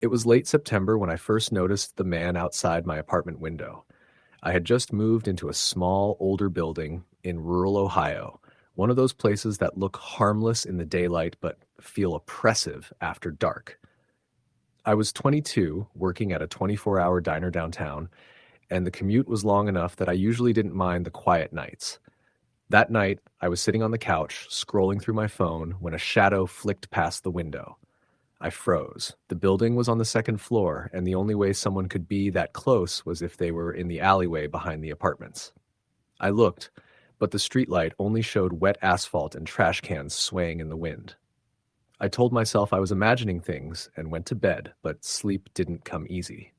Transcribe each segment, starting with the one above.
It was late September when I first noticed the man outside my apartment window. I had just moved into a small, older building in rural Ohio, one of those places that look harmless in the daylight but feel oppressive after dark. I was 22, working at a 24-hour diner downtown, and the commute was long enough that I usually didn't mind the quiet nights. That night, I was sitting on the couch, scrolling through my phone, when a shadow flicked past the window. I froze. The building was on the second floor, and the only way someone could be that close was if they were in the alleyway behind the apartments. I looked, but the streetlight only showed wet asphalt and trash cans swaying in the wind. I told myself I was imagining things and went to bed, but sleep didn't come easy.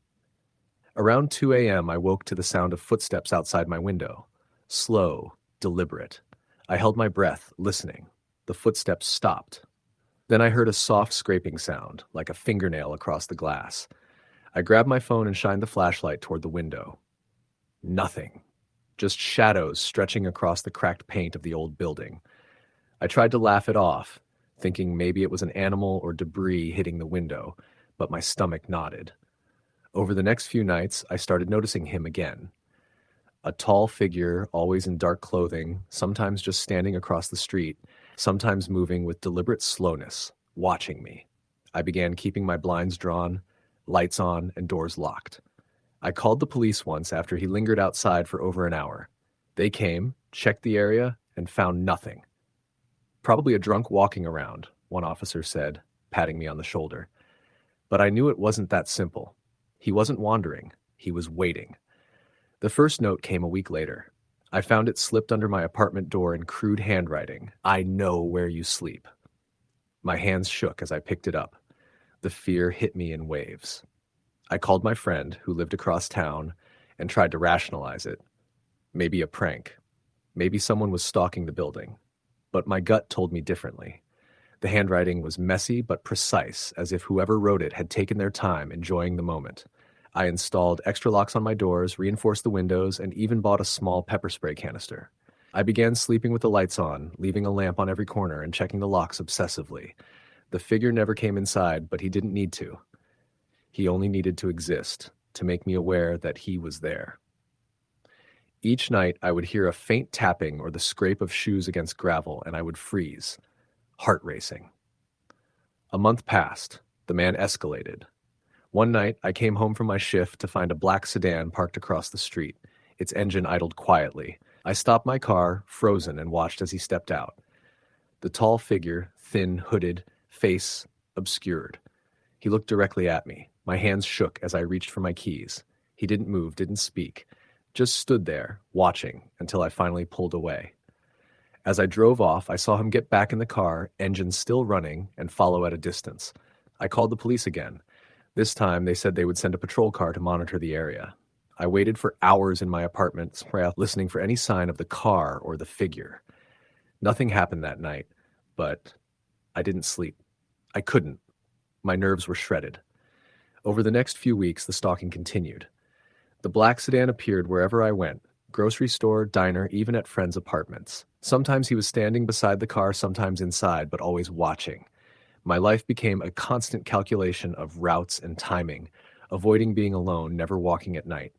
Around 2 a.m., I woke to the sound of footsteps outside my window. Slow, deliberate. I held my breath, listening. The footsteps stopped. Then I heard a soft scraping sound, like a fingernail across the glass. I grabbed my phone and shined the flashlight toward the window. Nothing. Just shadows stretching across the cracked paint of the old building. I tried to laugh it off, thinking maybe it was an animal or debris hitting the window, but my stomach nodded. Over the next few nights, I started noticing him again. A tall figure, always in dark clothing, sometimes just standing across the street, sometimes moving with deliberate slowness, watching me. I began keeping my blinds drawn, lights on, and doors locked. I called the police once after he lingered outside for over an hour. They came, checked the area, and found nothing. Probably a drunk walking around, one officer said, patting me on the shoulder. But I knew it wasn't that simple. He wasn't wandering. He was waiting. The first note came a week later. I found it slipped under my apartment door in crude handwriting. I know where you sleep. My hands shook as I picked it up. The fear hit me in waves. I called my friend, who lived across town, and tried to rationalize it. Maybe a prank. Maybe someone was stalking the building. But my gut told me differently. The handwriting was messy but precise, as if whoever wrote it had taken their time, enjoying the moment. I installed extra locks on my doors, reinforced the windows, and even bought a small pepper spray canister. I began sleeping with the lights on, leaving a lamp on every corner and checking the locks obsessively. The figure never came inside, but he didn't need to. He only needed to exist, to make me aware that he was there. Each night, I would hear a faint tapping or the scrape of shoes against gravel, and I would freeze, heart racing. A month passed. The man escalated. One night, I came home from my shift to find a black sedan parked across the street. Its engine idled quietly. I stopped my car, frozen, and watched as he stepped out. The tall figure, thin, hooded, face obscured. He looked directly at me. My hands shook as I reached for my keys. He didn't move, didn't speak, just stood there, watching, until I finally pulled away. As I drove off, I saw him get back in the car, engine still running, and follow at a distance. I called the police again. This time, they said they would send a patrol car to monitor the area. I waited for hours in my apartment, listening for any sign of the car or the figure. Nothing happened that night, but I didn't sleep. I couldn't. My nerves were shredded. Over the next few weeks, the stalking continued. The black sedan appeared wherever I went, grocery store, diner, even at friends' apartments. Sometimes he was standing beside the car, sometimes inside, but always watching. My life became a constant calculation of routes and timing, avoiding being alone, never walking at night.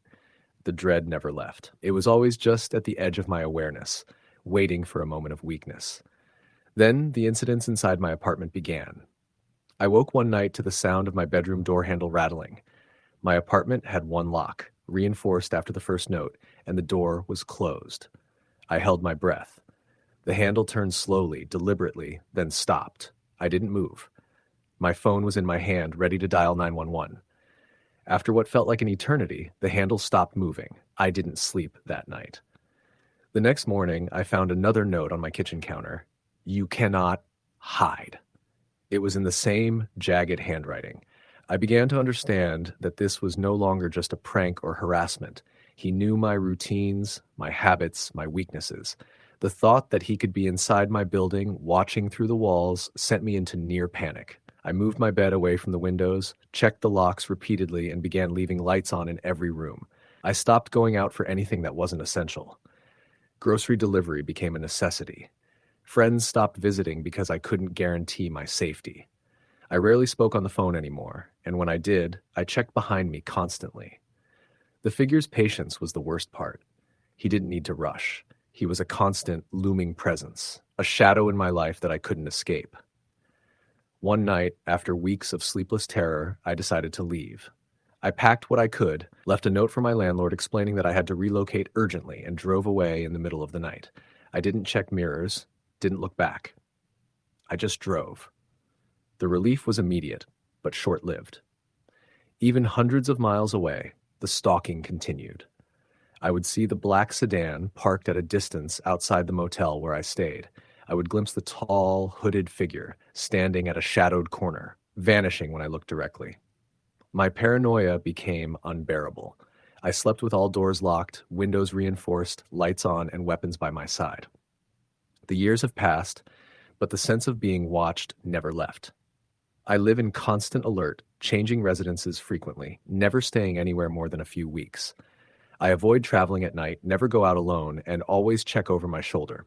The dread never left. It was always just at the edge of my awareness, waiting for a moment of weakness. Then the incidents inside my apartment began. I woke one night to the sound of my bedroom door handle rattling. My apartment had one lock, reinforced after the first note, and the door was closed. I held my breath. The handle turned slowly, deliberately, then stopped. I didn't move. My phone was in my hand, ready to dial 911. After what felt like an eternity, the handle stopped moving. I didn't sleep that night. The next morning, I found another note on my kitchen counter. You cannot hide. It was in the same jagged handwriting. I began to understand that this was no longer just a prank or harassment. He knew my routines, my habits, my weaknesses. The thought that he could be inside my building, watching through the walls, sent me into near panic. I moved my bed away from the windows, checked the locks repeatedly, and began leaving lights on in every room. I stopped going out for anything that wasn't essential. Grocery delivery became a necessity. Friends stopped visiting because I couldn't guarantee my safety. I rarely spoke on the phone anymore. and when I did, I checked behind me constantly. The figure's patience was the worst part. He didn't need to rush. He was a constant, looming presence, a shadow in my life that I couldn't escape. One night, after weeks of sleepless terror, I decided to leave. I packed what I could, left a note for my landlord explaining that I had to relocate urgently, and drove away in the middle of the night. I didn't check mirrors, didn't look back. I just drove. The relief was immediate, but short-lived. Even hundreds of miles away, the stalking continued. I would see the black sedan parked at a distance outside the motel where I stayed. I would glimpse the tall, hooded figure standing at a shadowed corner, vanishing when I looked directly. My paranoia became unbearable. I slept with all doors locked, windows reinforced, lights on, and weapons by my side. The years have passed, but the sense of being watched never left. I live in constant alert, changing residences frequently, never staying anywhere more than a few weeks. I avoid traveling at night, never go out alone, and always check over my shoulder.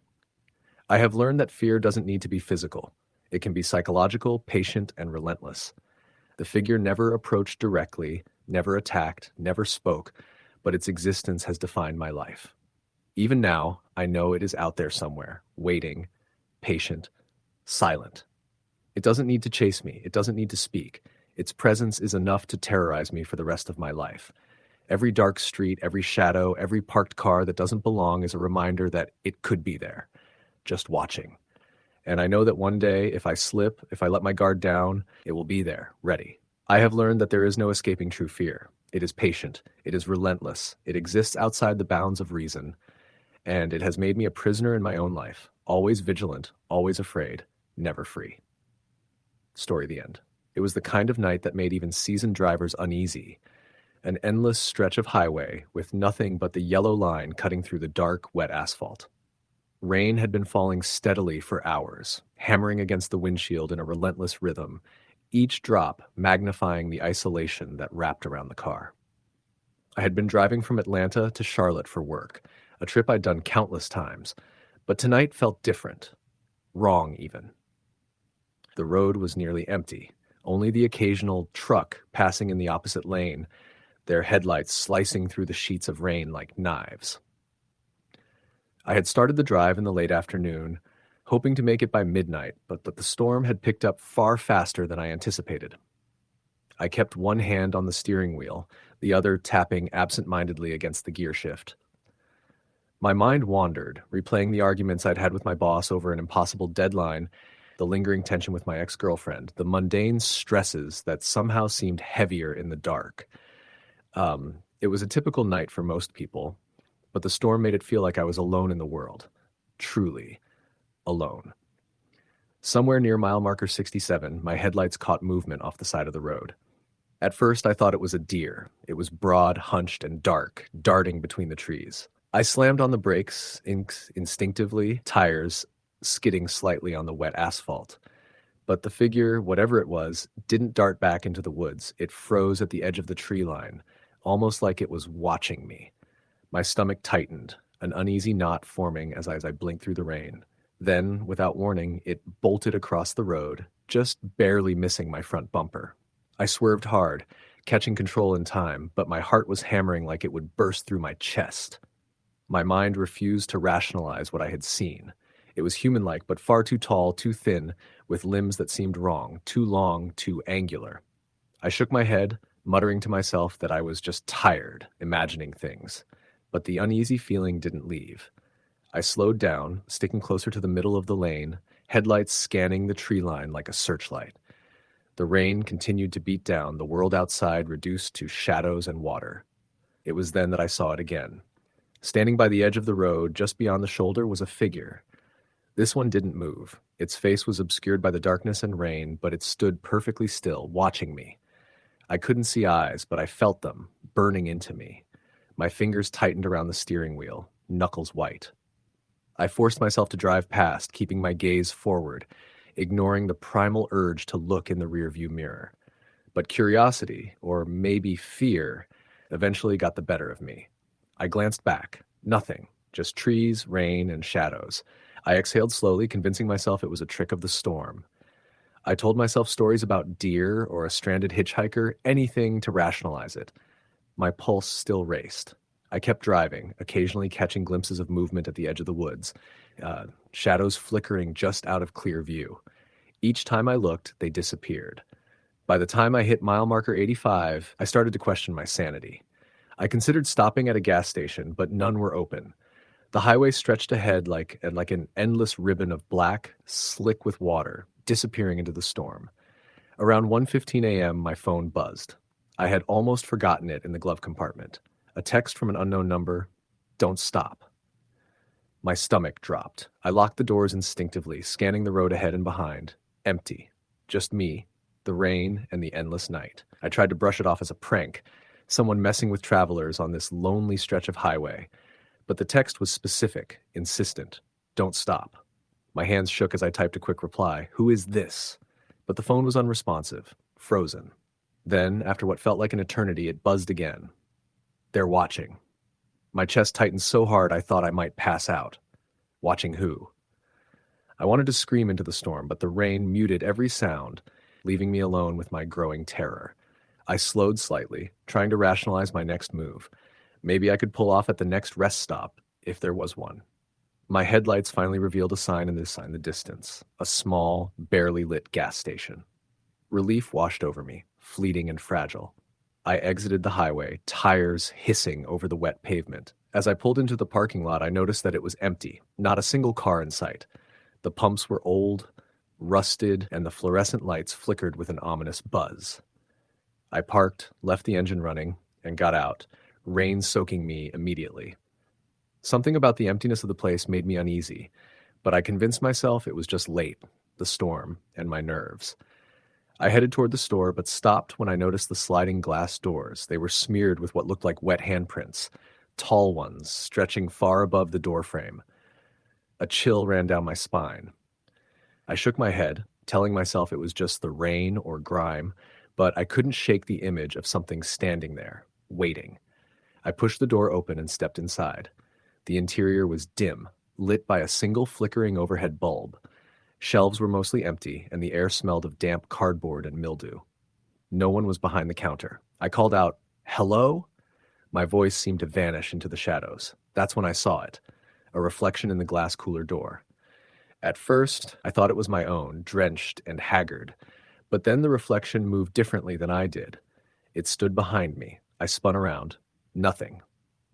I have learned that fear doesn't need to be physical. It can be psychological, patient, and relentless. The figure never approached directly, never attacked, never spoke, but its existence has defined my life. Even now, I know it is out there somewhere, waiting, patient, silent. It doesn't need to chase me. It doesn't need to speak. Its presence is enough to terrorize me for the rest of my life. Every dark street, every shadow, every parked car that doesn't belong is a reminder that it could be there, just watching. And I know that one day, if I slip, if I let my guard down, it will be there, ready. I have learned that there is no escaping true fear. It is patient. It is relentless. It exists outside the bounds of reason. And it has made me a prisoner in my own life, always vigilant, always afraid, never free. Story the end. It was the kind of night that made even seasoned drivers uneasy. An endless stretch of highway with nothing but the yellow line cutting through the dark, wet asphalt. Rain had been falling steadily for hours, hammering against the windshield in a relentless rhythm, each drop magnifying the isolation that wrapped around the car. I had been driving from Atlanta to Charlotte for work, a trip I'd done countless times, but tonight felt different. Wrong, even. The road was nearly empty, only the occasional truck passing in the opposite lane, their headlights slicing through the sheets of rain like knives. I had started the drive in the late afternoon, hoping to make it by midnight, but the storm had picked up far faster than I anticipated. I kept one hand on the steering wheel, the other tapping absent-mindedly against the gear shift. My mind wandered, replaying the arguments I'd had with my boss over an impossible deadline, the lingering tension with my ex-girlfriend, the mundane stresses that somehow seemed heavier in the dark. It was a typical night for most people, but the storm made it feel like I was alone in the world. Truly alone. Somewhere near mile marker 67, my headlights caught movement off the side of the road. At first, I thought it was a deer. It was broad, hunched, and dark, darting between the trees. I slammed on the brakes instinctively, tires skidding slightly on the wet asphalt. But the figure, whatever it was, didn't dart back into the woods. It froze at the edge of the tree line, almost like it was watching me. My stomach tightened, an uneasy knot forming as I blinked through the rain. Then, without warning, it bolted across the road, just barely missing my front bumper. I swerved hard, catching control in time, but my heart was hammering like it would burst through my chest. My mind refused to rationalize what I had seen. It was human-like, but far too tall, too thin, with limbs that seemed wrong, too long, too angular. I shook my head, muttering to myself that I was just tired, imagining things. But the uneasy feeling didn't leave. I slowed down, sticking closer to the middle of the lane, headlights scanning the tree line like a searchlight. The rain continued to beat down, the world outside reduced to shadows and water. It was then that I saw it again. Standing by the edge of the road, just beyond the shoulder, was a figure. This one didn't move. Its face was obscured by the darkness and rain, but it stood perfectly still, watching me. I couldn't see eyes, but I felt them, burning into me. My fingers tightened around the steering wheel, knuckles white. I forced myself to drive past, keeping my gaze forward, ignoring the primal urge to look in the rearview mirror. But curiosity, or maybe fear, eventually got the better of me. I glanced back. Nothing. Just trees, rain, and shadows. I exhaled slowly, convincing myself it was a trick of the storm. I told myself stories about deer or a stranded hitchhiker, anything to rationalize it. My pulse still raced. I kept driving, occasionally catching glimpses of movement at the edge of the woods, shadows flickering just out of clear view. Each time I looked, they disappeared. By the time I hit mile marker 85, I started to question my sanity. I considered stopping at a gas station, but none were open. The highway stretched ahead like an endless ribbon of black, slick with water, disappearing into the storm. Around 1:15 a.m., my phone buzzed. I had almost forgotten it in the glove compartment. A text from an unknown number. Don't stop. My stomach dropped. I locked the doors instinctively, scanning the road ahead and behind. Empty. Just me, the rain, and the endless night. I tried to brush it off as a prank, someone messing with travelers on this lonely stretch of highway. But the text was specific, insistent. Don't stop. My hands shook as I typed a quick reply. Who is this? But the phone was unresponsive, frozen. Then, after what felt like an eternity, it buzzed again. They're watching. My chest tightened so hard I thought I might pass out. Watching who? I wanted to scream into the storm, but the rain muted every sound, leaving me alone with my growing terror. I slowed slightly, trying to rationalize my next move. Maybe I could pull off at the next rest stop, if there was one. My headlights finally revealed a sign in the distance, a small, barely lit gas station. Relief washed over me, fleeting and fragile. I exited the highway, tires hissing over the wet pavement. As I pulled into the parking lot, I noticed that it was empty, not a single car in sight. The pumps were old, rusted, and the fluorescent lights flickered with an ominous buzz. I parked, left the engine running, and got out, rain soaking me immediately. Something about the emptiness of the place made me uneasy, but I convinced myself it was just late, the storm, and my nerves. I headed toward the store, but stopped when I noticed the sliding glass doors. They were smeared with what looked like wet handprints, tall ones stretching far above the doorframe. A chill ran down my spine. I shook my head, telling myself it was just the rain or grime, but I couldn't shake the image of something standing there, waiting. I pushed the door open and stepped inside. The interior was dim, lit by a single flickering overhead bulb. Shelves were mostly empty, and the air smelled of damp cardboard and mildew. No one was behind the counter. I called out, "Hello?" My voice seemed to vanish into the shadows. That's when I saw it, a reflection in the glass cooler door. At first, I thought it was my own, drenched and haggard. But then the reflection moved differently than I did. It stood behind me. I spun around. Nothing.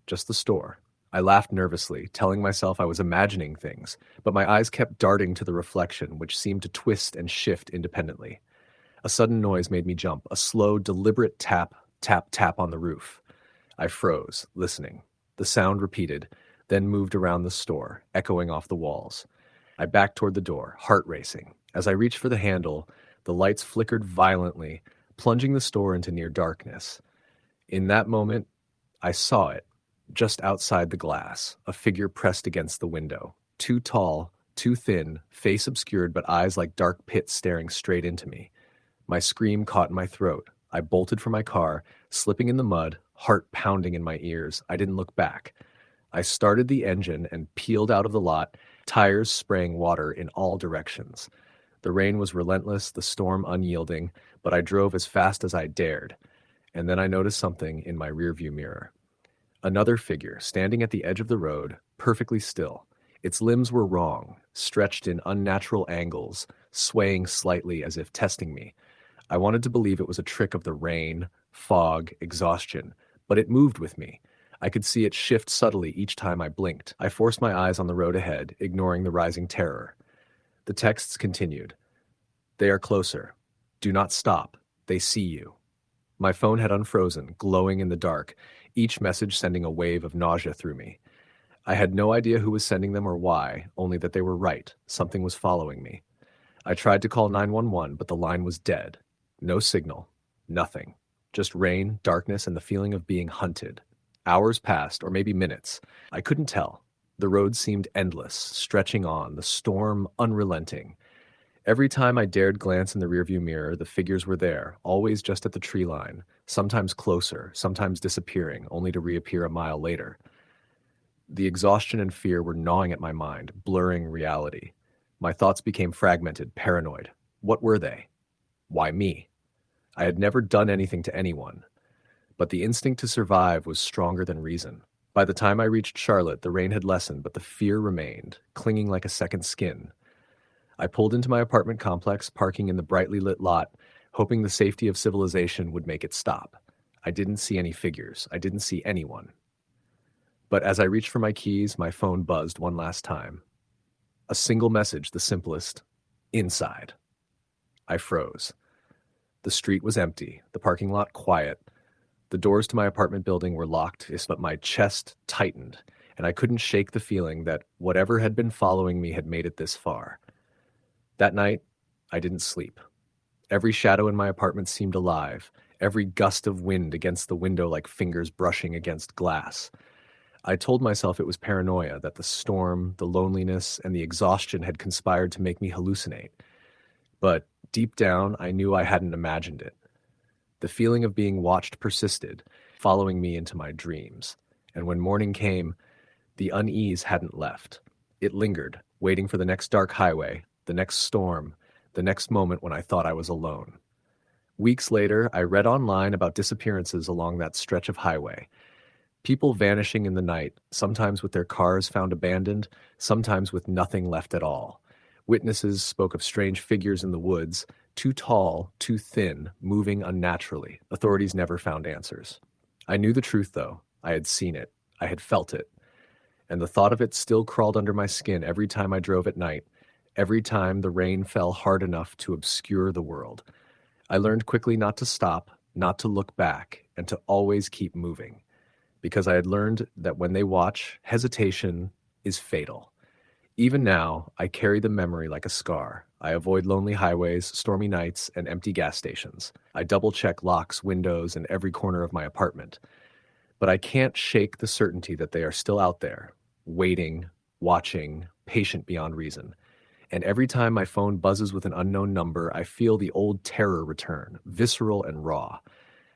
Just the store. I laughed nervously, telling myself I was imagining things, but my eyes kept darting to the reflection, which seemed to twist and shift independently. A sudden noise made me jump, a slow, deliberate tap, tap, tap on the roof. I froze, listening. The sound repeated, then moved around the store, echoing off the walls. I backed toward the door, heart racing. As I reached for the handle, the lights flickered violently, plunging the store into near darkness. In that moment, I saw it. Just outside the glass, a figure pressed against the window. Too tall, too thin, face obscured but eyes like dark pits staring straight into me. My scream caught in my throat. I bolted for my car, slipping in the mud, heart pounding in my ears. I didn't look back. I started the engine and peeled out of the lot, tires spraying water in all directions. The rain was relentless, the storm unyielding, but I drove as fast as I dared. And then I noticed something in my rearview mirror. Another figure, standing at the edge of the road, perfectly still. Its limbs were wrong, stretched in unnatural angles, swaying slightly as if testing me. I wanted to believe it was a trick of the rain, fog, exhaustion, but it moved with me. I could see it shift subtly each time I blinked. I forced my eyes on the road ahead, ignoring the rising terror. The texts continued. They are closer. Do not stop. They see you. My phone had unfrozen, glowing in the dark, each message sending a wave of nausea through me. I had no idea who was sending them or why, only that they were right. Something was following me. I tried to call 911, but the line was dead. No signal. Nothing. Just rain, darkness, and the feeling of being hunted. Hours passed, or maybe minutes. I couldn't tell. The road seemed endless, stretching on, the storm unrelenting. Every time I dared glance in the rearview mirror, the figures were there, always just at the tree line, sometimes closer, sometimes disappearing, only to reappear a mile later. The exhaustion and fear were gnawing at my mind, blurring reality. My thoughts became fragmented, paranoid. What were they? Why me? I had never done anything to anyone, but the instinct to survive was stronger than reason. By the time I reached Charlotte, the rain had lessened, but the fear remained, clinging like a second skin. I pulled into my apartment complex, parking in the brightly lit lot, hoping the safety of civilization would make it stop. I didn't see any figures. I didn't see anyone. But as I reached for my keys, my phone buzzed one last time. A single message, the simplest: inside. I froze. The street was empty, the parking lot quiet. The doors to my apartment building were locked, but my chest tightened, and I couldn't shake the feeling that whatever had been following me had made it this far. That night, I didn't sleep. Every shadow in my apartment seemed alive, every gust of wind against the window like fingers brushing against glass. I told myself it was paranoia, that the storm, the loneliness, and the exhaustion had conspired to make me hallucinate. But deep down, I knew I hadn't imagined it. The feeling of being watched persisted, following me into my dreams. And when morning came, the unease hadn't left. It lingered, waiting for the next dark highway, the next storm, the next moment when I thought I was alone. Weeks later, I read online about disappearances along that stretch of highway. People vanishing in the night, sometimes with their cars found abandoned, sometimes with nothing left at all. Witnesses spoke of strange figures in the woods, too tall, too thin, moving unnaturally. Authorities never found answers. I knew the truth, though. I had seen it. I had felt it. And the thought of it still crawled under my skin every time I drove at night, every time the rain fell hard enough to obscure the world. I learned quickly not to stop, not to look back, and to always keep moving. Because I had learned that when they watch, hesitation is fatal. Even now, I carry the memory like a scar. I avoid lonely highways, stormy nights, and empty gas stations. I double-check locks, windows, and every corner of my apartment. But I can't shake the certainty that they are still out there, waiting, watching, patient beyond reason. And every time my phone buzzes with an unknown number, I feel the old terror return, visceral and raw.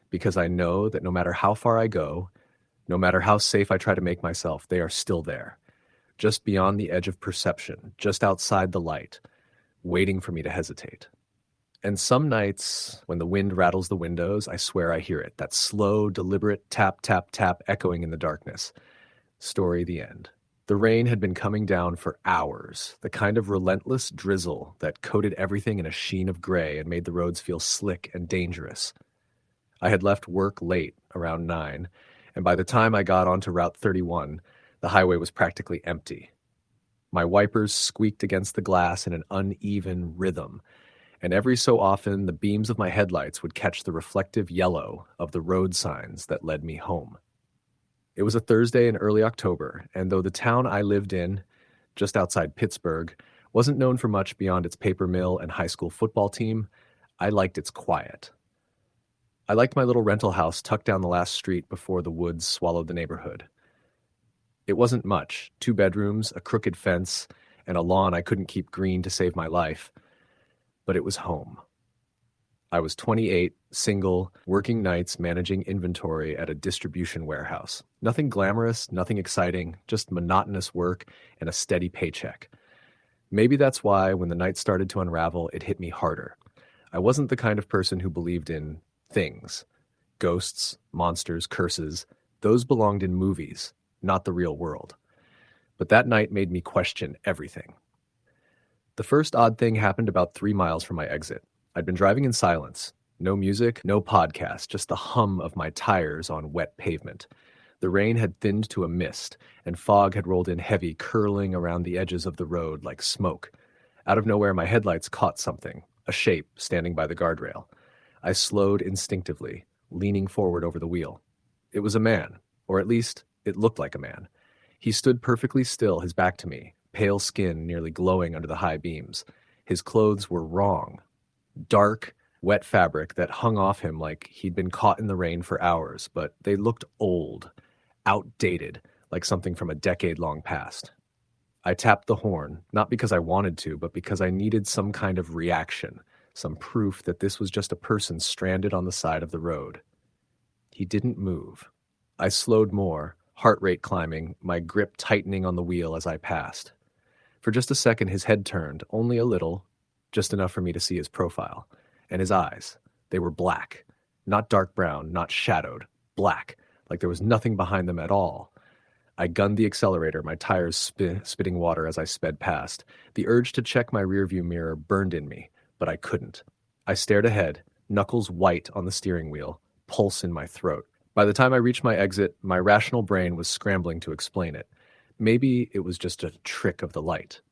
Because I know that no matter how far I go, no matter how safe I try to make myself, they are still there, just beyond the edge of perception, just outside the light, waiting for me to hesitate. And some nights, when the wind rattles the windows, I swear I hear it, that slow, deliberate tap, tap, tap echoing in the darkness. Story the end. The rain had been coming down for hours, the kind of relentless drizzle that coated everything in a sheen of gray and made the roads feel slick and dangerous. I had left work late, around 9, and by the time I got onto Route 31, the highway was practically empty. My wipers squeaked against the glass in an uneven rhythm, and every so often the beams of my headlights would catch the reflective yellow of the road signs that led me home. It was a Thursday in early October, and though the town I lived in, just outside Pittsburgh, wasn't known for much beyond its paper mill and high school football team, I liked its quiet. I liked my little rental house tucked down the last street before the woods swallowed the neighborhood. It wasn't much, 2 bedrooms, a crooked fence, and a lawn I couldn't keep green to save my life. But it was home. I was 28, single, working nights managing inventory at a distribution warehouse. Nothing glamorous, nothing exciting, just monotonous work and a steady paycheck. Maybe that's why, when the night started to unravel, it hit me harder. I wasn't the kind of person who believed in things. Ghosts, monsters, curses. Those belonged in movies, not the real world. But that night made me question everything. The first odd thing happened about 3 miles from my exit. I'd been driving in silence. No music, no podcast, just the hum of my tires on wet pavement. The rain had thinned to a mist, and fog had rolled in heavy, curling around the edges of the road like smoke. Out of nowhere, my headlights caught something, a shape standing by the guardrail. I slowed instinctively, leaning forward over the wheel. It was a man, or at least it looked like a man. He stood perfectly still, his back to me, pale skin nearly glowing under the high beams. His clothes were wrong. Dark, wet fabric that hung off him like he'd been caught in the rain for hours, but they looked old, outdated, like something from a decade-long past. I tapped the horn, not because I wanted to, but because I needed some kind of reaction, some proof that this was just a person stranded on the side of the road. He didn't move. I slowed more, heart rate climbing, my grip tightening on the wheel as I passed. For just a second, his head turned, only a little, just enough for me to see his profile. And his eyes. They were black. Not dark brown, not shadowed. Black, like there was nothing behind them at all. I gunned the accelerator, my tires spitting water as I sped past. The urge to check my rearview mirror burned in me, but I couldn't. I stared ahead, knuckles white on the steering wheel, pulse in my throat. By the time I reached my exit, my rational brain was scrambling to explain it. Maybe it was just a trick of the light.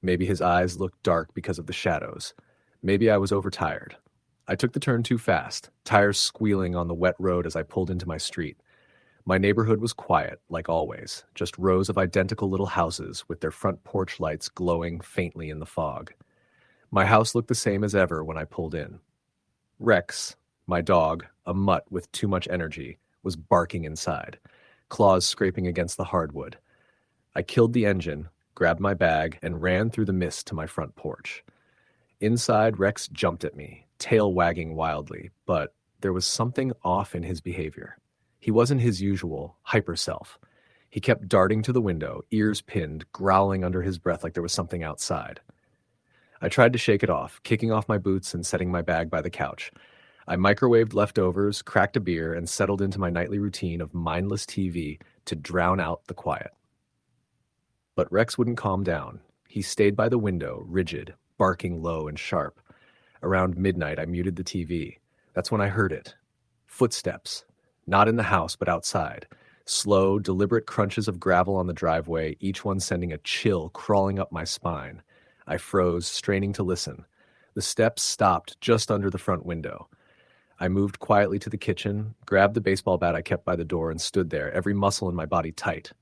Maybe his eyes looked dark because of the shadows. Maybe I was overtired. I took the turn too fast, tires squealing on the wet road as I pulled into my street. My neighborhood was quiet, like always, just rows of identical little houses with their front porch lights glowing faintly in the fog. My house looked the same as ever when I pulled in. Rex, my dog, a mutt with too much energy, was barking inside, claws scraping against the hardwood. I killed the engine, grabbed my bag, and ran through the mist to my front porch. Inside, Rex jumped at me, tail wagging wildly, but there was something off in his behavior. He wasn't his usual hyper self. He kept darting to the window, ears pinned, growling under his breath like there was something outside. I tried to shake it off, kicking off my boots and setting my bag by the couch. I microwaved leftovers, cracked a beer, and settled into my nightly routine of mindless TV to drown out the quiet. But Rex wouldn't calm down. He stayed by the window, rigid, barking low and sharp. Around midnight, I muted the TV. That's when I heard it. Footsteps. Not in the house, but outside. Slow, deliberate crunches of gravel on the driveway, each one sending a chill crawling up my spine. I froze, straining to listen. The steps stopped just under the front window. I moved quietly to the kitchen, grabbed the baseball bat I kept by the door, and stood there, every muscle in my body tight.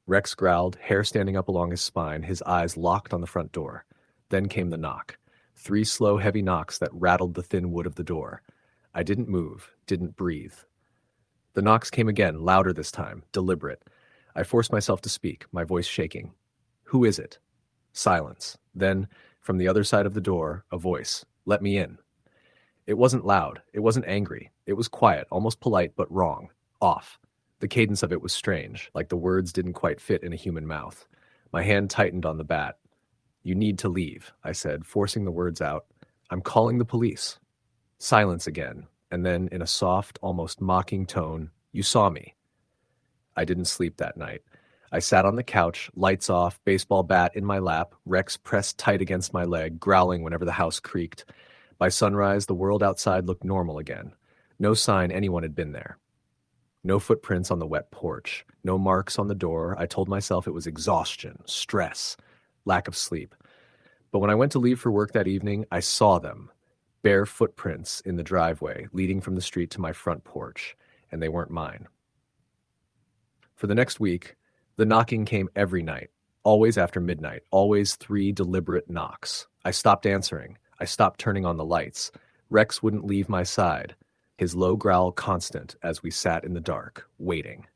Rex growled, hair standing up along his spine, his eyes locked on the front door. Then came the knock. 3 slow, heavy knocks that rattled the thin wood of the door. I didn't move, didn't breathe. The knocks came again, louder this time, deliberate. I forced myself to speak, my voice shaking. "Who is it?" Silence. Then, from the other side of the door, a voice. "Let me in." It wasn't loud. It wasn't angry. It was quiet, almost polite, but wrong. Off. The cadence of it was strange, like the words didn't quite fit in a human mouth. My hand tightened on the bat. "You need to leave," I said, forcing the words out. "I'm calling the police." Silence again, and then, in a soft, almost mocking tone, "You saw me." I didn't sleep that night. I sat on the couch, lights off, baseball bat in my lap, Rex pressed tight against my leg, growling whenever the house creaked. By sunrise, the world outside looked normal again. No sign anyone had been there. No footprints on the wet porch. No marks on the door. I told myself it was exhaustion, stress, lack of sleep. But when I went to leave for work that evening, I saw them. Bare footprints in the driveway, leading from the street to my front porch, and they weren't mine. For the next week, the knocking came every night, always after midnight, always 3 deliberate knocks. I stopped answering. I stopped turning on the lights. Rex wouldn't leave my side, his low growl constant as we sat in the dark, waiting.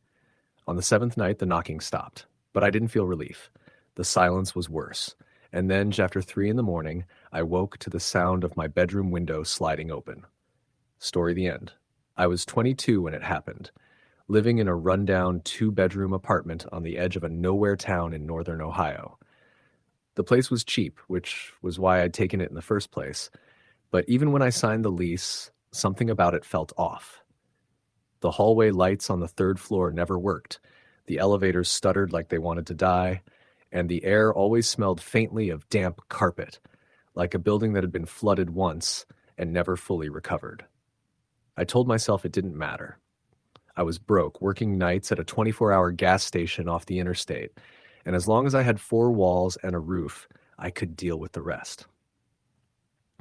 On the 7th night, the knocking stopped, but I didn't feel relief. The silence was worse. And then, just after 3 in the morning, I woke to the sound of my bedroom window sliding open. Story the end. I was 22 when it happened, living in a rundown 2-bedroom apartment on the edge of a nowhere town in northern Ohio. The place was cheap, which was why I'd taken it in the first place. But even when I signed the lease, something about it felt off. The hallway lights on the 3rd floor never worked. The elevators stuttered like they wanted to die, and the air always smelled faintly of damp carpet, like a building that had been flooded once and never fully recovered. I told myself it didn't matter. I was broke, working nights at a 24-hour gas station off the interstate, and as long as I had 4 walls and a roof, I could deal with the rest.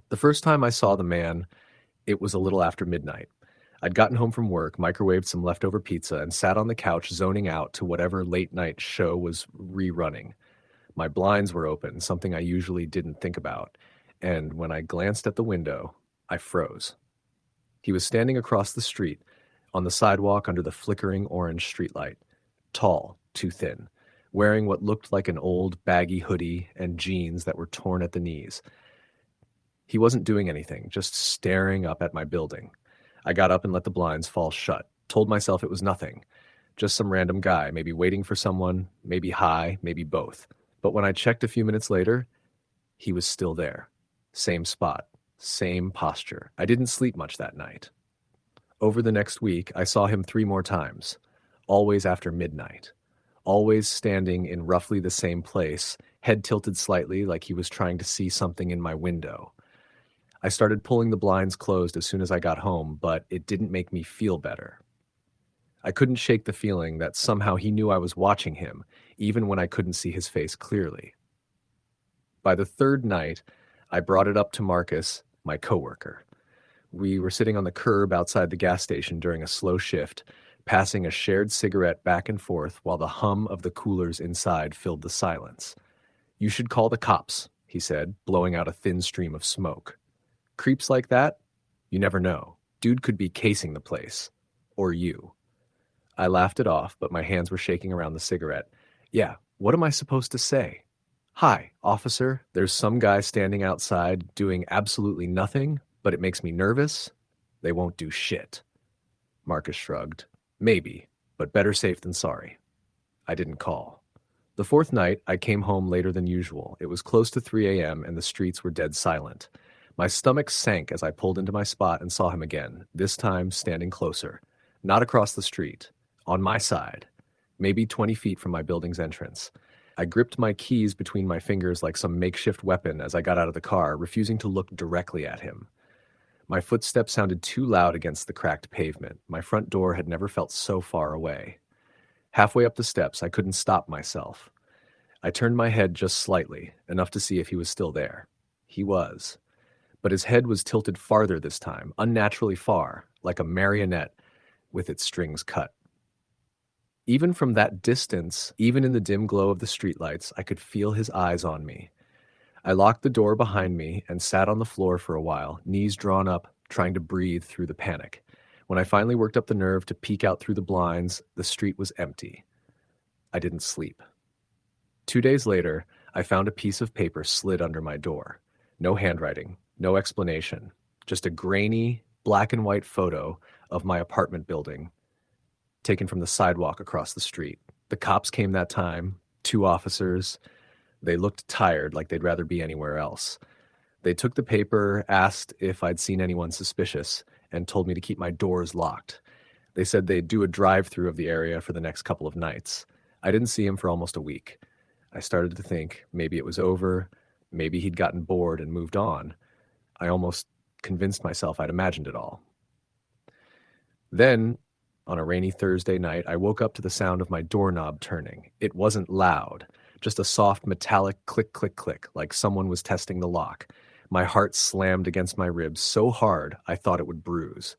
The first time I saw the man, it was a little after midnight. I'd gotten home from work, microwaved some leftover pizza, and sat on the couch zoning out to whatever late-night show was rerunning. My blinds were open, something I usually didn't think about, and when I glanced at the window, I froze. He was standing across the street, on the sidewalk under the flickering orange streetlight, tall, too thin, wearing what looked like an old baggy hoodie and jeans that were torn at the knees. He wasn't doing anything, just staring up at my building. I got up and let the blinds fall shut, told myself it was nothing, just some random guy, maybe waiting for someone, maybe high, maybe both. But when I checked a few minutes later, He was still there. Same spot, same posture. I didn't sleep much that night. Over the next week, I saw him 3 more times, always after midnight, always standing in roughly the same place, head tilted slightly like he was trying to see something in my window. I started pulling the blinds closed as soon as I got home, but it didn't make me feel better. I couldn't shake the feeling that somehow he knew I was watching him, even when I couldn't see his face clearly. By the third night, I brought it up to Marcus, my coworker. We were sitting on the curb outside the gas station during a slow shift, passing a shared cigarette back and forth while the hum of the coolers inside filled the silence. "You should call the cops," he said, blowing out a thin stream of smoke. "Creeps like that? You never know. Dude could be casing the place. Or you." I laughed it off, but my hands were shaking around the cigarette. "Yeah, what am I supposed to say? Hi, officer, there's some guy standing outside doing absolutely nothing, but it makes me nervous. They won't do shit." Marcus shrugged. "Maybe, but better safe than sorry." I didn't call. The fourth night, I came home later than usual. It was close to 3 a.m. and the streets were dead silent. My stomach sank as I pulled into my spot and saw him again, this time standing closer. Not across the street. On my side. Maybe 20 feet from my building's entrance. I gripped my keys between my fingers like some makeshift weapon as I got out of the car, refusing to look directly at him. My footsteps sounded too loud against the cracked pavement. My front door had never felt so far away. Halfway up the steps, I couldn't stop myself. I turned my head just slightly, enough to see if he was still there. He was. But his head was tilted farther this time, unnaturally far, like a marionette with its strings cut. Even from that distance, even in the dim glow of the streetlights, I could feel his eyes on me. I locked the door behind me and sat on the floor for a while, knees drawn up, trying to breathe through the panic. When I finally worked up the nerve to peek out through the blinds, the street was empty. I didn't sleep. 2 days later, I found a piece of paper slid under my door. No handwriting, no explanation, just a grainy, black and white photo of my apartment building taken from the sidewalk across the street. The cops came that time, 2 officers. They looked tired, like they'd rather be anywhere else. They took the paper, asked if I'd seen anyone suspicious, and told me to keep my doors locked. They said they'd do a drive-through of the area for the next couple of nights. I didn't see him for almost a week. I started to think maybe it was over, maybe he'd gotten bored and moved on. I almost convinced myself I'd imagined it all. Then, on a rainy Thursday night, I woke up to the sound of my doorknob turning. It wasn't loud, just a soft metallic click, click, click, like someone was testing the lock. My heart slammed against my ribs so hard I thought it would bruise.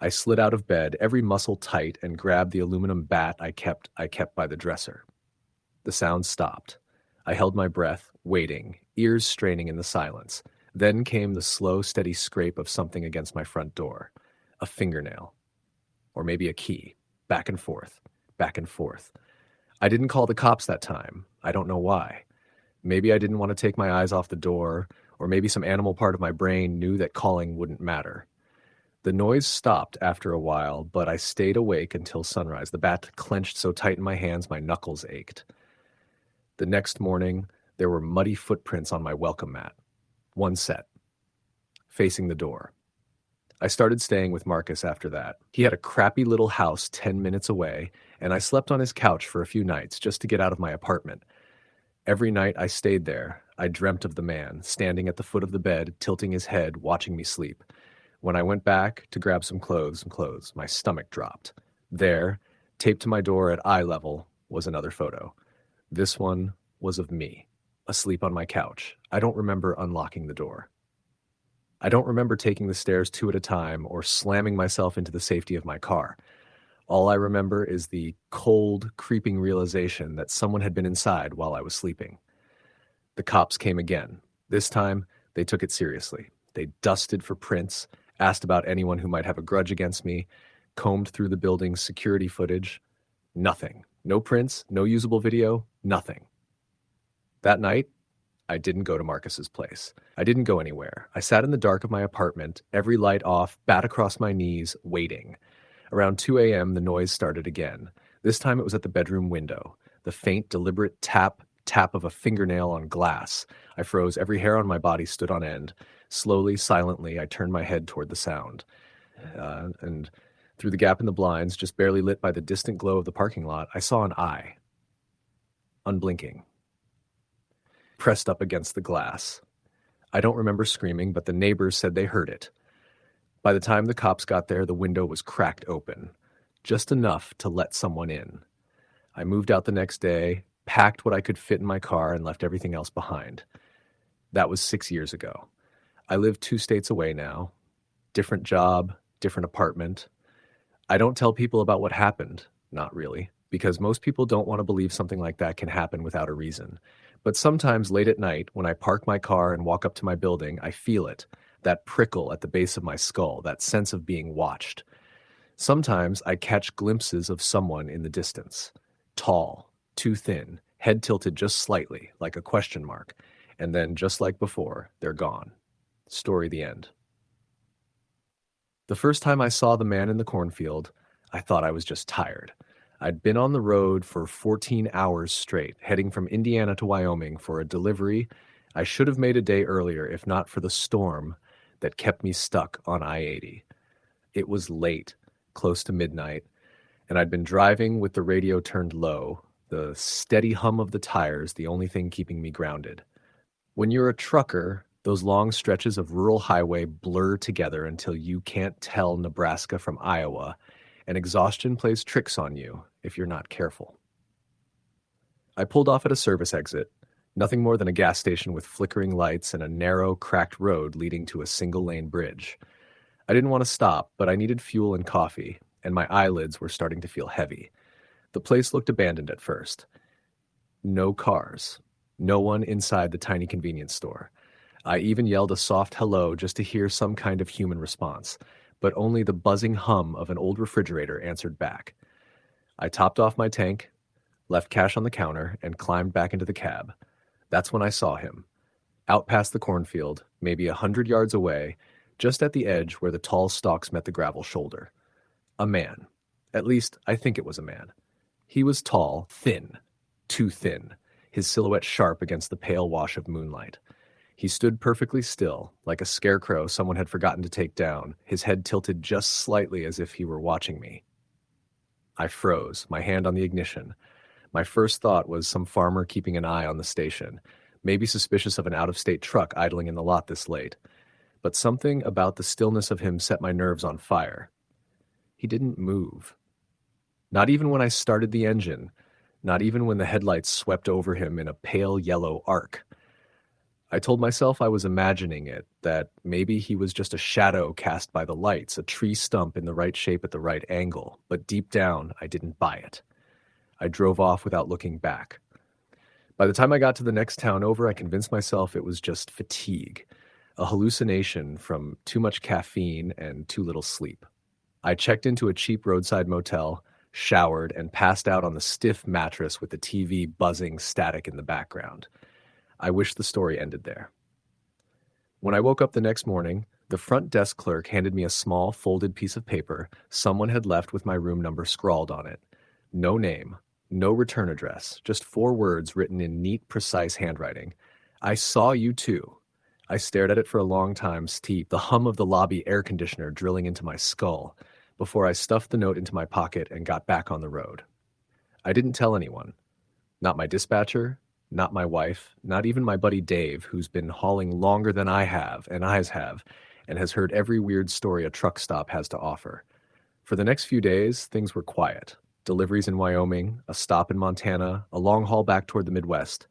I slid out of bed, every muscle tight, and grabbed the aluminum bat I kept by the dresser. The sound stopped. I held my breath, waiting, ears straining in the silence. Then came the slow, steady scrape of something against my front door. A fingernail. Or maybe a key. Back and forth. Back and forth. I didn't call the cops that time. I don't know why. Maybe I didn't want to take my eyes off the door, or maybe some animal part of my brain knew that calling wouldn't matter. The noise stopped after a while, but I stayed awake until sunrise. The bat clenched so tight in my hands my knuckles ached. The next morning, there were muddy footprints on my welcome mat. One set. Facing the door. I started staying with Marcus after that. He had a crappy little house 10 minutes away, and I slept on his couch for a few nights just to get out of my apartment. Every night I stayed there, I dreamt of the man, standing at the foot of the bed, tilting his head, watching me sleep. When I went back to grab some clothes, my stomach dropped. There, taped to my door at eye level, was another photo. This one was of me, asleep on my couch. I don't remember unlocking the door. I don't remember taking the stairs 2 at a time or slamming myself into the safety of my car. All I remember is the cold, creeping realization that someone had been inside while I was sleeping. The cops came again. This time, they took it seriously. They dusted for prints, asked about anyone who might have a grudge against me, combed through the building's security footage. Nothing. No prints, no usable video, nothing. That night, I didn't go to Marcus's place. I didn't go anywhere. I sat in the dark of my apartment, every light off, bat across my knees, waiting. Around 2 a.m., the noise started again. This time it was at the bedroom window. The faint, deliberate tap, tap of a fingernail on glass. I froze. Every hair on my body stood on end. Slowly, silently, I turned my head toward the sound. And through the gap in the blinds, just barely lit by the distant glow of the parking lot, I saw an eye, unblinking, pressed up against the glass. I don't remember screaming, but the neighbors said they heard it. By the time the cops got there, the window was cracked open, just enough to let someone in. I moved out the next day, packed what I could fit in my car, and left everything else behind. That was 6 years ago. I live 2 states away now. Different job, different apartment. I don't tell people about what happened, not really, because most people don't want to believe something like that can happen without a reason. But sometimes late at night, when I park my car and walk up to my building, I feel it, that prickle at the base of my skull, that sense of being watched. Sometimes I catch glimpses of someone in the distance. Tall, too thin, head tilted just slightly, like a question mark, and then, just like before, they're gone. Story the end. The first time I saw the man in the cornfield, I thought I was just tired. I'd been on the road for 14 hours straight, heading from Indiana to Wyoming for a delivery I should have made a day earlier if not for the storm that kept me stuck on I-80. It was late, close to midnight, and I'd been driving with the radio turned low, the steady hum of the tires the only thing keeping me grounded. When you're a trucker, those long stretches of rural highway blur together until you can't tell Nebraska from Iowa, and exhaustion plays tricks on you if you're not careful. I pulled off at a service exit, nothing more than a gas station with flickering lights and a narrow, cracked road leading to a single-lane bridge. I didn't want to stop, but I needed fuel and coffee, and my eyelids were starting to feel heavy. The place looked abandoned at first. No cars. No one inside the tiny convenience store. I even yelled a soft hello just to hear some kind of human response, but only the buzzing hum of an old refrigerator answered back. I topped off my tank, left cash on the counter, and climbed back into the cab. That's when I saw him, out past the cornfield, maybe 100 yards away, just at the edge where the tall stalks met the gravel shoulder. A man. At least, I think it was a man. He was tall, thin, too thin, his silhouette sharp against the pale wash of moonlight. He stood perfectly still, like a scarecrow someone had forgotten to take down, his head tilted just slightly as if he were watching me. I froze, my hand on the ignition. My first thought was some farmer keeping an eye on the station, maybe suspicious of an out-of-state truck idling in the lot this late. But something about the stillness of him set my nerves on fire. He didn't move. Not even when I started the engine, not even when the headlights swept over him in a pale yellow arc. I told myself I was imagining it, that maybe he was just a shadow cast by the lights, a tree stump in the right shape at the right angle, but deep down, I didn't buy it. I drove off without looking back. By the time I got to the next town over, I convinced myself it was just fatigue, a hallucination from too much caffeine and too little sleep. I checked into a cheap roadside motel, showered, and passed out on the stiff mattress with the TV buzzing static in the background. I wish the story ended there. When I woke up the next morning, the front desk clerk handed me a small folded piece of paper someone had left with my room number scrawled on it. No name, no return address, just 4 words written in neat, precise handwriting. I saw you too. I stared at it for a long time, steep, the hum of the lobby air conditioner drilling into my skull, before I stuffed the note into my pocket and got back on the road. I didn't tell anyone. Not my dispatcher, not my wife, not even my buddy Dave, who's been hauling longer than I have, and has heard every weird story a truck stop has to offer. For the next few days, things were quiet. Deliveries in Wyoming, a stop in Montana, a long haul back toward the Midwest.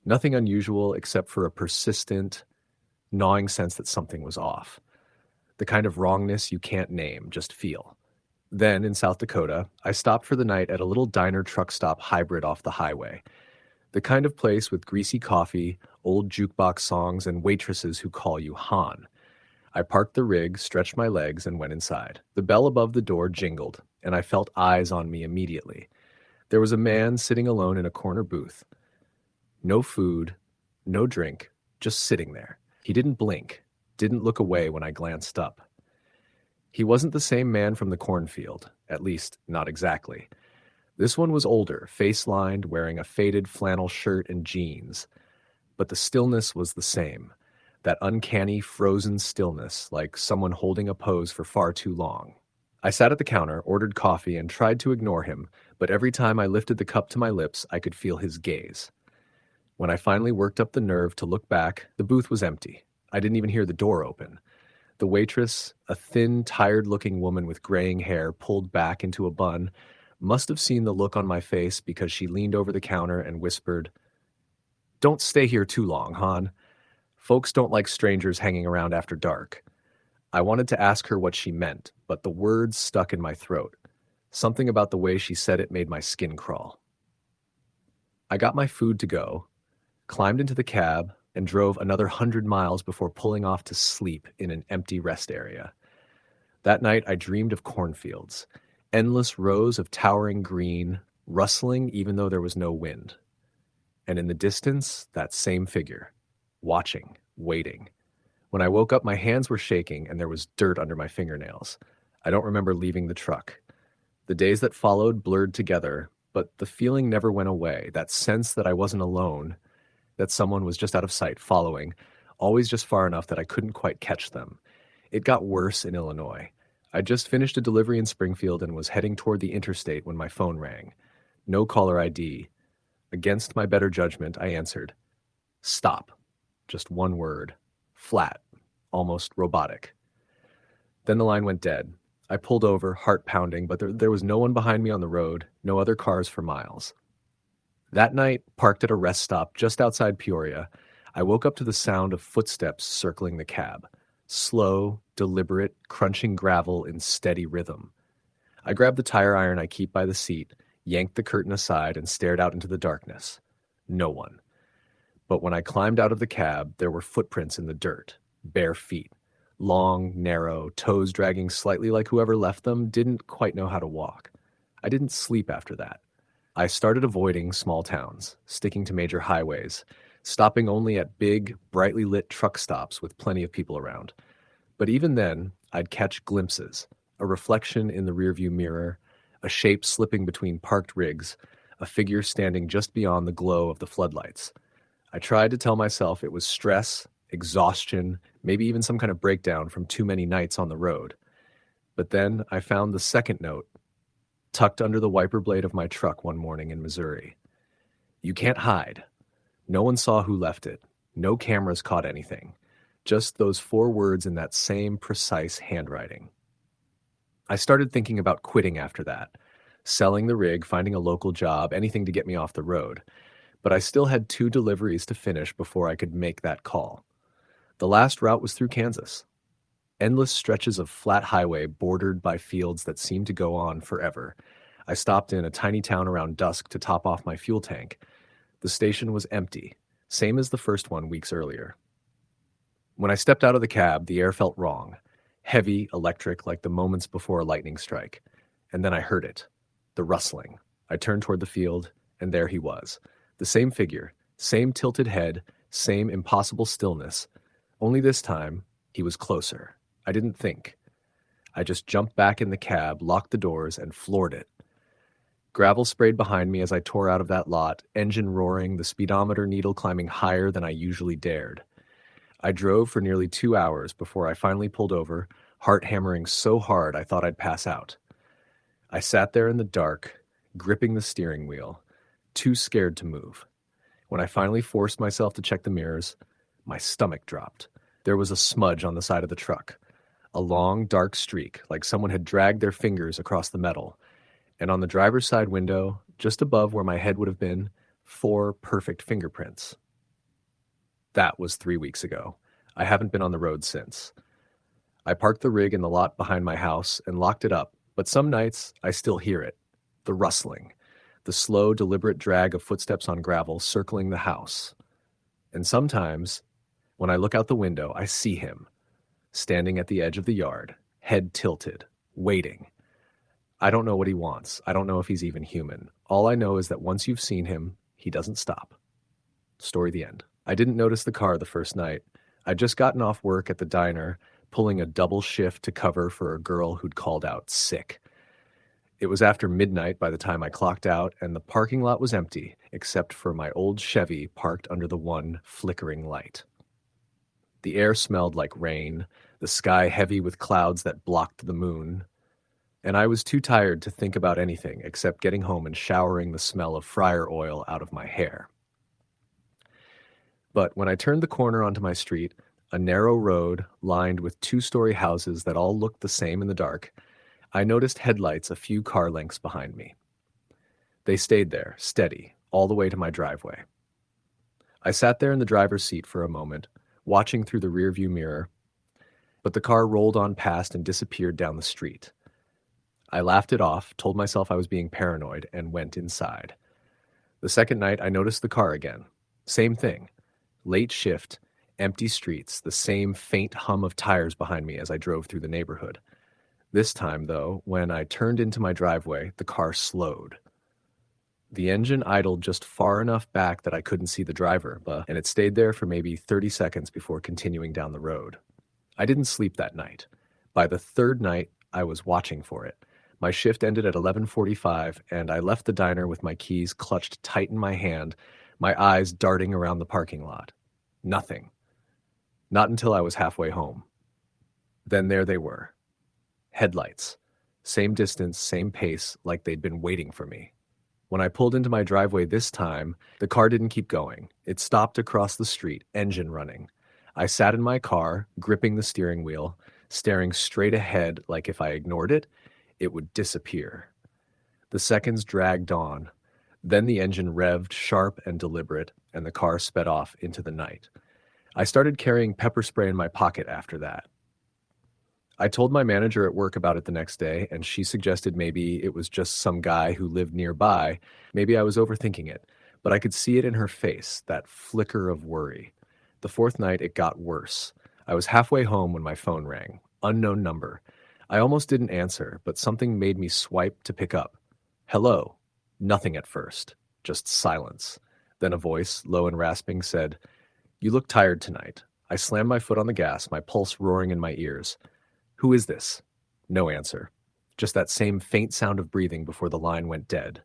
Nothing unusual except for a persistent, gnawing sense that something was off. The kind of wrongness you can't name, just feel. Then, in South Dakota, I stopped for the night at a little diner truck stop hybrid off the highway. The kind of place with greasy coffee, old jukebox songs, and waitresses who call you Han. I parked the rig, stretched my legs, and went inside. The bell above the door jingled, and I felt eyes on me immediately. There was a man sitting alone in a corner booth. No food, no drink, just sitting there. He didn't blink, didn't look away when I glanced up. He wasn't the same man from the cornfield, at least not exactly. This one was older, face-lined, wearing a faded flannel shirt and jeans. But the stillness was the same. That uncanny, frozen stillness, like someone holding a pose for far too long. I sat at the counter, ordered coffee, and tried to ignore him, but every time I lifted the cup to my lips, I could feel his gaze. When I finally worked up the nerve to look back, the booth was empty. I didn't even hear the door open. The waitress, a thin, tired-looking woman with graying hair pulled back into a bun, must have seen the look on my face because she leaned over the counter and whispered, "Don't stay here too long, Han. Folks don't like strangers hanging around after dark." I wanted to ask her what she meant, but the words stuck in my throat. Something about the way she said it made my skin crawl. I got my food to go, climbed into the cab, and drove another 100 miles before pulling off to sleep in an empty rest area. That night, I dreamed of cornfields, endless rows of towering green, rustling even though there was no wind. And in the distance, that same figure, watching, waiting. When I woke up, my hands were shaking and there was dirt under my fingernails. I don't remember leaving the truck. The days that followed blurred together, but the feeling never went away, that sense that I wasn't alone, that someone was just out of sight, following, always just far enough that I couldn't quite catch them. It got worse in Illinois. I'd just finished a delivery in Springfield and was heading toward the interstate when my phone rang. No caller ID. Against my better judgment, I answered. "Stop." Just one word. Flat. Almost robotic. Then the line went dead. I pulled over, heart pounding, but there was no one behind me on the road, no other cars for miles. That night, parked at a rest stop just outside Peoria, I woke up to the sound of footsteps circling the cab. Slow, deliberate, crunching gravel in steady rhythm. I grabbed the tire iron I keep by the seat, yanked the curtain aside, and stared out into the darkness. No one. But when I climbed out of the cab, there were footprints in the dirt, bare feet. Long, narrow, toes dragging slightly like whoever left them didn't quite know how to walk. I didn't sleep after that. I started avoiding small towns, sticking to major highways, stopping only at big, brightly lit truck stops with plenty of people around. But even then, I'd catch glimpses, a reflection in the rearview mirror, a shape slipping between parked rigs, a figure standing just beyond the glow of the floodlights. I tried to tell myself it was stress, exhaustion, maybe even some kind of breakdown from too many nights on the road. But then I found the second note, tucked under the wiper blade of my truck one morning in Missouri. "You can't hide." No one saw who left it. No cameras caught anything. Just those 4 words in that same precise handwriting. I started thinking about quitting after that. Selling the rig, finding a local job, anything to get me off the road. But I still had 2 deliveries to finish before I could make that call. The last route was through Kansas. Endless stretches of flat highway bordered by fields that seemed to go on forever. I stopped in a tiny town around dusk to top off my fuel tank. The station was empty, same as the first one weeks earlier. When I stepped out of the cab, the air felt wrong. Heavy, electric, like the moments before a lightning strike. And then I heard it. The rustling. I turned toward the field, and there he was. The same figure, same tilted head, same impossible stillness. Only this time, he was closer. I didn't think. I just jumped back in the cab, locked the doors, and floored it. Gravel sprayed behind me as I tore out of that lot, engine roaring, the speedometer needle climbing higher than I usually dared. I drove for nearly 2 hours before I finally pulled over, heart hammering so hard I thought I'd pass out. I sat there in the dark, gripping the steering wheel, too scared to move. When I finally forced myself to check the mirrors, my stomach dropped. There was a smudge on the side of the truck. A long, dark streak, like someone had dragged their fingers across the metal. And on the driver's side window, just above where my head would have been, 4 perfect fingerprints. That was 3 weeks ago. I haven't been on the road since. I parked the rig in the lot behind my house and locked it up, but some nights I still hear it. The rustling. The slow, deliberate drag of footsteps on gravel circling the house. And sometimes, when I look out the window, I see him, standing at the edge of the yard, head tilted, waiting. I don't know what he wants. I don't know if he's even human. All I know is that once you've seen him, he doesn't stop. Story the end. I didn't notice the car the first night. I'd just gotten off work at the diner, pulling a double shift to cover for a girl who'd called out sick. It was after midnight by the time I clocked out, and the parking lot was empty, except for my old Chevy parked under the one flickering light. The air smelled like rain, the sky heavy with clouds that blocked the moon, and I was too tired to think about anything except getting home and showering the smell of fryer oil out of my hair. But when I turned the corner onto my street, a narrow road lined with two-story houses that all looked the same in the dark, I noticed headlights a few car lengths behind me. They stayed there, steady, all the way to my driveway. I sat there in the driver's seat for a moment, watching through the rearview mirror, but the car rolled on past and disappeared down the street. I laughed it off, told myself I was being paranoid, and went inside. The second night, I noticed the car again. Same thing. Late shift, empty streets, the same faint hum of tires behind me as I drove through the neighborhood. This time, though, when I turned into my driveway, the car slowed. The engine idled just far enough back that I couldn't see the driver, and it stayed there for maybe 30 seconds before continuing down the road. I didn't sleep that night. By the third night, I was watching for it. My shift ended at 11:45, and I left the diner with my keys clutched tight in my hand, my eyes darting around the parking lot. Nothing. Not until I was halfway home. Then there they were. Headlights. Same distance, same pace, like they'd been waiting for me. When I pulled into my driveway this time, the car didn't keep going. It stopped across the street, engine running. I sat in my car, gripping the steering wheel, staring straight ahead like if I ignored it, it would disappear. The seconds dragged on. Then the engine revved, sharp and deliberate, and the car sped off into the night. I started carrying pepper spray in my pocket after that. I told my manager at work about it the next day, and she suggested maybe it was just some guy who lived nearby. Maybe I was overthinking it, but I could see it in her face, that flicker of worry. The fourth night, it got worse. I was halfway home when my phone rang. Unknown number. I almost didn't answer, but something made me swipe to pick up. Hello. Nothing at first. Just silence. Then a voice, low and rasping, said, "You look tired tonight." I slammed my foot on the gas, my pulse roaring in my ears. "Who is this?" No answer. Just that same faint sound of breathing before the line went dead.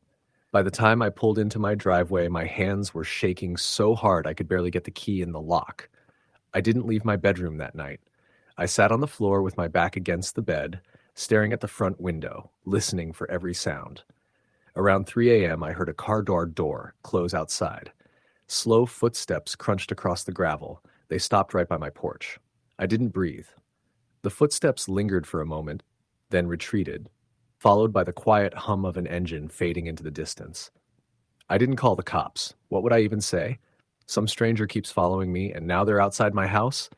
By the time I pulled into my driveway, my hands were shaking so hard I could barely get the key in the lock. I didn't leave my bedroom that night. I sat on the floor with my back against the bed, staring at the front window, listening for every sound. Around 3 a.m., I heard a car door close outside. Slow footsteps crunched across the gravel. They stopped right by my porch. I didn't breathe. The footsteps lingered for a moment, then retreated, followed by the quiet hum of an engine fading into the distance. I didn't call the cops. What would I even say? Some stranger keeps following me, and now they're outside my house?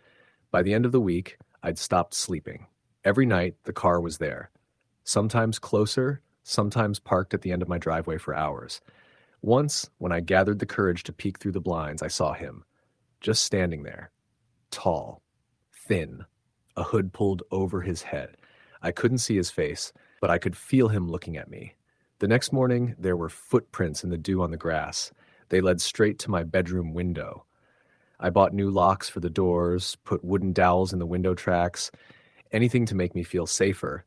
By the end of the week, I'd stopped sleeping. Every night, the car was there. Sometimes closer, sometimes parked at the end of my driveway for hours. Once, when I gathered the courage to peek through the blinds, I saw him, just standing there, tall, thin, a hood pulled over his head. I couldn't see his face, but I could feel him looking at me. The next morning, there were footprints in the dew on the grass. They led straight to my bedroom window. I bought new locks for the doors, put wooden dowels in the window tracks, anything to make me feel safer,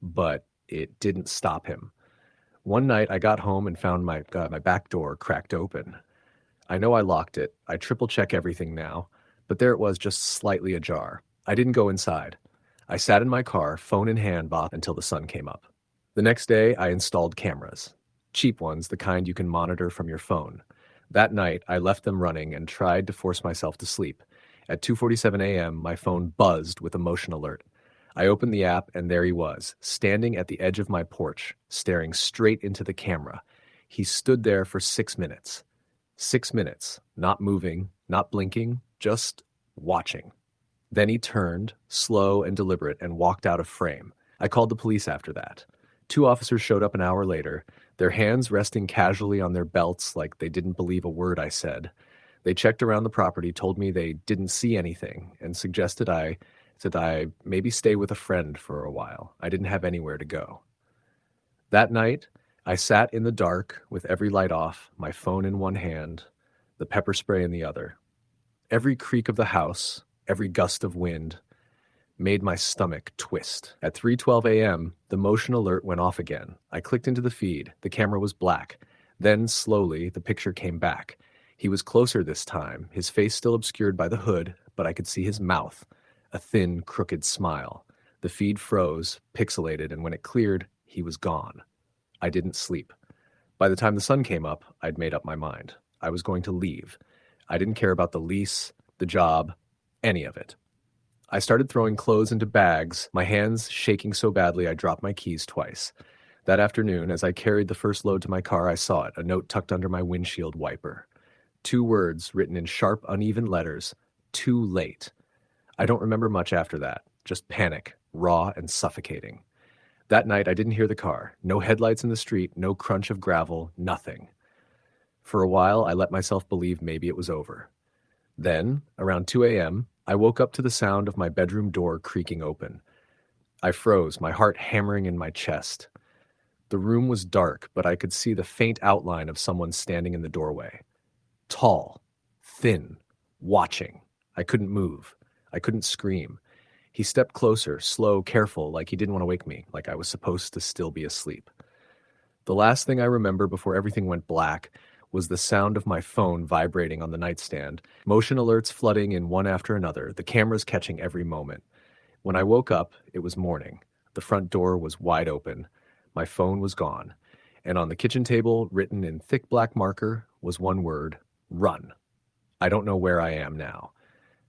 but it didn't stop him. One night, I got home and found my back door cracked open. I know I locked it. I triple-check everything now, but there it was, just slightly ajar. I didn't go inside. I sat in my car, phone in hand, until the sun came up. The next day, I installed cameras. Cheap ones, the kind you can monitor from your phone. That night, I left them running and tried to force myself to sleep. At 2:47 a.m., my phone buzzed with a motion alert. I opened the app, and there he was, standing at the edge of my porch, staring straight into the camera. He stood there for 6 minutes. 6 minutes, not moving, not blinking, just watching. Then he turned, slow and deliberate, and walked out of frame. I called the police after that. 2 officers showed up an hour later, their hands resting casually on their belts like they didn't believe a word I said. They checked around the property, told me they didn't see anything, and suggested I maybe stay with a friend for a while. I didn't have anywhere to go. That night, I sat in the dark with every light off, my phone in one hand, the pepper spray in the other. Every creak of the house, every gust of wind made my stomach twist. At 3:12 a.m., the motion alert went off again. I clicked into the feed. The camera was black. Then, slowly, the picture came back. He was closer this time, his face still obscured by the hood, but I could see his mouth, a thin, crooked smile. The feed froze, pixelated, and when it cleared, he was gone. I didn't sleep. By the time the sun came up, I'd made up my mind. I was going to leave. I didn't care about the lease, the job, any of it. I started throwing clothes into bags, my hands shaking so badly I dropped my keys twice. That afternoon, as I carried the first load to my car, I saw it, a note tucked under my windshield wiper. 2 words written in sharp, uneven letters, "Too late." I don't remember much after that, just panic, raw and suffocating. That night, I didn't hear the car. No headlights in the street, no crunch of gravel, nothing. For a while, I let myself believe maybe it was over. Then, around 2 a.m., I woke up to the sound of my bedroom door creaking open. I froze, my heart hammering in my chest. The room was dark, but I could see the faint outline of someone standing in the doorway. Tall, thin, watching. I couldn't move. I couldn't scream. He stepped closer, slow, careful, like he didn't want to wake me, like I was supposed to still be asleep. The last thing I remember before everything went black was the sound of my phone vibrating on the nightstand, motion alerts flooding in one after another, the cameras catching every moment. When I woke up, it was morning. The front door was wide open. My phone was gone. And on the kitchen table, written in thick black marker, was one word: run. I don't know where I am now.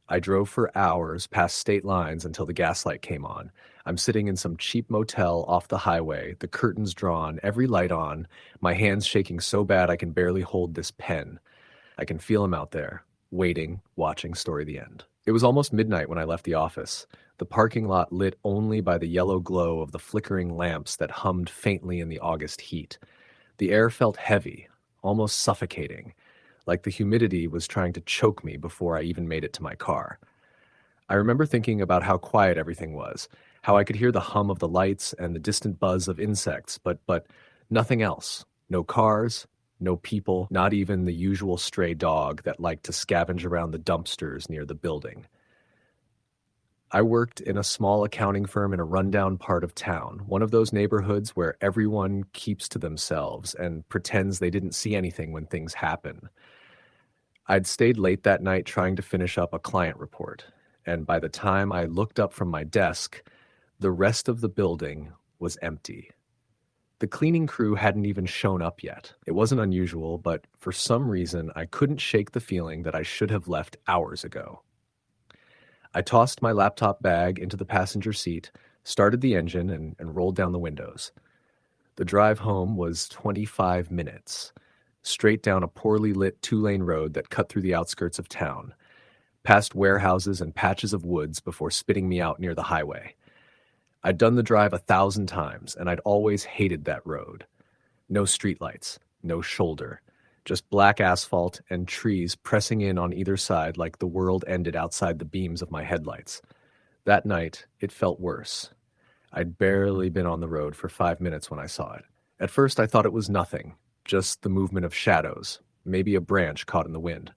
I drove for hours past state lines until the gas light came on. I'm sitting in some cheap motel off the highway, the curtains drawn, every light on, my hands shaking so bad I can barely hold this pen. I can feel him out there, waiting, watching Story the End. It was almost midnight when I left the office, the parking lot lit only by the yellow glow of the flickering lamps that hummed faintly in the August heat. The air felt heavy, almost suffocating, like the humidity was trying to choke me before I even made it to my car. I remember thinking about how quiet everything was, how I could hear the hum of the lights and the distant buzz of insects, but nothing else. No cars, no people, not even the usual stray dog that liked to scavenge around the dumpsters near the building. I worked in a small accounting firm in a rundown part of town, one of those neighborhoods where everyone keeps to themselves and pretends they didn't see anything when things happen. I'd stayed late that night trying to finish up a client report, and by the time I looked up from my desk, the rest of the building was empty. The cleaning crew hadn't even shown up yet. It wasn't unusual, but for some reason, I couldn't shake the feeling that I should have left hours ago. I tossed my laptop bag into the passenger seat, started the engine, and rolled down the windows. The drive home was 25 minutes, straight down a poorly lit 2-lane road that cut through the outskirts of town, past warehouses and patches of woods before spitting me out near the highway. I'd done the drive 1,000 times, and I'd always hated that road. No streetlights, no shoulder, just black asphalt and trees pressing in on either side like the world ended outside the beams of my headlights. That night, it felt worse. I'd barely been on the road for 5 minutes when I saw it. At first, I thought it was nothing, just the movement of shadows, maybe a branch caught in the wind.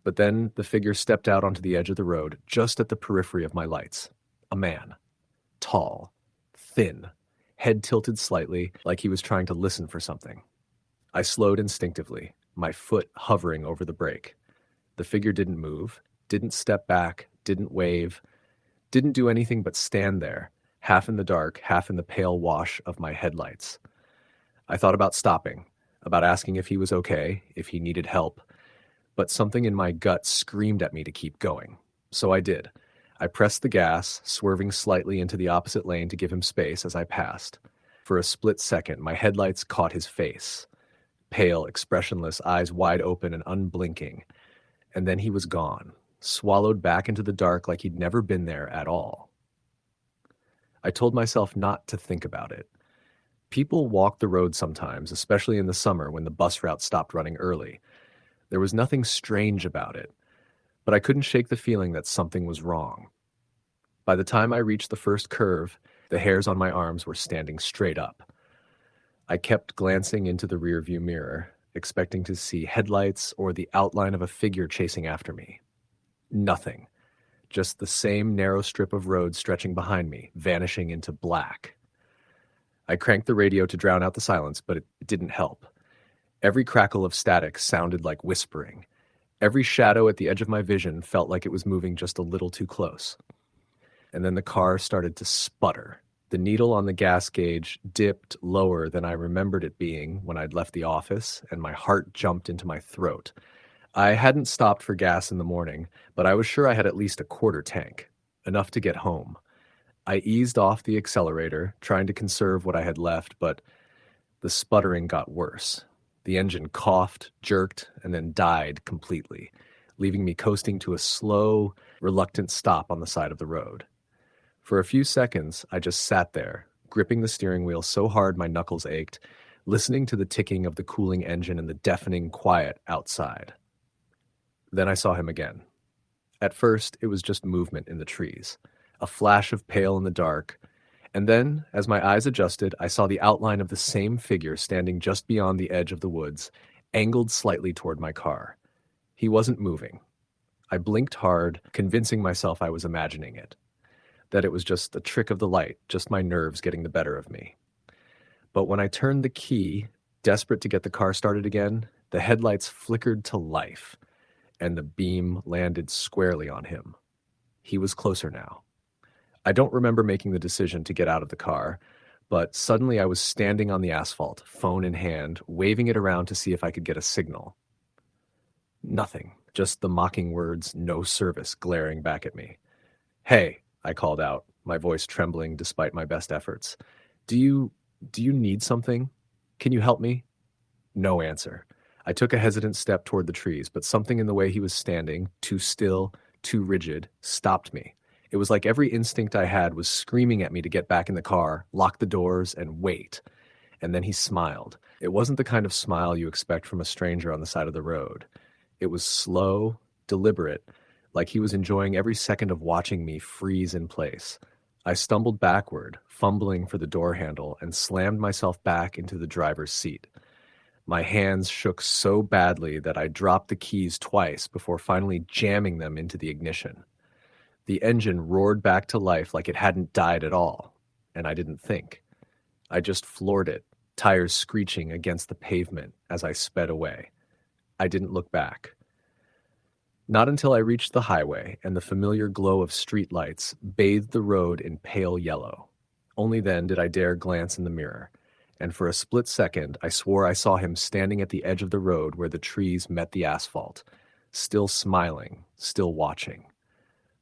But then the figure stepped out onto the edge of the road, just at the periphery of my lights. A man. Tall. Thin. Head tilted slightly, like he was trying to listen for something. I slowed instinctively, my foot hovering over the brake. The figure didn't move, didn't step back, didn't wave, didn't do anything but stand there, half in the dark, half in the pale wash of my headlights. I thought about stopping, about asking if he was okay, if he needed help, but something in my gut screamed at me to keep going. So I did. I pressed the gas, swerving slightly into the opposite lane to give him space as I passed. For a split second, my headlights caught his face. Pale, expressionless, eyes wide open and unblinking. And then he was gone, swallowed back into the dark like he'd never been there at all. I told myself not to think about it. People walk the road sometimes, especially in the summer when the bus route stopped running early. There was nothing strange about it, but I couldn't shake the feeling that something was wrong. By the time I reached the first curve, the hairs on my arms were standing straight up. I kept glancing into the rearview mirror, expecting to see headlights or the outline of a figure chasing after me. Nothing. just the same narrow strip of road stretching behind me, vanishing into black. I cranked the radio to drown out the silence, but it didn't help. Every crackle of static sounded like whispering. Every shadow at the edge of my vision felt like it was moving just a little too close. And then the car started to sputter. The needle on the gas gauge dipped lower than I remembered it being when I'd left the office, and my heart jumped into my throat. I hadn't stopped for gas in the morning, but I was sure I had at least a quarter tank, enough to get home. I eased off the accelerator, trying to conserve what I had left, but the sputtering got worse. The engine coughed, jerked, and then died completely, leaving me coasting to a slow, reluctant stop on the side of the road. For a few seconds, I just sat there, gripping the steering wheel so hard my knuckles ached, listening to the ticking of the cooling engine and the deafening quiet outside. Then I saw him again. At first, it was just movement in the trees, a flash of pale in the dark, and then, as my eyes adjusted, I saw the outline of the same figure standing just beyond the edge of the woods, angled slightly toward my car. He wasn't moving. I blinked hard, convincing myself I was imagining it, that it was just a trick of the light, just my nerves getting the better of me. But when I turned the key, desperate to get the car started again, the headlights flickered to life, and the beam landed squarely on him. He was closer now. I don't remember making the decision to get out of the car, but suddenly I was standing on the asphalt, phone in hand, waving it around to see if I could get a signal. Nothing, just the mocking words, "no service," glaring back at me. "Hey," I called out, my voice trembling despite my best efforts. Do you need something? Can you help me?" No answer. I took a hesitant step toward the trees, but something in the way he was standing, too still, too rigid, stopped me. It was like every instinct I had was screaming at me to get back in the car, lock the doors, and wait. And then he smiled. It wasn't the kind of smile you expect from a stranger on the side of the road. It was slow, deliberate, like he was enjoying every second of watching me freeze in place. I stumbled backward, fumbling for the door handle, and slammed myself back into the driver's seat. My hands shook so badly that I dropped the keys twice before finally jamming them into the ignition. The engine roared back to life like it hadn't died at all, and I didn't think. I just floored it, tires screeching against the pavement as I sped away. I didn't look back. Not until I reached the highway and the familiar glow of streetlights bathed the road in pale yellow. Only then did I dare glance in the mirror, and for a split second I swore I saw him standing at the edge of the road where the trees met the asphalt, still smiling, still watching.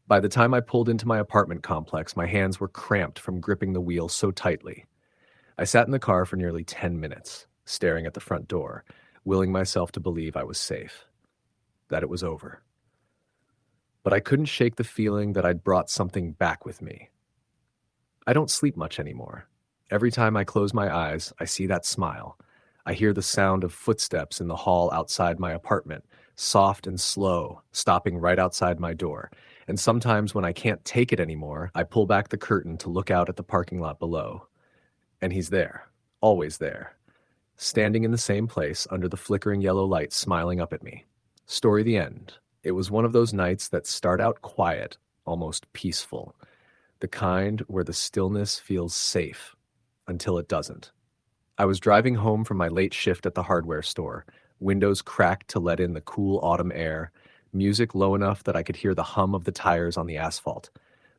By the time I pulled into my apartment complex, my hands were cramped from gripping the wheel so tightly. I sat in the car for nearly 10 minutes, staring at the front door, willing myself to believe I was safe, that it was over. But I couldn't shake the feeling that I'd brought something back with me. I don't sleep much anymore. Every time I close my eyes, I see that smile. I hear the sound of footsteps in the hall outside my apartment, soft and slow, stopping right outside my door. And sometimes when I can't take it anymore, I pull back the curtain to look out at the parking lot below. And he's there, always there, standing in the same place under the flickering yellow light, smiling up at me. Story the end. It was one of those nights that start out quiet, almost peaceful. The kind where the stillness feels safe, until it doesn't. I was driving home from my late shift at the hardware store, windows cracked to let in the cool autumn air, music low enough that I could hear the hum of the tires on the asphalt.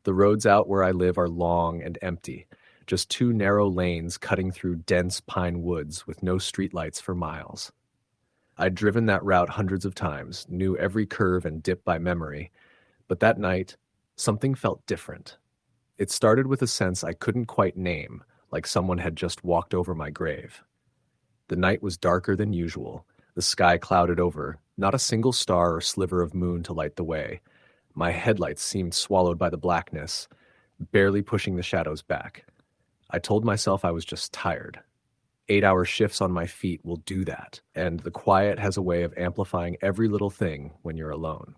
The roads out where I live are long and empty, just two narrow lanes cutting through dense pine woods with no streetlights for miles. I'd driven that route hundreds of times, knew every curve and dip by memory, but that night, something felt different. It started with a sense I couldn't quite name, like someone had just walked over my grave. The night was darker than usual, the sky clouded over, not a single star or sliver of moon to light the way. My headlights seemed swallowed by the blackness, barely pushing the shadows back. I told myself I was just tired. 8-hour shifts on my feet will do that, and the quiet has a way of amplifying every little thing when you're alone.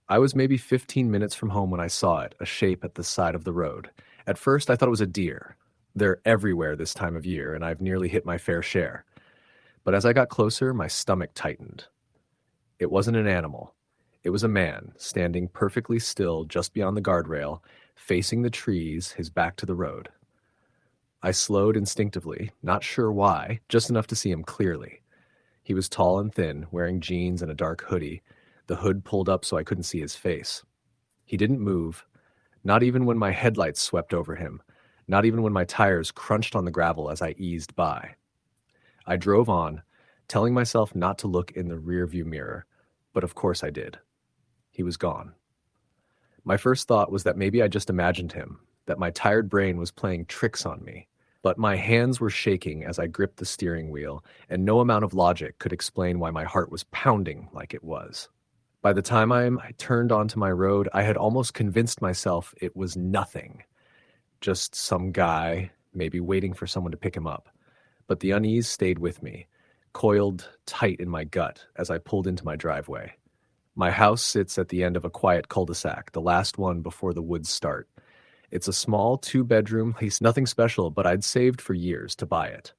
I was maybe 15 minutes from home when I saw it, a shape at the side of the road. At first, I thought it was a deer. They're everywhere this time of year, and I've nearly hit my fair share. But as I got closer, my stomach tightened. It wasn't an animal. It was a man, standing perfectly still just beyond the guardrail, facing the trees, his back to the road. I slowed instinctively, not sure why, just enough to see him clearly. He was tall and thin, wearing jeans and a dark hoodie, the hood pulled up so I couldn't see his face. He didn't move, not even when my headlights swept over him, not even when my tires crunched on the gravel as I eased by. I drove on, telling myself not to look in the rearview mirror, but of course I did. He was gone. My first thought was that maybe I just imagined him, that my tired brain was playing tricks on me. But my hands were shaking as I gripped the steering wheel, and no amount of logic could explain why my heart was pounding like it was. By the time I turned onto my road, I had almost convinced myself it was nothing. Just some guy, maybe waiting for someone to pick him up. But the unease stayed with me, coiled tight in my gut as I pulled into my driveway. My house sits at the end of a quiet cul-de-sac, the last one before the woods start. It's a small two-bedroom, nothing special, but I'd saved for years to buy it.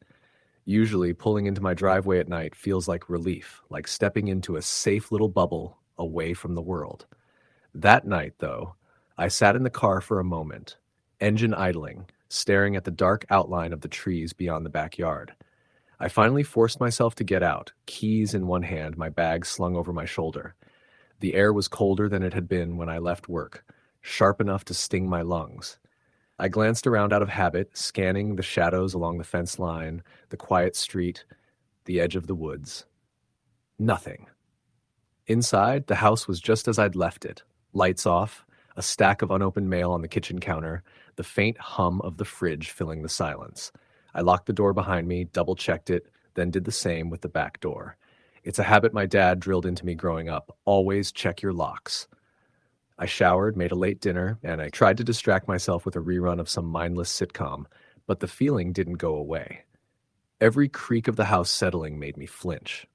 Usually, pulling into my driveway at night feels like relief, like stepping into a safe little bubble away from the world. That night, though, I sat in the car for a moment, engine idling, staring at the dark outline of the trees beyond the backyard. I finally forced myself to get out, keys in one hand, my bag slung over my shoulder. The air was colder than it had been when I left work, sharp enough to sting my lungs. I glanced around out of habit, scanning the shadows along the fence line, the quiet street, the edge of the woods. Nothing. Inside, the house was just as I'd left it. Lights off, a stack of unopened mail on the kitchen counter, the faint hum of the fridge filling the silence. I locked the door behind me, double-checked it, then did the same with the back door. It's a habit my dad drilled into me growing up. Always check your locks. I showered, made a late dinner, and I tried to distract myself with a rerun of some mindless sitcom, but the feeling didn't go away. Every creak of the house settling made me flinch.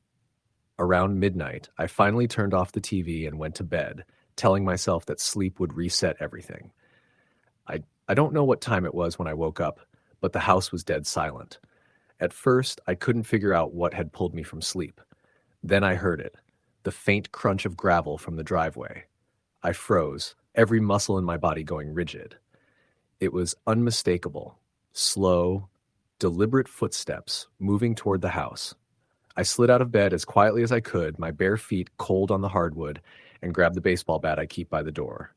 Around midnight, I finally turned off the TV and went to bed, telling myself that sleep would reset everything. I don't know what time it was when I woke up, but the house was dead silent. At first, I couldn't figure out what had pulled me from sleep. Then I heard it, the faint crunch of gravel from the driveway. I froze, every muscle in my body going rigid. It was unmistakable, slow, deliberate footsteps moving toward the house. I slid out of bed as quietly as I could, my bare feet cold on the hardwood, and grabbed the baseball bat I keep by the door.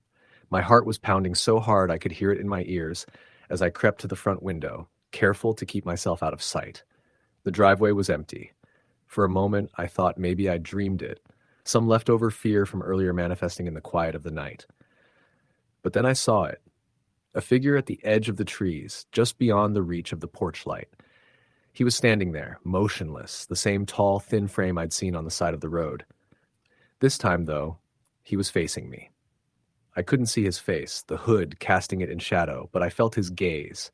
My heart was pounding so hard I could hear it in my ears as I crept to the front window, careful to keep myself out of sight. The driveway was empty. For a moment, I thought maybe I'd dreamed it, some leftover fear from earlier manifesting in the quiet of the night. But then I saw it, a figure at the edge of the trees, just beyond the reach of the porch light. He was standing there, motionless, the same tall, thin frame I'd seen on the side of the road. This time, though, he was facing me. I couldn't see his face, the hood casting it in shadow, but I felt his gaze,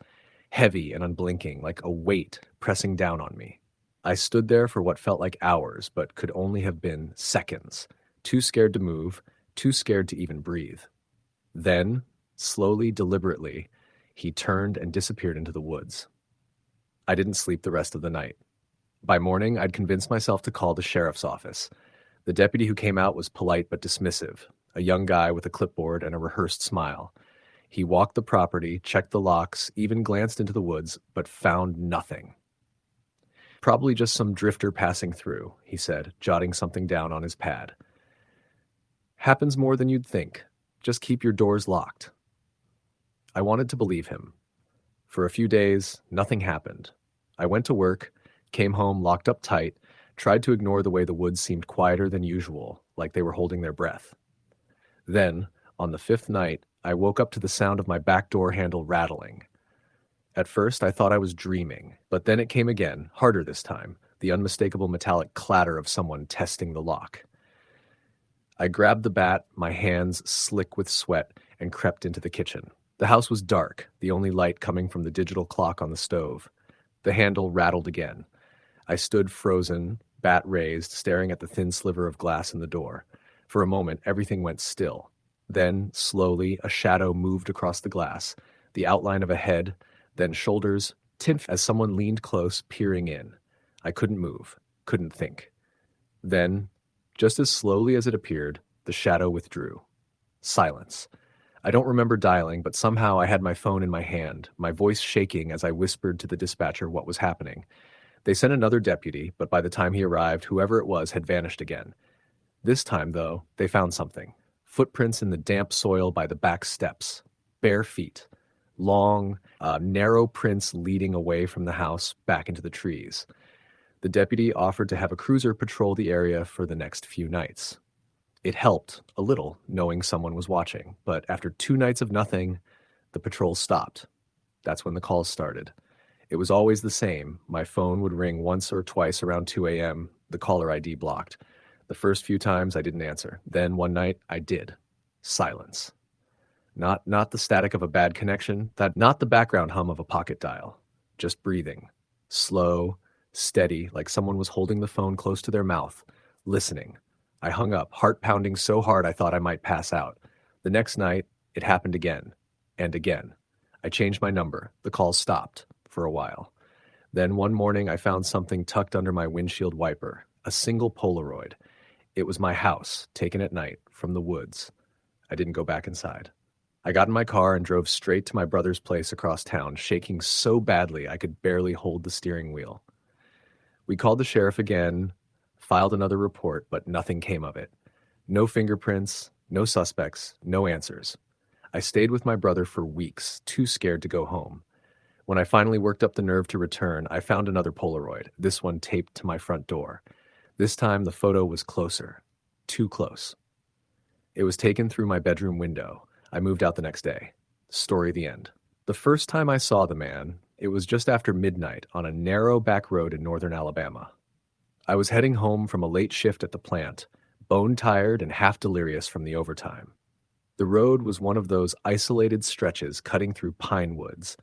heavy and unblinking, like a weight pressing down on me. I stood there for what felt like hours, but could only have been seconds, too scared to move, too scared to even breathe. Then, slowly, deliberately, he turned and disappeared into the woods. I didn't sleep the rest of the night. By morning, I'd convinced myself to call the sheriff's office. The deputy who came out was polite but dismissive, a young guy with a clipboard and a rehearsed smile. He walked the property, checked the locks, even glanced into the woods, but found nothing. "Probably just some drifter passing through," he said, jotting something down on his pad. "Happens more than you'd think. Just keep your doors locked." I wanted to believe him. For a few days, nothing happened. I went to work, came home locked up tight, tried to ignore the way the woods seemed quieter than usual, like they were holding their breath. Then, on the fifth night, I woke up to the sound of my back door handle rattling. At first, I thought I was dreaming, but then it came again, harder this time, the unmistakable metallic clatter of someone testing the lock. I grabbed the bat, my hands slick with sweat, and crept into the kitchen. The house was dark, the only light coming from the digital clock on the stove. The handle rattled again. I stood frozen, bat raised, staring at the thin sliver of glass in the door. For a moment, everything went still. Then, slowly, a shadow moved across the glass, the outline of a head, then shoulders, tint as someone leaned close, peering in. I couldn't move, couldn't think. Then, just as slowly as it appeared, The shadow withdrew. Silence. I don't remember dialing, but somehow I had my phone in my hand, my voice shaking as I whispered to the dispatcher what was happening. They sent another deputy, but by the time he arrived, whoever it was had vanished again. This time, though, they found something. Footprints in the damp soil by the back steps. Bare feet. Long, narrow prints leading away from the house back into the trees. The deputy offered to have a cruiser patrol the area for the next few nights. It helped a little, knowing someone was watching, but after 2 nights of nothing, the patrol stopped. That's when the calls started. It was always the same. My phone would ring once or twice around 2 a.m., the caller ID blocked. The first few times I didn't answer. Then one night I did. Silence. Not the static of a bad connection, not the background hum of a pocket dial. Just breathing. Slow, steady, like someone was holding the phone close to their mouth, listening. I hung up, heart pounding so hard I thought I might pass out. The next night, it happened again, and again. I changed my number. The calls stopped, for a while. Then one morning I found something tucked under my windshield wiper, a single Polaroid. It was my house, taken at night, from the woods. I didn't go back inside. I got in my car and drove straight to my brother's place across town, shaking so badly I could barely hold the steering wheel. We called the sheriff again, filed another report, but nothing came of it. No fingerprints, no suspects, no answers. I stayed with my brother for weeks, too scared to go home. When I finally worked up the nerve to return, I found another Polaroid, this one taped to my front door. This time the photo was closer. Too close. It was taken through my bedroom window. I moved out the next day. Story the end. The first time I saw the man, it was just after midnight on a narrow back road in northern Alabama. I was heading home from a late shift at the plant, bone-tired and half delirious from the overtime. The road was one of those isolated stretches cutting through pine woods,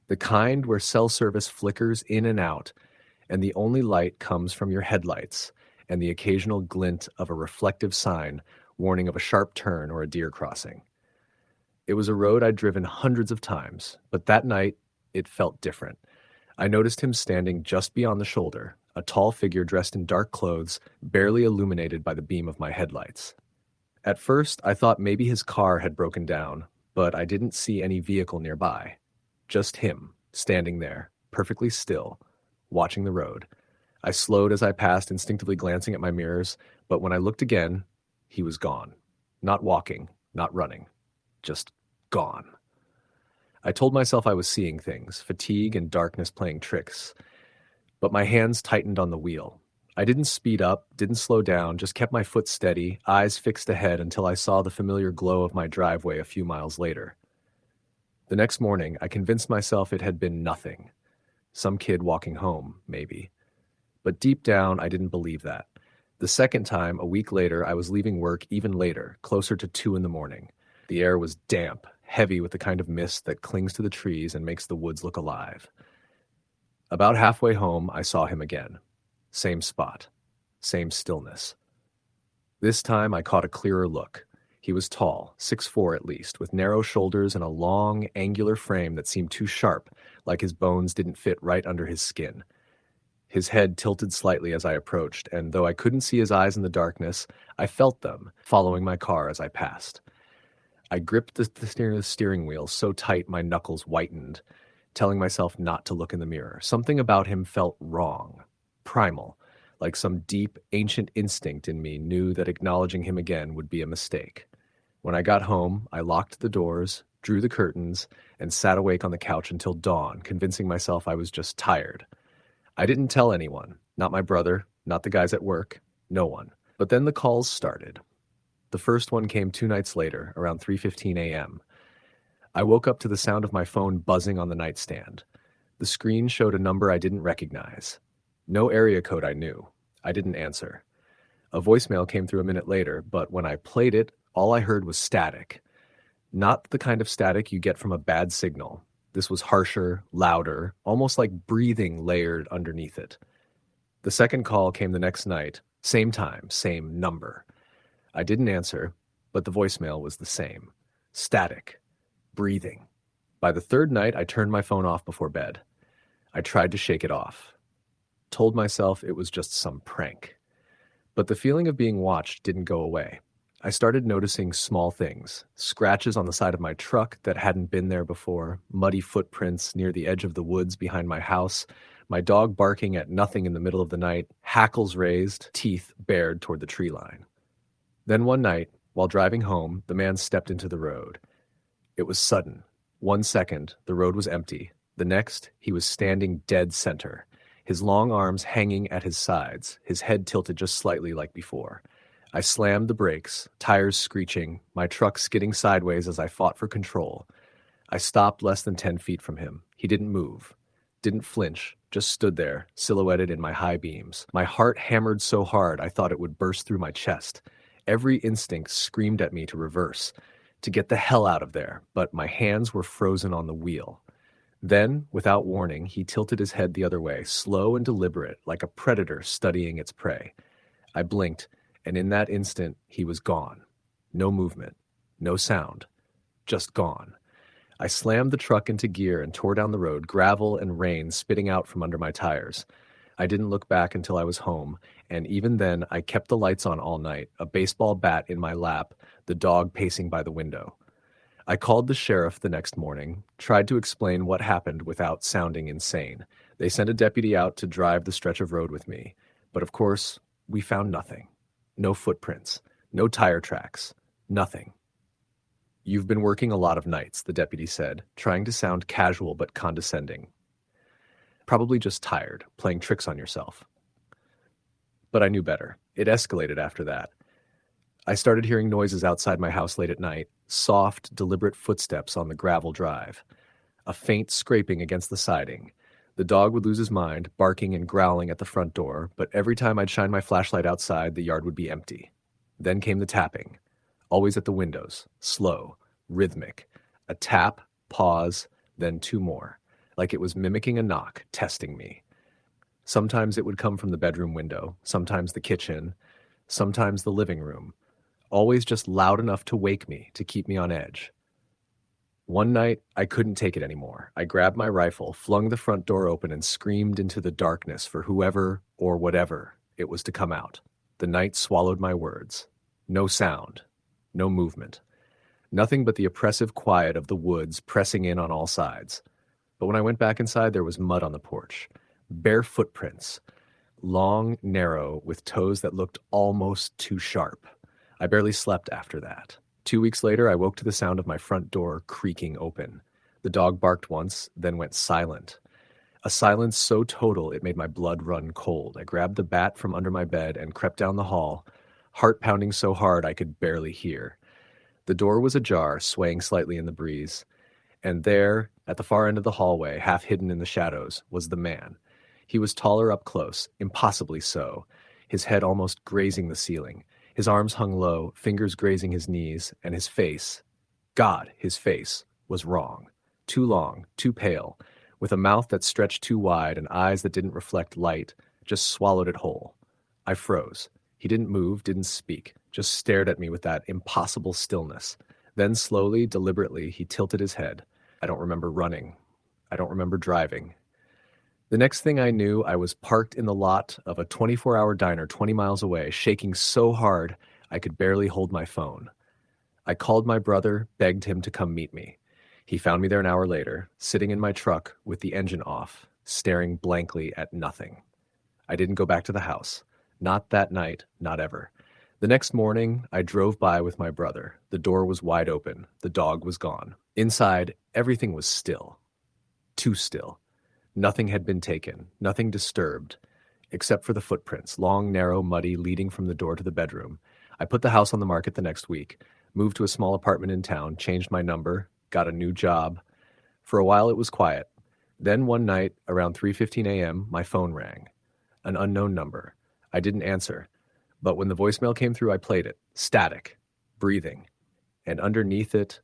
the kind where cell service flickers in and out, and the only light comes from your headlights and the occasional glint of a reflective sign warning of a sharp turn or a deer crossing. It was a road I'd driven hundreds of times, but that night it felt different. I noticed him standing just beyond the shoulder, a tall figure dressed in dark clothes, barely illuminated by the beam of my headlights. At first, I thought maybe his car had broken down, but I didn't see any vehicle nearby. Just him, standing there, perfectly still, watching the road. I slowed as I passed, instinctively glancing at my mirrors, but when I looked again, he was gone. Not walking, not running. Just gone. I told myself I was seeing things, fatigue and darkness playing tricks. But my hands tightened on the wheel. I didn't speed up, didn't slow down, just kept my foot steady, eyes fixed ahead until I saw the familiar glow of my driveway a few miles later. The next morning, I convinced myself it had been nothing. Some kid walking home, maybe. But deep down, I didn't believe that. The second time, a week later, I was leaving work even later, closer to 2 a.m. The air was damp, heavy with the kind of mist that clings to the trees and makes the woods look alive. About halfway home, I saw him again. Same spot. Same stillness. This time, I caught a clearer look. He was tall, 6'4" at least, with narrow shoulders and a long, angular frame that seemed too sharp, like his bones didn't fit right under his skin. His head tilted slightly as I approached, and though I couldn't see his eyes in the darkness, I felt them, following my car as I passed. I gripped the steering wheel so tight my knuckles whitened, telling myself not to look in the mirror. Something about him felt wrong, primal, like some deep, ancient instinct in me knew that acknowledging him again would be a mistake. When I got home, I locked the doors, drew the curtains, and sat awake on the couch until dawn, convincing myself I was just tired. I didn't tell anyone, not my brother, not the guys at work, no one. But then the calls started. The first one came 2 nights later, around 3:15 a.m. I woke up to the sound of my phone buzzing on the nightstand. The screen showed a number I didn't recognize. No area code I knew. I didn't answer. A voicemail came through a minute later, but when I played it, all I heard was static. Not the kind of static you get from a bad signal. This was harsher, louder, almost like breathing layered underneath it. The second call came the next night, same time, same number. I didn't answer, but the voicemail was the same. Static. Breathing. By the third night, I turned my phone off before bed. I tried to shake it off. Told myself it was just some prank. But the feeling of being watched didn't go away. I started noticing small things, scratches on the side of my truck that hadn't been there before, muddy footprints near the edge of the woods behind my house, my dog barking at nothing in the middle of the night, hackles raised, teeth bared toward the tree line. Then one night, while driving home, the man stepped into the road. It was sudden. 1 second, the road was empty. The next, he was standing dead center, his long arms hanging at his sides, his head tilted just slightly like before. I slammed the brakes, tires screeching, my truck skidding sideways as I fought for control. I stopped less than 10 feet from him. He didn't move, didn't flinch, just stood there, silhouetted in my high beams. My heart hammered so hard I thought it would burst through my chest. Every instinct screamed at me to reverse, to get the hell out of there, but my hands were frozen on the wheel. Then, without warning, he tilted his head the other way, slow and deliberate, like a predator studying its prey. I blinked, and in that instant, he was gone. No movement, no sound, just gone. I slammed the truck into gear and tore down the road, gravel and rain spitting out from under my tires. I didn't look back until I was home, and even then I kept the lights on all night, a baseball bat in my lap, the dog pacing by the window. I called the sheriff the next morning, tried to explain what happened without sounding insane. They sent a deputy out to drive the stretch of road with me, but of course, we found nothing. No footprints, no tire tracks, nothing. "You've been working a lot of nights," the deputy said, trying to sound casual but condescending. "Probably just tired, playing tricks on yourself." But I knew better. It escalated after that. I started hearing noises outside my house late at night, soft, deliberate footsteps on the gravel drive, a faint scraping against the siding. The dog would lose his mind, barking and growling at the front door, but every time I'd shine my flashlight outside, the yard would be empty. Then came the tapping, always at the windows, slow, rhythmic. A tap, pause, then two more, like it was mimicking a knock, testing me. Sometimes it would come from the bedroom window, sometimes the kitchen, sometimes the living room, always just loud enough to wake me, to keep me on edge. One night, I couldn't take it anymore. I grabbed my rifle, flung the front door open, and screamed into the darkness for whoever or whatever it was to come out. The night swallowed my words. No sound, no movement. Nothing but the oppressive quiet of the woods pressing in on all sides. But when I went back inside, there was mud on the porch. Bare footprints. Long, narrow, with toes that looked almost too sharp. I barely slept after that. 2 weeks later, I woke to the sound of my front door creaking open. The dog barked once, then went silent. A silence so total it made my blood run cold. I grabbed the bat from under my bed and crept down the hall, heart pounding so hard I could barely hear. The door was ajar, swaying slightly in the breeze. And there, at the far end of the hallway, half hidden in the shadows, was the man. He was taller up close, impossibly so, his head almost grazing the ceiling. His arms hung low, fingers grazing his knees, and his face, God, his face, was wrong. Too long, too pale, with a mouth that stretched too wide and eyes that didn't reflect light, just swallowed it whole. I froze. He didn't move, didn't speak, just stared at me with that impossible stillness. Then slowly, deliberately, he tilted his head. I don't remember running. I don't remember driving. The next thing I knew, I was parked in the lot of a 24-hour diner 20 miles away, shaking so hard I could barely hold my phone. I called my brother, begged him to come meet me. He found me there an hour later, sitting in my truck with the engine off, staring blankly at nothing. I didn't go back to the house. Not that night, not ever. The next morning, I drove by with my brother. The door was wide open. The dog was gone. Inside, everything was still. Too still. Nothing had been taken, nothing disturbed, except for the footprints, long, narrow, muddy, leading from the door to the bedroom. I put the house on the market the next week, moved to a small apartment in town, changed my number, got a new job. For a while it was quiet. Then one night, around 3:15 a.m., my phone rang. An unknown number. I didn't answer, but when the voicemail came through, I played it. Static. Breathing. And underneath it,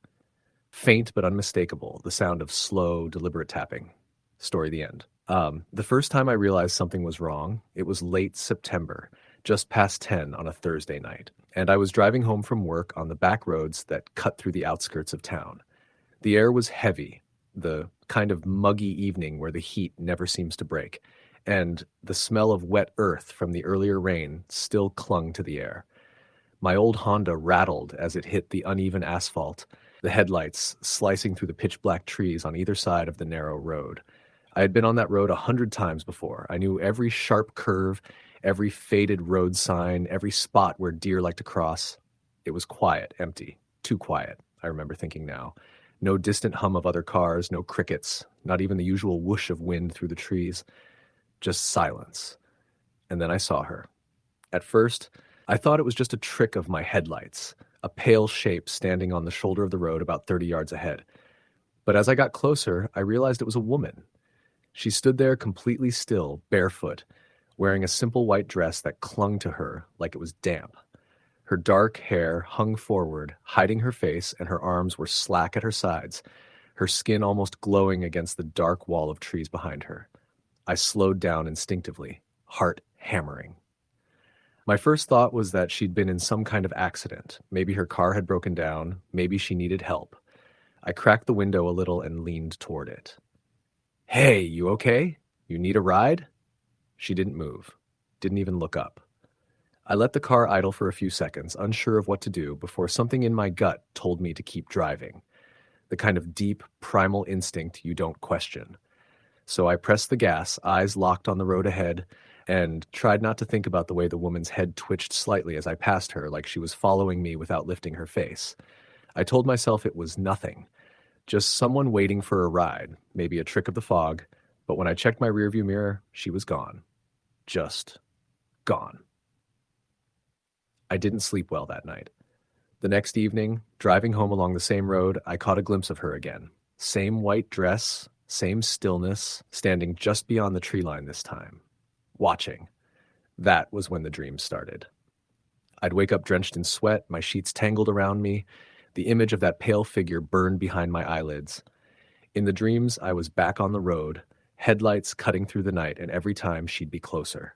faint but unmistakable, the sound of slow, deliberate tapping. Story the end. The first time I realized something was wrong, it was late September, just past 10 on a Thursday night, and I was driving home from work on the back roads that cut through the outskirts of town. The air was heavy, the kind of muggy evening where the heat never seems to break, and the smell of wet earth from the earlier rain still clung to the air. My old Honda rattled as it hit the uneven asphalt, the headlights slicing through the pitch-black trees on either side of the narrow road. I had been on that road 100 times before. I knew every sharp curve, every faded road sign, every spot where deer like to cross. It was quiet, empty, too quiet, I remember thinking now. No distant hum of other cars, no crickets, not even the usual whoosh of wind through the trees. Just silence. And then I saw her. At first, I thought it was just a trick of my headlights, a pale shape standing on the shoulder of the road about 30 yards ahead. But as I got closer, I realized it was a woman. She stood there completely still, barefoot, wearing a simple white dress that clung to her like it was damp. Her dark hair hung forward, hiding her face, and her arms were slack at her sides, her skin almost glowing against the dark wall of trees behind her. I slowed down instinctively, heart hammering. My first thought was that she'd been in some kind of accident. Maybe her car had broken down, maybe she needed help. I cracked the window a little and leaned toward it. "Hey, you okay? You need a ride?" She didn't move, didn't even look up. I let the car idle for a few seconds, unsure of what to do, before something in my gut told me to keep driving. The kind of deep, primal instinct you don't question. So I pressed the gas, eyes locked on the road ahead, and tried not to think about the way the woman's head twitched slightly as I passed her, like she was following me without lifting her face. I told myself it was nothing, just someone waiting for a ride, maybe a trick of the fog, but when I checked my rearview mirror, she was gone. Just gone. I didn't sleep well that night. The next evening, driving home along the same road, I caught a glimpse of her again. Same white dress, same stillness, standing just beyond the tree line this time. Watching. That was when the dream started. I'd wake up drenched in sweat, my sheets tangled around me. The image of that pale figure burned behind my eyelids. In the dreams, I was back on the road, headlights cutting through the night, and every time she'd be closer.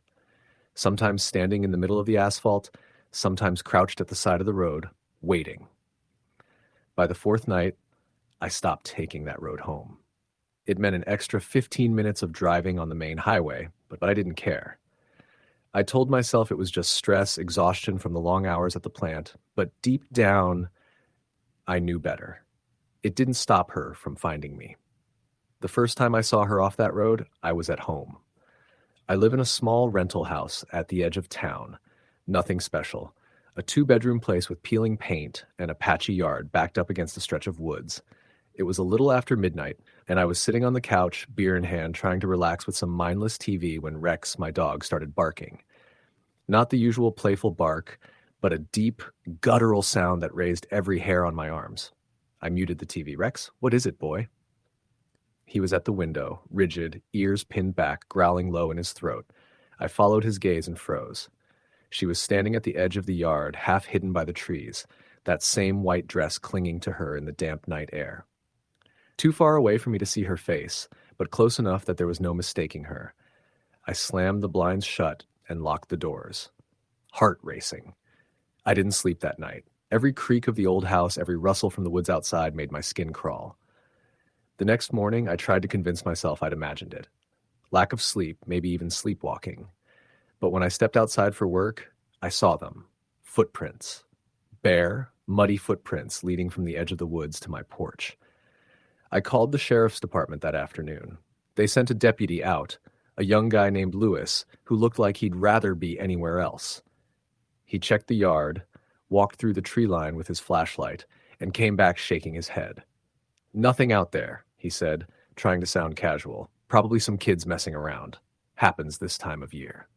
Sometimes standing in the middle of the asphalt, sometimes crouched at the side of the road, waiting. By the fourth night, I stopped taking that road home. It meant an extra 15 minutes of driving on the main highway, but I didn't care. I told myself it was just stress, exhaustion from the long hours at the plant, but deep down, I knew better. It didn't stop her from finding me. The first time I saw her off that road, I was at home. I live in a small rental house at the edge of town. Nothing special. A 2-bedroom place with peeling paint and a patchy yard backed up against a stretch of woods. It was a little after midnight, and I was sitting on the couch, beer in hand, trying to relax with some mindless TV when Rex, my dog, started barking. Not the usual playful bark, but a deep, guttural sound that raised every hair on my arms. I muted the TV. "Rex, what is it, boy?" He was at the window, rigid, ears pinned back, growling low in his throat. I followed his gaze and froze. She was standing at the edge of the yard, half hidden by the trees, that same white dress clinging to her in the damp night air. Too far away for me to see her face, but close enough that there was no mistaking her. I slammed the blinds shut and locked the doors. Heart racing. I didn't sleep that night. Every creak of the old house, every rustle from the woods outside made my skin crawl. The next morning, I tried to convince myself I'd imagined it. Lack of sleep, maybe even sleepwalking. But when I stepped outside for work, I saw them. Footprints. Bare, muddy footprints leading from the edge of the woods to my porch. I called the sheriff's department that afternoon. They sent a deputy out, a young guy named Lewis, who looked like he'd rather be anywhere else. He checked the yard, walked through the tree line with his flashlight, and came back shaking his head. "Nothing out there," he said, trying to sound casual. "Probably some kids messing around. Happens this time of year."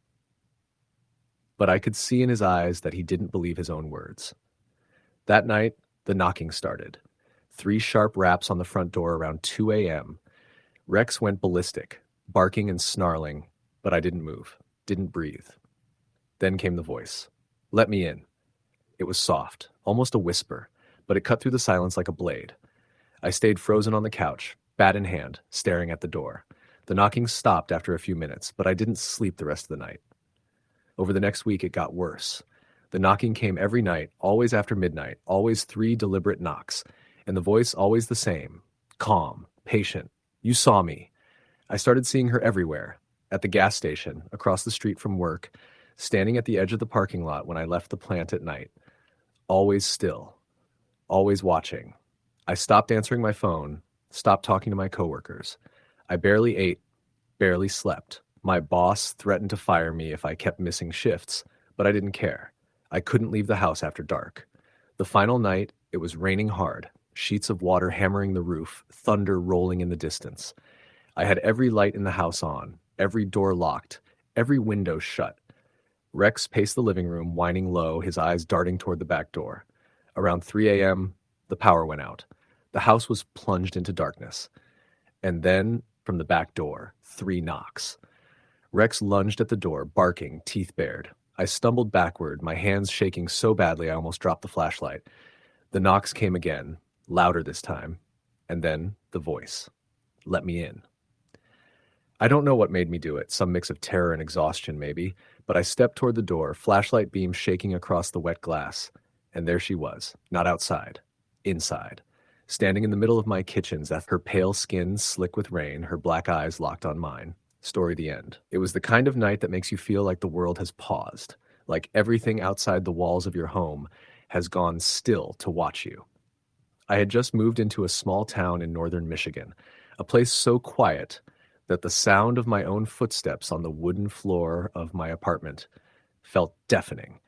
But I could see in his eyes that he didn't believe his own words. That night, the knocking started. 3 sharp raps on the front door around 2 a.m. Rex went ballistic, barking and snarling, but I didn't move, didn't breathe. Then came the voice. "Let me in." It was soft, almost a whisper, but it cut through the silence like a blade. I stayed frozen on the couch, bat in hand, staring at the door. The knocking stopped after a few minutes, but I didn't sleep the rest of the night. Over the next week, it got worse. The knocking came every night, always after midnight, always 3 deliberate knocks, and the voice always the same, calm, patient. "You saw me." I started seeing her everywhere, at the gas station, across the street from work, standing at the edge of the parking lot when I left the plant at night. always still, always watching. I stopped answering my phone, stopped talking to my coworkers. I barely ate, barely slept. My boss threatened to fire me if I kept missing shifts, but I didn't care. I couldn't leave the house after dark. The final night, it was raining hard, sheets of water hammering the roof, thunder rolling in the distance. I had every light in the house on, every door locked, every window shut. Rex paced the living room, whining low, his eyes darting toward the back door. Around 3 a.m., the power went out. The house was plunged into darkness. And then, from the back door, 3 knocks. Rex lunged at the door, barking, teeth bared. I stumbled backward, my hands shaking so badly I almost dropped the flashlight. The knocks came again, louder this time. And then the voice. Let me in. I don't know what made me do it, some mix of terror and exhaustion maybe, but I stepped toward the door, flashlight beam shaking across the wet glass. And there she was, not outside, inside. Standing in the middle of my kitchen, her pale skin slick with rain, her black eyes locked on mine. Story the end. It was the kind of night that makes you feel like the world has paused, like everything outside the walls of your home has gone still to watch you. I had just moved into a small town in northern Michigan, a place so quiet that the sound of my own footsteps on the wooden floor of my apartment felt deafening.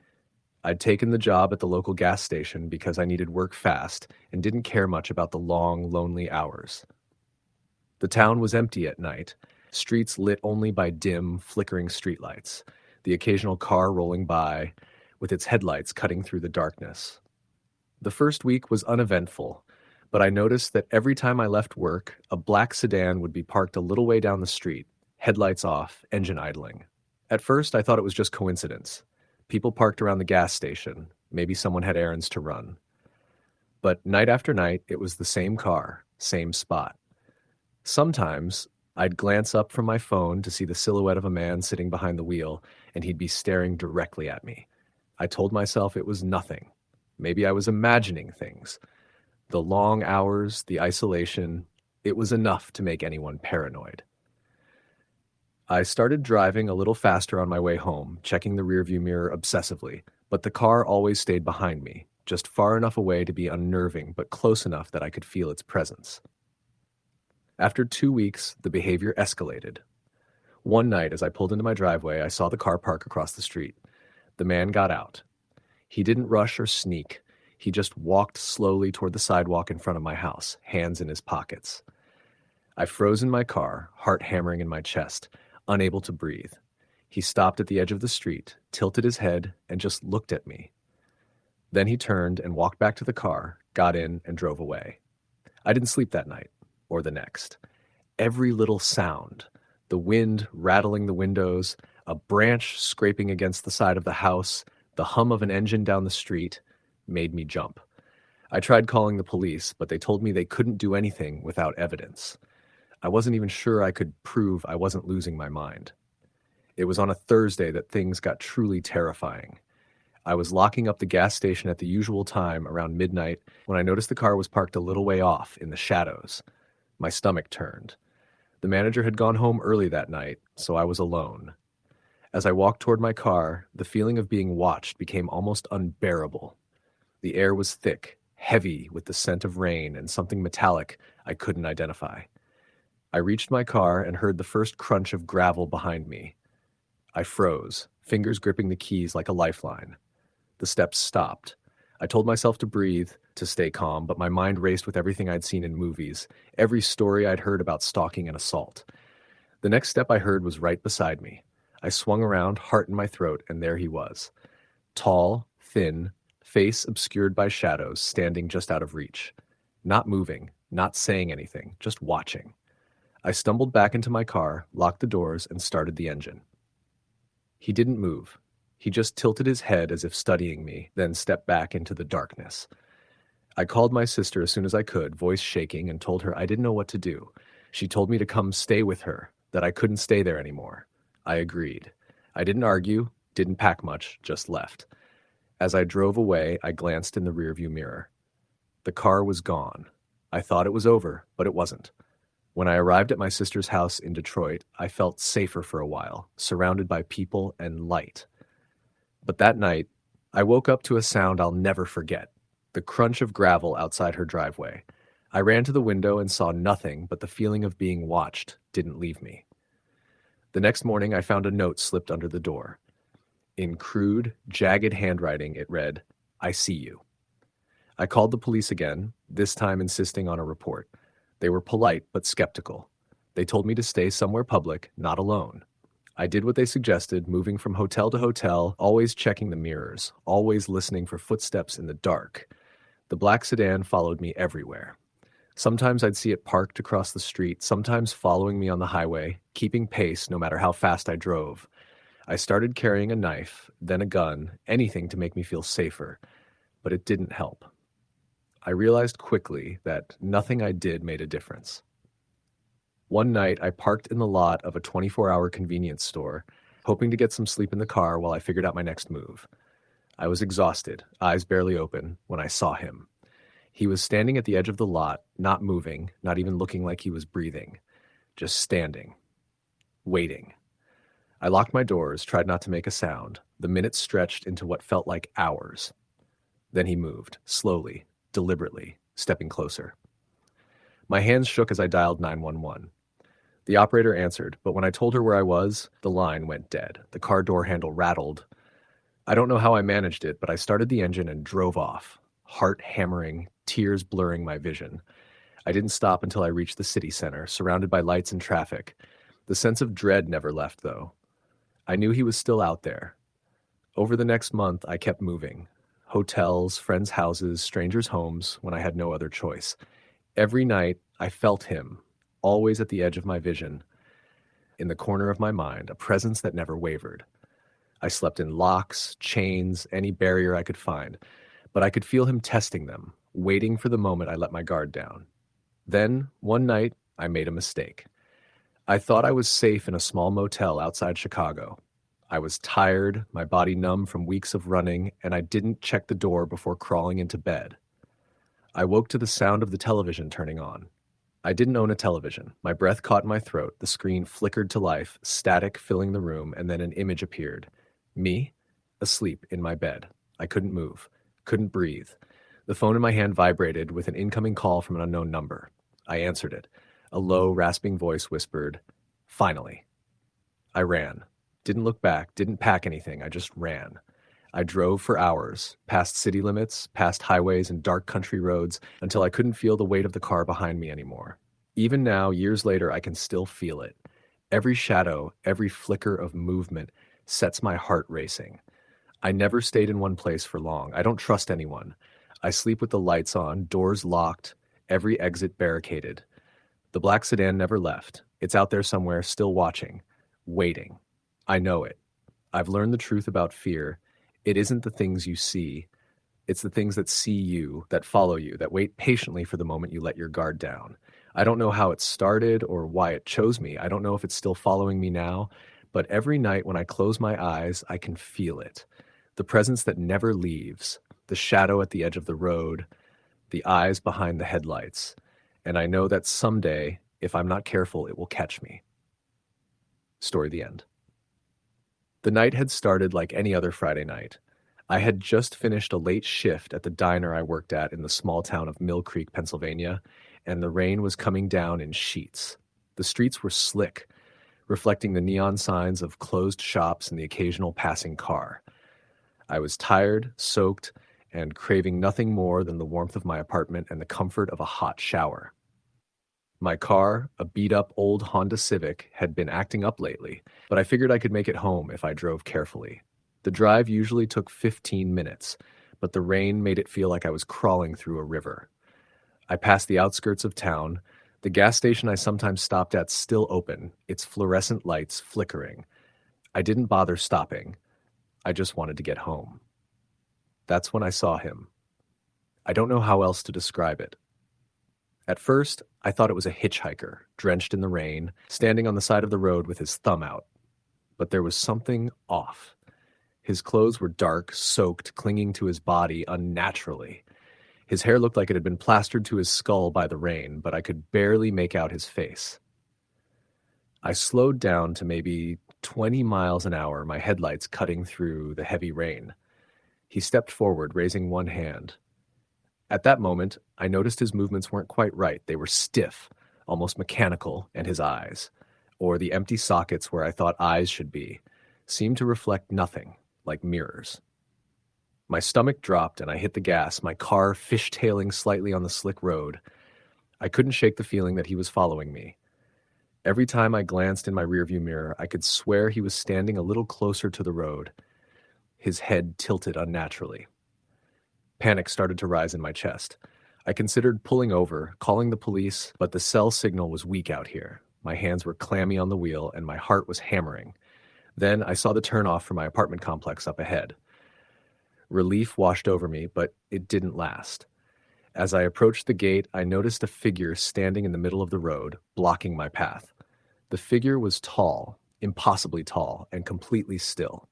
I'd taken the job at the local gas station because I needed work fast and didn't care much about the long, lonely hours. The town was empty at night, streets lit only by dim, flickering streetlights, the occasional car rolling by with its headlights cutting through the darkness. The first week was uneventful, but I noticed that every time I left work, a black sedan would be parked a little way down the street, headlights off, engine idling. At first, I thought it was just coincidence. People parked around the gas station. Maybe someone had errands to run. But night after night, it was the same car, same spot. Sometimes, I'd glance up from my phone to see the silhouette of a man sitting behind the wheel, and he'd be staring directly at me. I told myself it was nothing. Maybe I was imagining things. The long hours, the isolation, it was enough to make anyone paranoid. I started driving a little faster on my way home, checking the rearview mirror obsessively, but the car always stayed behind me, just far enough away to be unnerving, but close enough that I could feel its presence. After 2 weeks, the behavior escalated. One night, as I pulled into my driveway, I saw the car park across the street. The man got out. He didn't rush or sneak. He just walked slowly toward the sidewalk in front of my house, hands in his pockets. I froze in my car, heart hammering in my chest, unable to breathe. He stopped at the edge of the street, tilted his head, and just looked at me. Then he turned and walked back to the car, got in, and drove away. I didn't sleep that night, or the next. Every little sound, the wind rattling the windows, a branch scraping against the side of the house, the hum of an engine down the street, made me jump. I tried calling the police, but they told me they couldn't do anything without evidence. I wasn't even sure I could prove I wasn't losing my mind. It was on a Thursday that things got truly terrifying. I was locking up the gas station at the usual time around midnight when I noticed the car was parked a little way off in the shadows. My stomach turned. The manager had gone home early that night, so I was alone. As I walked toward my car, the feeling of being watched became almost unbearable. The air was thick, heavy with the scent of rain and something metallic I couldn't identify. I reached my car and heard the first crunch of gravel behind me. I froze, fingers gripping the keys like a lifeline. The steps stopped. I told myself to breathe, to stay calm, but my mind raced with everything I'd seen in movies, every story I'd heard about stalking and assault. The next step I heard was right beside me. I swung around, heart in my throat, and there he was. Tall, thin, face obscured by shadows, standing just out of reach. Not moving, not saying anything, just watching. I stumbled back into my car, locked the doors, and started the engine. He didn't move. He just tilted his head as if studying me, then stepped back into the darkness. I called my sister as soon as I could, voice shaking, and told her I didn't know what to do. She told me to come stay with her, that I couldn't stay there anymore. I agreed. I didn't argue, didn't pack much, just left. As I drove away, I glanced in the rearview mirror. The car was gone. I thought it was over, but it wasn't. When I arrived at my sister's house in Detroit, I felt safer for a while, surrounded by people and light. But that night, I woke up to a sound I'll never forget, the crunch of gravel outside her driveway. I ran to the window and saw nothing, but the feeling of being watched didn't leave me. The next morning, I found a note slipped under the door. In crude, jagged handwriting, it read, "I see you." I called the police again, this time insisting on a report. They were polite but skeptical. They told me to stay somewhere public, not alone. I did what they suggested, moving from hotel to hotel, always checking the mirrors, always listening for footsteps in the dark. The black sedan followed me everywhere. Sometimes I'd see it parked across the street, sometimes following me on the highway, keeping pace no matter how fast I drove. I started carrying a knife, then a gun, anything to make me feel safer, but it didn't help. I realized quickly that nothing I did made a difference. One night, I parked in the lot of a 24-hour convenience store, hoping to get some sleep in the car while I figured out my next move. I was exhausted, eyes barely open, when I saw him. He was standing at the edge of the lot, not moving, not even looking like he was breathing, just standing, waiting. I locked my doors, tried not to make a sound. The minutes stretched into what felt like hours. Then he moved, slowly, deliberately, stepping closer. My hands shook as I dialed 911. The operator answered, but when I told her where I was, the line went dead. The car door handle rattled. I don't know how I managed it, but I started the engine and drove off, heart hammering, tears blurring my vision. I didn't stop until I reached the city center, surrounded by lights and traffic. The sense of dread never left, though. I knew he was still out there. Over the next month, I kept moving. Hotels, friends' houses, strangers' homes, when I had no other choice. Every night, I felt him, always at the edge of my vision, in the corner of my mind, a presence that never wavered. I slept in locks, chains, any barrier I could find, but I could feel him testing them, waiting for the moment I let my guard down. Then, one night, I made a mistake. I thought I was safe in a small motel outside Chicago. I was tired, my body numb from weeks of running, and I didn't check the door before crawling into bed. I woke to the sound of the television turning on. I didn't own a television. My breath caught in my throat, the screen flickered to life, static filling the room, and then an image appeared. Me, asleep in my bed. I couldn't move, couldn't breathe. The phone in my hand vibrated with an incoming call from an unknown number. I answered it. A low, rasping voice whispered, "Finally." I ran. Didn't look back, didn't pack anything, I just ran. I drove for hours, past city limits, past highways and dark country roads, until I couldn't feel the weight of the car behind me anymore. Even now, years later, I can still feel it. Every shadow, every flicker of movement sets my heart racing. I never stayed in one place for long. I don't trust anyone. I sleep with the lights on, doors locked, every exit barricaded. The black sedan never left. It's out there somewhere, still watching, waiting. I know it. I've learned the truth about fear. It isn't the things you see. It's the things that see you, that follow you, that wait patiently for the moment you let your guard down. I don't know how it started or why it chose me. I don't know if it's still following me now, but every night when I close my eyes, I can feel it. The presence that never leaves, the shadow at the edge of the road, the eyes behind the headlights. And I know that someday, if I'm not careful, it will catch me. Story the end. The night had started like any other Friday night. I had just finished a late shift at the diner I worked at in the small town of Mill Creek, Pennsylvania, and the rain was coming down in sheets. The streets were slick, reflecting the neon signs of closed shops and the occasional passing car. I was tired, soaked, and craving nothing more than the warmth of my apartment and the comfort of a hot shower. My car, a beat-up old Honda Civic, had been acting up lately, but I figured I could make it home if I drove carefully. The drive usually took 15 minutes, but the rain made it feel like I was crawling through a river. I passed the outskirts of town. The gas station I sometimes stopped at still open, its fluorescent lights flickering. I didn't bother stopping. I just wanted to get home. That's when I saw him. I don't know how else to describe it. At first, I thought it was a hitchhiker, drenched in the rain, standing on the side of the road with his thumb out. But there was something off. His clothes were dark, soaked, clinging to his body unnaturally. His hair looked like it had been plastered to his skull by the rain, but I could barely make out his face. I slowed down to maybe 20 miles an hour, my headlights cutting through the heavy rain. He stepped forward, raising one hand. At that moment, I noticed his movements weren't quite right. They were stiff, almost mechanical, and his eyes, or the empty sockets where I thought eyes should be, seemed to reflect nothing, like mirrors. My stomach dropped and I hit the gas, my car fishtailing slightly on the slick road. I couldn't shake the feeling that he was following me. Every time I glanced in my rearview mirror, I could swear he was standing a little closer to the road, his head tilted unnaturally. Panic started to rise in my chest. I considered pulling over, calling the police, but the cell signal was weak out here. My hands were clammy on the wheel and my heart was hammering. Then I saw the turnoff for my apartment complex up ahead. Relief washed over me, but it didn't last. As I approached the gate, I noticed a figure standing in the middle of the road, blocking my path. The figure was tall, impossibly tall, and completely still.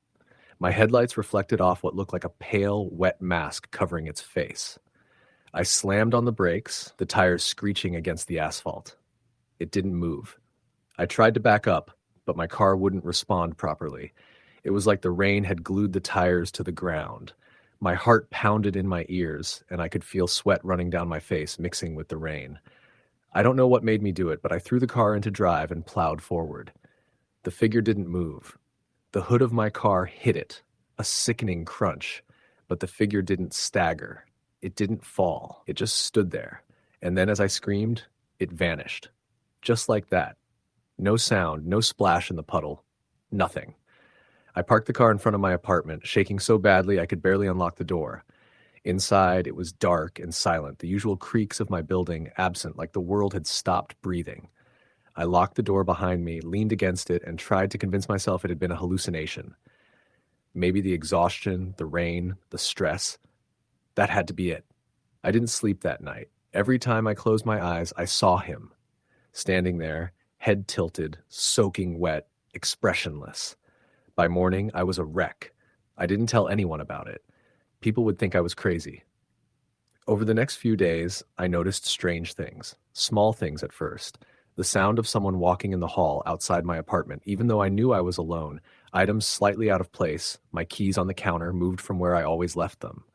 My headlights reflected off what looked like a pale, wet mask covering its face. I slammed on the brakes, the tires screeching against the asphalt. It didn't move. I tried to back up, but my car wouldn't respond properly. It was like the rain had glued the tires to the ground. My heart pounded in my ears, and I could feel sweat running down my face, mixing with the rain. I don't know what made me do it, but I threw the car into drive and plowed forward. The figure didn't move. The hood of my car hit it, a sickening crunch, but the figure didn't stagger. It didn't fall. It just stood there. And then as I screamed, it vanished. Just like that. No sound, no splash in the puddle. Nothing. I parked the car in front of my apartment, shaking so badly I could barely unlock the door. Inside, it was dark and silent, the usual creaks of my building absent, like the world had stopped breathing. I locked the door behind me, leaned against it, and tried to convince myself it had been a hallucination. Maybe the exhaustion, the rain, the stress. That had to be it. I didn't sleep that night. Every time I closed my eyes, I saw him, standing there, head tilted, soaking wet, expressionless. By morning, I was a wreck. I didn't tell anyone about it. People would think I was crazy. Over the next few days, I noticed strange things. Small things at first. The sound of someone walking in the hall outside my apartment, even though I knew I was alone. Items slightly out of place, my keys on the counter moved from where I always left them.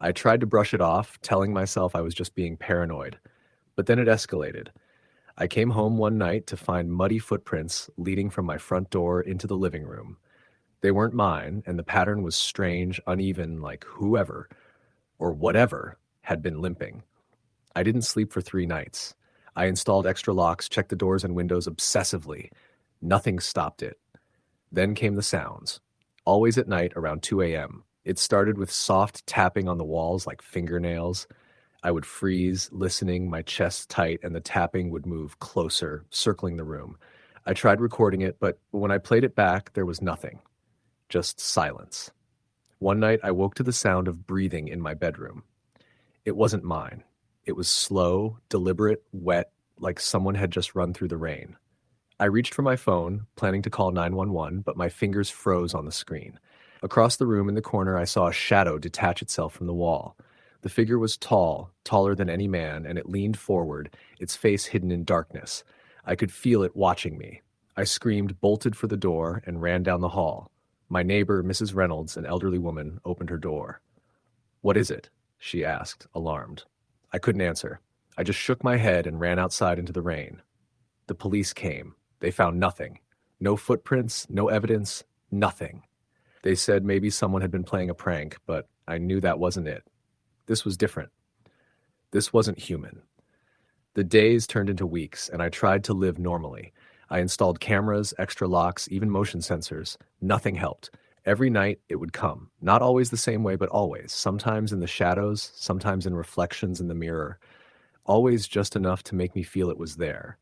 I tried to brush it off, telling myself I was just being paranoid. But then it escalated. I came home one night to find muddy footprints leading from my front door into the living room. They weren't mine, and the pattern was strange, uneven, like whoever, or whatever, had been limping. I didn't sleep for 3 nights. I installed extra locks, checked the doors and windows obsessively. Nothing stopped it. Then came the sounds. Always at night around 2 a.m. It started with soft tapping on the walls like fingernails. I would freeze, listening, my chest tight, and the tapping would move closer, circling the room. I tried recording it, but when I played it back, there was nothing. Just silence. One night, I woke to the sound of breathing in my bedroom. It wasn't mine. It was slow, deliberate, wet, like someone had just run through the rain. I reached for my phone, planning to call 911, but my fingers froze on the screen. Across the room in the corner, I saw a shadow detach itself from the wall. The figure was tall, taller than any man, and it leaned forward, its face hidden in darkness. I could feel it watching me. I screamed, bolted for the door, and ran down the hall. My neighbor, Mrs. Reynolds, an elderly woman, opened her door. "What is it?" she asked, alarmed. I couldn't answer. I just shook my head and ran outside into the rain. The police came. They found nothing. No footprints, no evidence, nothing. They said maybe someone had been playing a prank, but I knew that wasn't it. This was different. This wasn't human. The days turned into weeks, and I tried to live normally. I installed cameras, extra locks, even motion sensors. Nothing helped. Every night it would come. Not always the same way, but always. Sometimes in the shadows, sometimes in reflections in the mirror. Always just enough to make me feel it was there.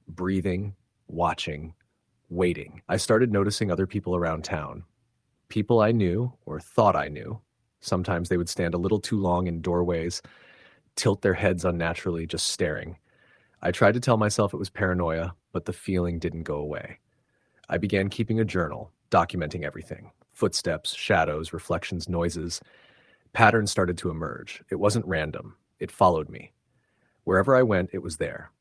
Breathing, watching, waiting. I started noticing other people around town. People I knew, or thought I knew. Sometimes they would stand a little too long in doorways, tilt their heads unnaturally, just staring. I tried to tell myself it was paranoia, but the feeling didn't go away. I began keeping a journal, documenting everything. Footsteps, shadows, reflections, noises. Patterns started to emerge. It wasn't random. It followed me. Wherever I went, it was there.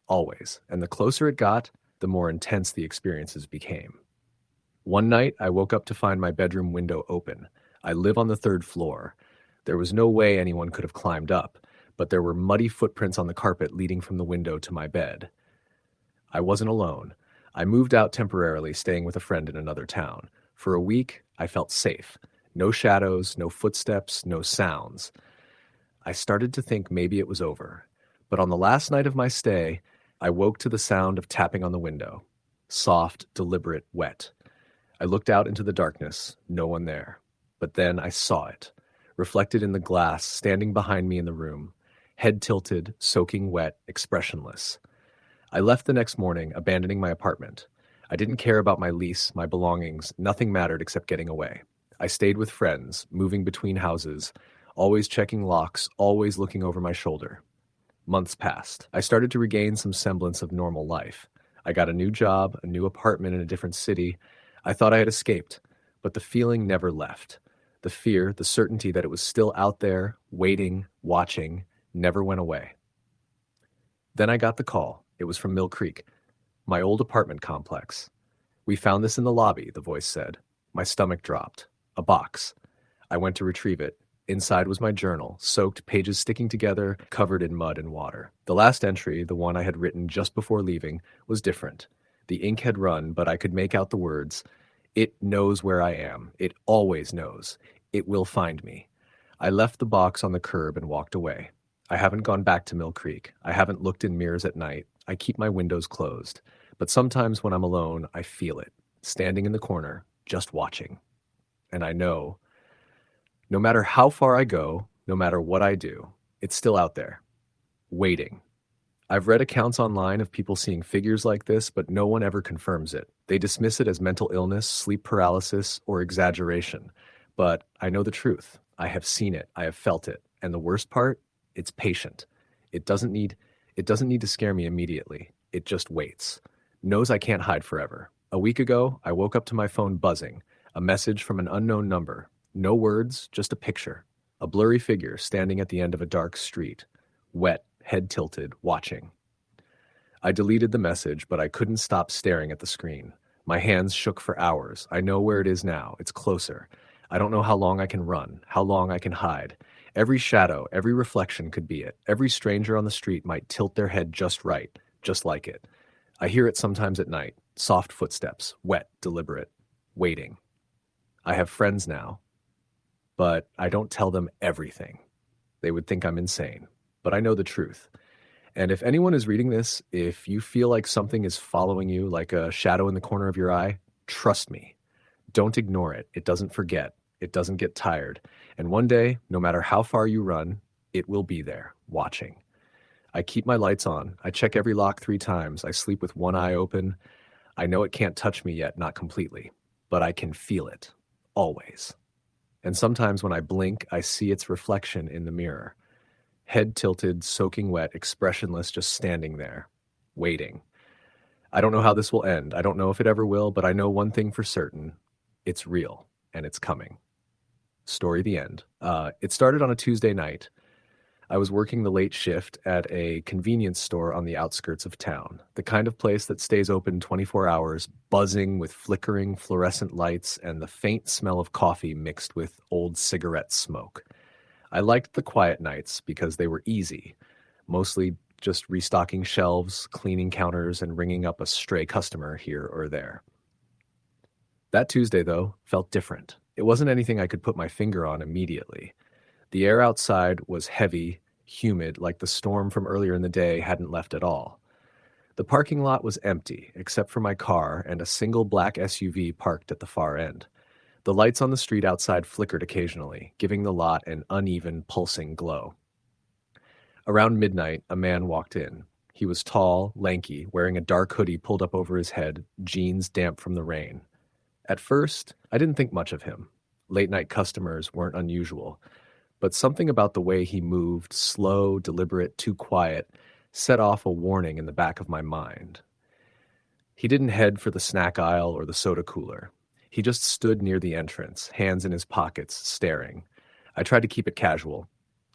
Always. And the closer it got, the more intense the experiences became. One night, I woke up to find my bedroom window open. I live on the third floor. There was no way anyone could have climbed up, but there were muddy footprints on the carpet leading from the window to my bed. I wasn't alone. I moved out temporarily, staying with a friend in another town. For a week, I felt safe. No shadows, no footsteps, no sounds. I started to think maybe it was over. But on the last night of my stay, I woke to the sound of tapping on the window. Soft, deliberate, wet. I looked out into the darkness, no one there. But then I saw it, reflected in the glass standing behind me in the room, head tilted, soaking wet, expressionless. I left the next morning, abandoning my apartment. I didn't care about my lease, my belongings, nothing mattered except getting away. I stayed with friends, moving between houses, always checking locks, always looking over my shoulder. Months passed. I started to regain some semblance of normal life. I got a new job, a new apartment in a different city. I thought I had escaped, but the feeling never left. The fear, the certainty that it was still out there, waiting, watching, never went away. Then I got the call. It was from Mill Creek, my old apartment complex. "We found this in the lobby," the voice said. My stomach dropped. A box. I went to retrieve it. Inside was my journal, soaked, pages sticking together, covered in mud and water. The last entry, the one I had written just before leaving, was different. The ink had run, but I could make out the words, "It knows where I am. It always knows. It will find me." I left the box on the curb and walked away. I haven't gone back to Mill Creek. I haven't looked in mirrors at night. I keep my windows closed. But sometimes when I'm alone, I feel it, standing in the corner, just watching. And I know, no matter how far I go, no matter what I do, it's still out there, waiting. I've read accounts online of people seeing figures like this, but no one ever confirms it. They dismiss it as mental illness, sleep paralysis, or exaggeration. But I know the truth. I have seen it. I have felt it. And the worst part? It's patient. It doesn't need to scare me immediately. It just waits. Knows I can't hide forever. A week ago, I woke up to my phone buzzing. A message from an unknown number. No words, just a picture. A blurry figure standing at the end of a dark street. Wet, head tilted, watching. I deleted the message, but I couldn't stop staring at the screen. My hands shook for hours. I know where it is now. It's closer. I don't know how long I can run, how long I can hide. Every shadow, every reflection could be it. Every stranger on the street might tilt their head just right, just like it. I hear it sometimes at night. Soft footsteps, wet, deliberate, waiting. I have friends now, but I don't tell them everything. They would think I'm insane, but I know the truth. And if anyone is reading this, if you feel like something is following you, like a shadow in the corner of your eye, trust me. Don't ignore it. It doesn't forget. It doesn't get tired. And one day, no matter how far you run, it will be there, watching. I keep my lights on. I check every lock 3 times. I sleep with one eye open. I know it can't touch me yet, not completely, but I can feel it, always. And sometimes when I blink, I see its reflection in the mirror. Head tilted, soaking wet, expressionless, just standing there, waiting. I don't know how this will end. I don't know if it ever will, but I know one thing for certain. It's real, and it's coming. Story the end. It started on a Tuesday night. I was working the late shift at a convenience store on the outskirts of town, the kind of place that stays open 24 hours, buzzing with flickering fluorescent lights and the faint smell of coffee mixed with old cigarette smoke. I liked the quiet nights because they were easy, mostly just restocking shelves, cleaning counters, and ringing up a stray customer here or there. That Tuesday, though, felt different. It wasn't anything I could put my finger on immediately. The air outside was heavy, humid, like the storm from earlier in the day hadn't left at all. The parking lot was empty, except for my car and a single black SUV parked at the far end. The lights on the street outside flickered occasionally, giving the lot an uneven, pulsing glow. Around midnight, a man walked in. He was tall, lanky, wearing a dark hoodie pulled up over his head, jeans damp from the rain. At first, I didn't think much of him. Late-night customers weren't unusual. But something about the way he moved, slow, deliberate, too quiet, set off a warning in the back of my mind. He didn't head for the snack aisle or the soda cooler. He just stood near the entrance, hands in his pockets, staring. I tried to keep it casual.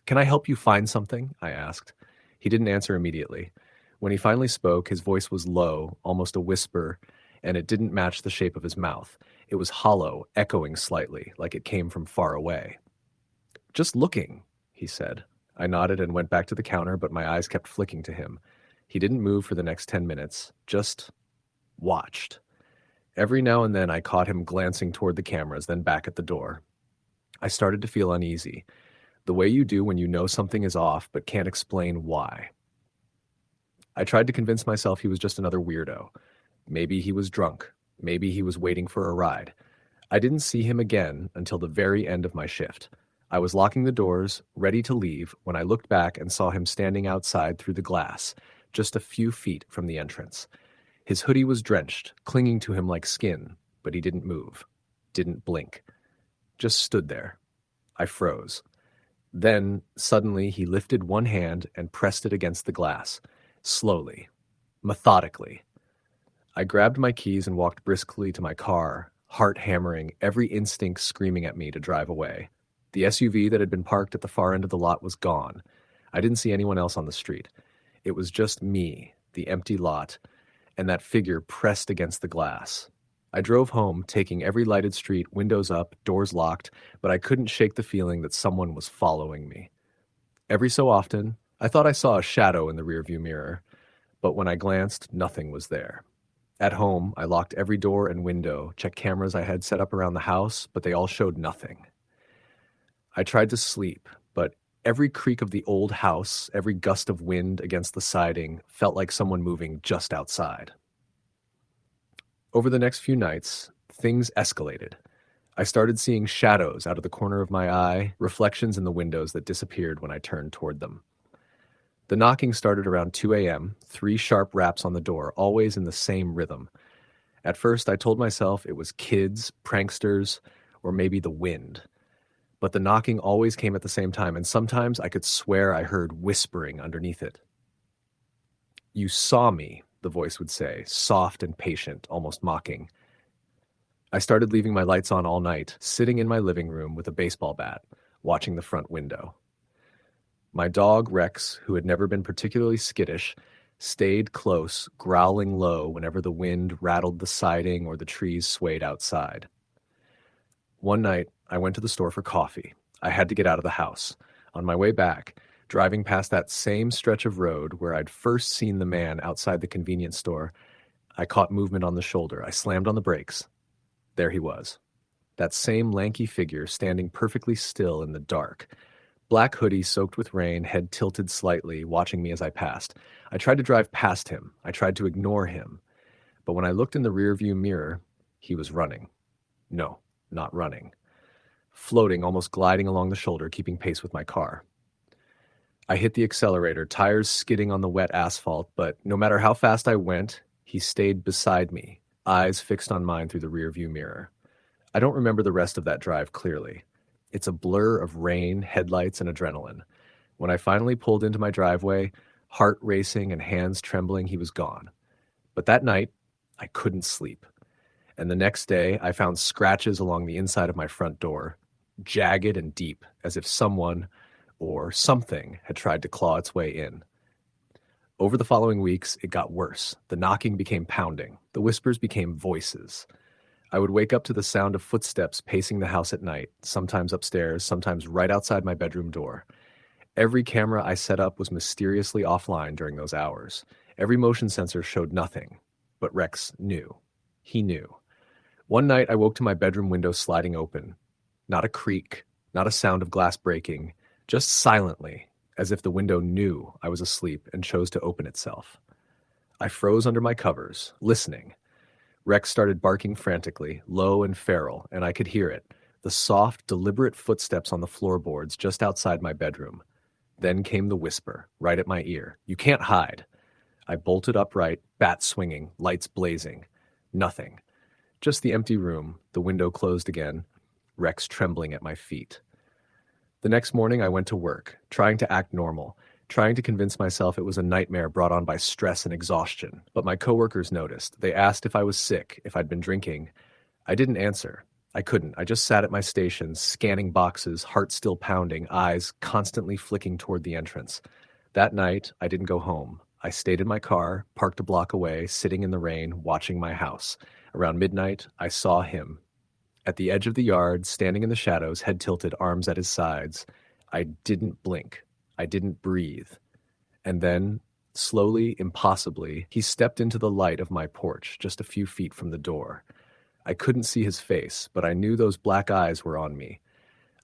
"Can I help you find something?" I asked. He didn't answer immediately. When he finally spoke, his voice was low, almost a whisper, and it didn't match the shape of his mouth. It was hollow, echoing slightly, like it came from far away. "Just looking," he said. I nodded and went back to the counter, but my eyes kept flicking to him. He didn't move for the next 10 minutes, just watched. Every now and then I caught him glancing toward the cameras, then back at the door. I started to feel uneasy, the way you do when you know something is off but can't explain why. I tried to convince myself he was just another weirdo. Maybe he was drunk. Maybe he was waiting for a ride. I didn't see him again until the very end of my shift. I was locking the doors, ready to leave, when I looked back and saw him standing outside through the glass, just a few feet from the entrance. His hoodie was drenched, clinging to him like skin, but he didn't move, didn't blink. Just stood there. I froze. Then, suddenly, he lifted one hand and pressed it against the glass, slowly, methodically. I grabbed my keys and walked briskly to my car, heart hammering, every instinct screaming at me to drive away. The SUV that had been parked at the far end of the lot was gone. I didn't see anyone else on the street. It was just me, the empty lot, and that figure pressed against the glass. I drove home, taking every lighted street, windows up, doors locked, but I couldn't shake the feeling that someone was following me. Every so often, I thought I saw a shadow in the rearview mirror, but when I glanced, nothing was there. At home, I locked every door and window, checked cameras I had set up around the house, but they all showed nothing. I tried to sleep, but every creak of the old house, every gust of wind against the siding, felt like someone moving just outside. Over the next few nights, things escalated. I started seeing shadows out of the corner of my eye, reflections in the windows that disappeared when I turned toward them. The knocking started around 2 a.m., 3 sharp raps on the door, always in the same rhythm. At first, I told myself it was kids, pranksters, or maybe the wind. But the knocking always came at the same time, and sometimes I could swear I heard whispering underneath it. "You saw me," the voice would say, soft and patient, almost mocking. I started leaving my lights on all night, sitting in my living room with a baseball bat, watching the front window. My dog, Rex, who had never been particularly skittish, stayed close, growling low whenever the wind rattled the siding or the trees swayed outside. One night, I went to the store for coffee. I had to get out of the house. On my way back, driving past that same stretch of road where I'd first seen the man outside the convenience store, I caught movement on the shoulder. I slammed on the brakes. There he was. That same lanky figure standing perfectly still in the dark. Black hoodie soaked with rain, head tilted slightly, watching me as I passed. I tried to drive past him. I tried to ignore him. But when I looked in the rearview mirror, he was running. No, not running. Floating, almost gliding along the shoulder, keeping pace with my car. I hit the accelerator, tires skidding on the wet asphalt, but no matter how fast I went, he stayed beside me, eyes fixed on mine through the rearview mirror. I don't remember the rest of that drive clearly. It's a blur of rain, headlights, and adrenaline. When I finally pulled into my driveway, heart racing and hands trembling, he was gone. But that night, I couldn't sleep. And the next day, I found scratches along the inside of my front door, jagged and deep, as if someone or something had tried to claw its way in. Over the following weeks, it got worse. The knocking became pounding. The whispers became voices. I would wake up to the sound of footsteps pacing the house at night, sometimes upstairs, sometimes right outside my bedroom door. Every camera I set up was mysteriously offline during those hours. Every motion sensor showed nothing. But Rex knew. He knew. One night I woke to my bedroom window sliding open. Not a creak, not a sound of glass breaking, just silently, as if the window knew I was asleep and chose to open itself. I froze under my covers, listening. Rex started barking frantically, low and feral, and I could hear it, the soft, deliberate footsteps on the floorboards just outside my bedroom. Then came the whisper, right at my ear. "You can't hide." I bolted upright, bat swinging, lights blazing. Nothing. Just the empty room, the window closed again, Rex trembling at my feet. The next morning I went to work, trying to act normal, trying to convince myself it was a nightmare brought on by stress and exhaustion. But my coworkers noticed. They asked if I was sick, if I'd been drinking. I didn't answer. I couldn't. I just sat at my station, scanning boxes, heart still pounding, eyes constantly flicking toward the entrance. That night, I didn't go home. I stayed in my car, parked a block away, sitting in the rain, watching my house. Around midnight, I saw him, At the edge of the yard, standing in the shadows, head tilted, arms at his sides, I didn't blink. I didn't breathe. And then, slowly, impossibly, he stepped into the light of my porch, just a few feet from the door. I couldn't see his face, but I knew those black eyes were on me.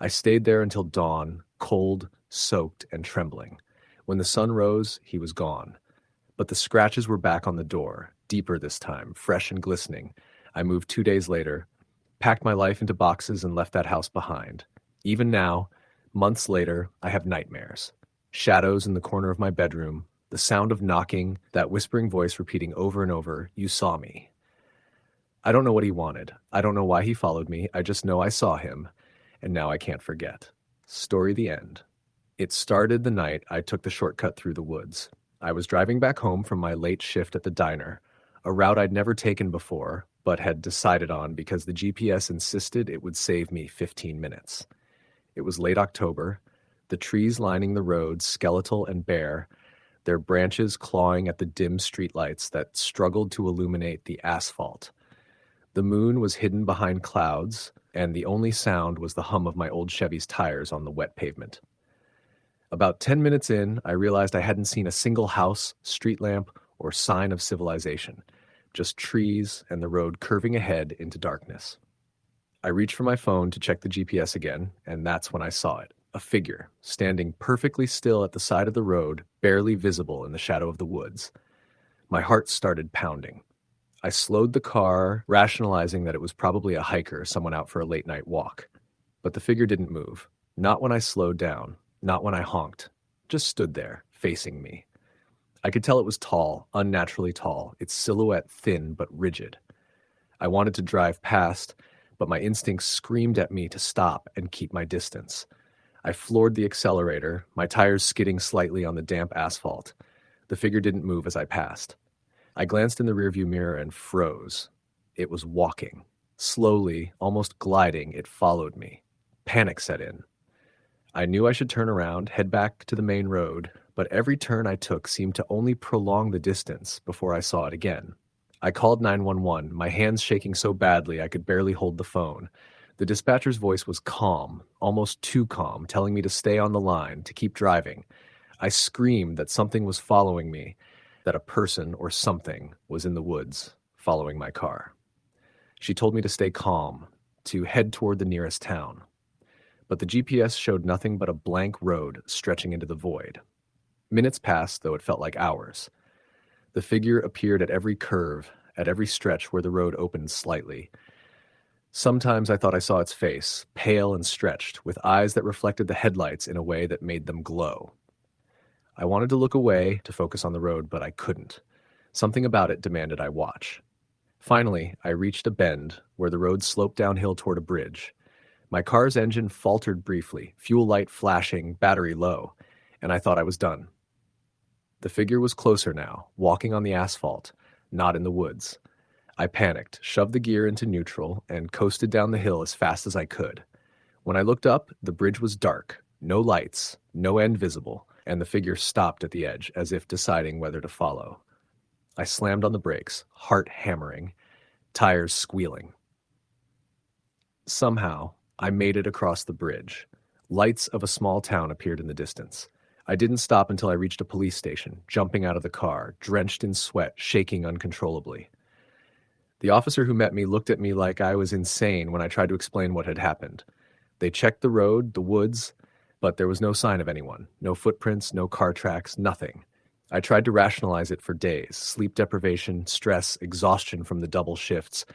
I stayed there until dawn, cold, soaked, and trembling. When the sun rose, he was gone. But the scratches were back on the door, deeper this time, fresh and glistening. I moved 2 days later, packed my life into boxes, and left that house behind. Even now, months later, I have nightmares. Shadows in the corner of my bedroom, the sound of knocking, that whispering voice repeating over and over, "You saw me." I don't know what he wanted. I don't know why he followed me. I just know I saw him, and now I can't forget. Story the end. It started the night I took the shortcut through the woods. I was driving back home from my late shift at the diner, a route I'd never taken before, but had decided on because the GPS insisted it would save me 15 minutes. It was late October, the trees lining the road skeletal and bare, their branches clawing at the dim streetlights that struggled to illuminate the asphalt. The moon was hidden behind clouds, and the only sound was the hum of my old Chevy's tires on the wet pavement. About 10 minutes in, I realized I hadn't seen a single house, street lamp, or sign of civilization, just trees and the road curving ahead into darkness. I reached for my phone to check the GPS again, and that's when I saw it. A figure, standing perfectly still at the side of the road, barely visible in the shadow of the woods. My heart started pounding. I slowed the car, rationalizing that it was probably a hiker, someone out for a late-night walk. But the figure didn't move. Not when I slowed down. Not when I honked. Just stood there, facing me. I could tell it was tall, unnaturally tall, its silhouette thin but rigid. I wanted to drive past, but my instincts screamed at me to stop and keep my distance. I floored the accelerator, my tires skidding slightly on the damp asphalt. The figure didn't move as I passed. I glanced in the rearview mirror and froze. It was walking. Slowly, almost gliding, it followed me. Panic set in. I knew I should turn around, head back to the main road, but every turn I took seemed to only prolong the distance before I saw it again. I called 911, my hands shaking so badly I could barely hold the phone. The dispatcher's voice was calm, almost too calm, telling me to stay on the line, to keep driving. I screamed that something was following me, that a person or something was in the woods, following my car. She told me to stay calm, to head toward the nearest town. But the GPS showed nothing but a blank road stretching into the void. Minutes passed, though it felt like hours. The figure appeared at every curve, at every stretch where the road opened slightly. Sometimes I thought I saw its face, pale and stretched, with eyes that reflected the headlights in a way that made them glow. I wanted to look away, to focus on the road, but I couldn't. Something about it demanded I watch. Finally, I reached a bend where the road sloped downhill toward a bridge. My car's engine faltered briefly, fuel light flashing, battery low, and I thought I was done. The figure was closer now, walking on the asphalt, not in the woods. I panicked, shoved the gear into neutral, and coasted down the hill as fast as I could. When I looked up, the bridge was dark, no lights, no end visible, and the figure stopped at the edge, as if deciding whether to follow. I slammed on the brakes, heart hammering, tires squealing. Somehow, I made it across the bridge. Lights of a small town appeared in the distance. I didn't stop until I reached a police station, jumping out of the car, drenched in sweat, shaking uncontrollably. The officer who met me looked at me like I was insane when I tried to explain what had happened. They checked the road, the woods, but there was no sign of anyone. No footprints, no car tracks, nothing. I tried to rationalize it for days. Sleep deprivation, stress, exhaustion from the double shifts.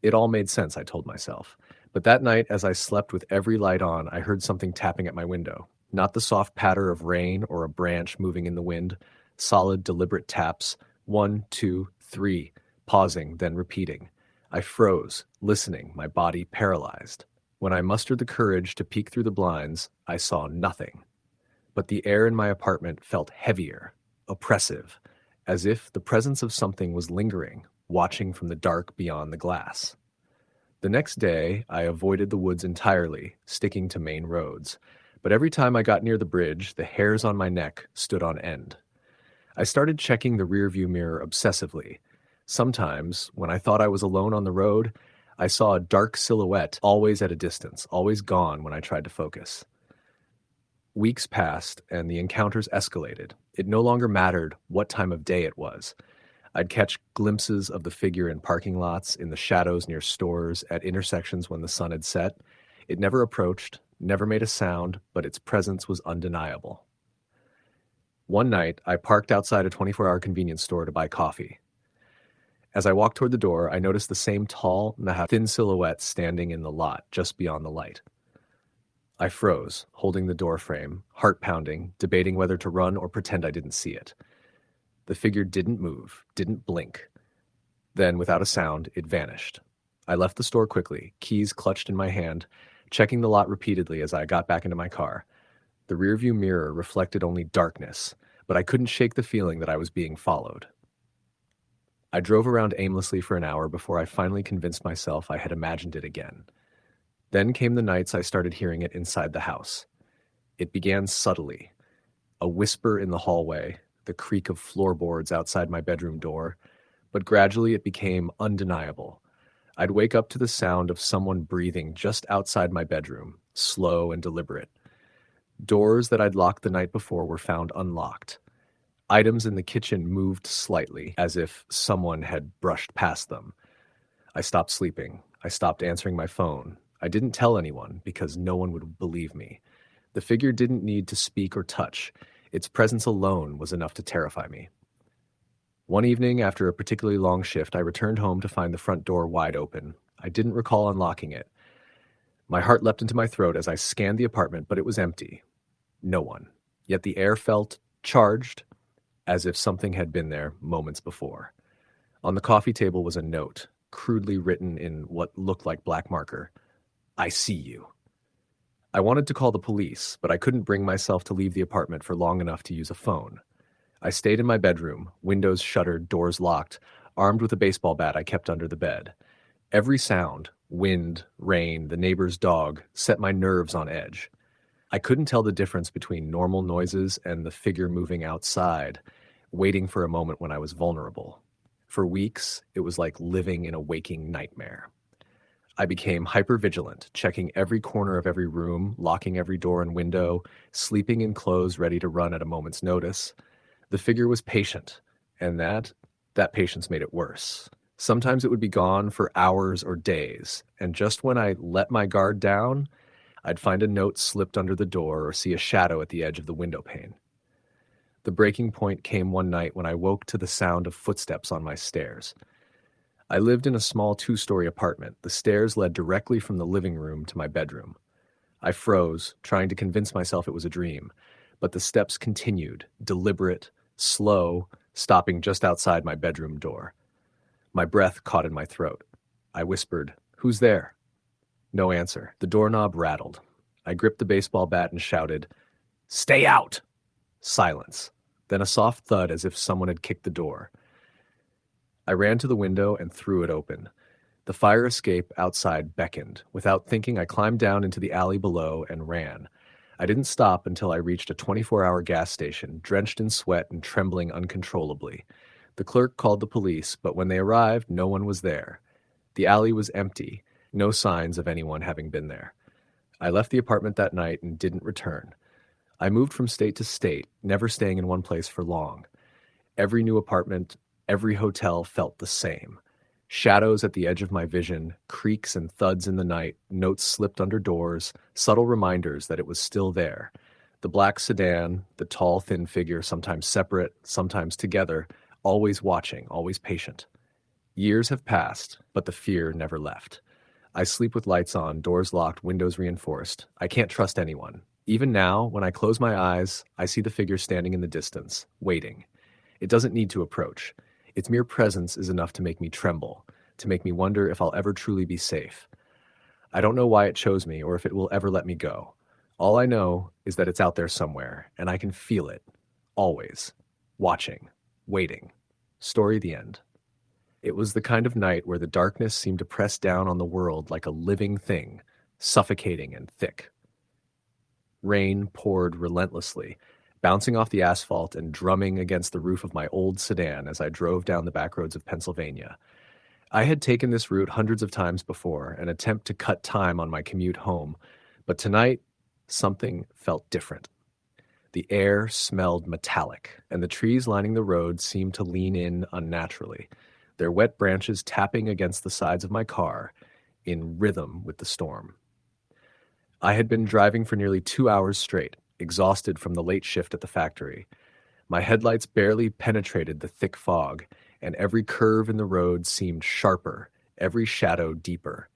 It all made sense, I told myself. But that night, as I slept with every light on, I heard something tapping at my window. Not the soft patter of rain or a branch moving in the wind. Solid, deliberate taps. 1, 2, 3. Pausing, then repeating. I froze, listening, my body paralyzed. When I mustered the courage to peek through the blinds, I saw nothing. But the air in my apartment felt heavier, oppressive, as if the presence of something was lingering, watching from the dark beyond the glass. The next day, I avoided the woods entirely, sticking to main roads. But every time I got near the bridge, the hairs on my neck stood on end. I started checking the rearview mirror obsessively. Sometimes, when I thought I was alone on the road, I saw a dark silhouette, always at a distance, always gone when I tried to focus. Weeks passed, and the encounters escalated. It no longer mattered what time of day it was. I'd catch glimpses of the figure in parking lots, in the shadows near stores, at intersections when the sun had set. It never approached, never made a sound, but its presence was undeniable. One night, I parked outside a 24-hour convenience store to buy coffee. As I walked toward the door, I noticed the same tall, thin silhouette standing in the lot just beyond the light. I froze, holding the door frame, heart pounding, debating whether to run or pretend I didn't see it. The figure didn't move, didn't blink. Then, without a sound, it vanished. I left the store quickly, keys clutched in my hand, checking the lot repeatedly as I got back into my car. The rearview mirror reflected only darkness, but I couldn't shake the feeling that I was being followed. I drove around aimlessly for an hour before I finally convinced myself I had imagined it again. Then came the nights I started hearing it inside the house. It began subtly. A whisper in the hallway, the creak of floorboards outside my bedroom door, but gradually it became undeniable. I'd wake up to the sound of someone breathing just outside my bedroom, slow and deliberate. Doors that I'd locked the night before were found unlocked. Items in the kitchen moved slightly, as if someone had brushed past them. I stopped sleeping. I stopped answering my phone. I didn't tell anyone because no one would believe me. The figure didn't need to speak or touch. Its presence alone was enough to terrify me. One evening, after a particularly long shift, I returned home to find the front door wide open. I didn't recall unlocking it. My heart leapt into my throat as I scanned the apartment, but it was empty. No one. Yet the air felt charged, as if something had been there moments before. On the coffee table was a note, crudely written in what looked like black marker. I see you. I wanted to call the police, but I couldn't bring myself to leave the apartment for long enough to use a phone. I stayed in my bedroom, windows shuttered, doors locked, armed with a baseball bat I kept under the bed. Every sound, wind, rain, the neighbor's dog, set my nerves on edge. I couldn't tell the difference between normal noises and the figure moving outside, waiting for a moment when I was vulnerable. For weeks, it was like living in a waking nightmare. I became hypervigilant, checking every corner of every room, locking every door and window, sleeping in clothes ready to run at a moment's notice. The figure was patient, and that patience made it worse. Sometimes it would be gone for hours or days, and just when I let my guard down, I'd find a note slipped under the door or see a shadow at the edge of the window pane. The breaking point came one night when I woke to the sound of footsteps on my stairs. I lived in a small 2-story apartment. The stairs led directly from the living room to my bedroom. I froze, trying to convince myself it was a dream, but the steps continued, deliberate, slow, stopping just outside my bedroom door. My breath caught in my throat. I whispered, "Who's there?" No answer. The doorknob rattled. I gripped the baseball bat and shouted, "Stay out!" Silence. Then a soft thud as if someone had kicked the door. I ran to the window and threw it open. The fire escape outside beckoned. Without thinking, I climbed down into the alley below and ran. I didn't stop until I reached a 24-hour gas station, drenched in sweat and trembling uncontrollably. The clerk called the police, but when they arrived, no one was there. The alley was empty, no signs of anyone having been there. I left the apartment that night and didn't return. I moved from state to state, never staying in one place for long. Every new apartment, every hotel felt the same. Shadows at the edge of my vision, creaks and thuds in the night, notes slipped under doors, subtle reminders that it was still there. The black sedan, the tall, thin figure, sometimes separate, sometimes together, always watching, always patient. Years have passed, but the fear never left. I sleep with lights on, doors locked, windows reinforced. I can't trust anyone. Even now, when I close my eyes, I see the figure standing in the distance, waiting. It doesn't need to approach. Its mere presence is enough to make me tremble, to make me wonder if I'll ever truly be safe. I don't know why it chose me or if it will ever let me go. All I know is that it's out there somewhere, and I can feel it. Always. Watching. Waiting. Story the end. It was the kind of night where the darkness seemed to press down on the world like a living thing, suffocating and thick. Rain poured relentlessly, bouncing off the asphalt and drumming against the roof of my old sedan as I drove down the back roads of Pennsylvania. I had taken this route hundreds of times before, an attempt to cut time on my commute home, but tonight, something felt different. The air smelled metallic, and the trees lining the road seemed to lean in unnaturally, their wet branches tapping against the sides of my car in rhythm with the storm. I had been driving for nearly 2 hours straight, exhausted from the late shift at the factory. My headlights barely penetrated the thick fog, and every curve in the road seemed sharper, every shadow deeper.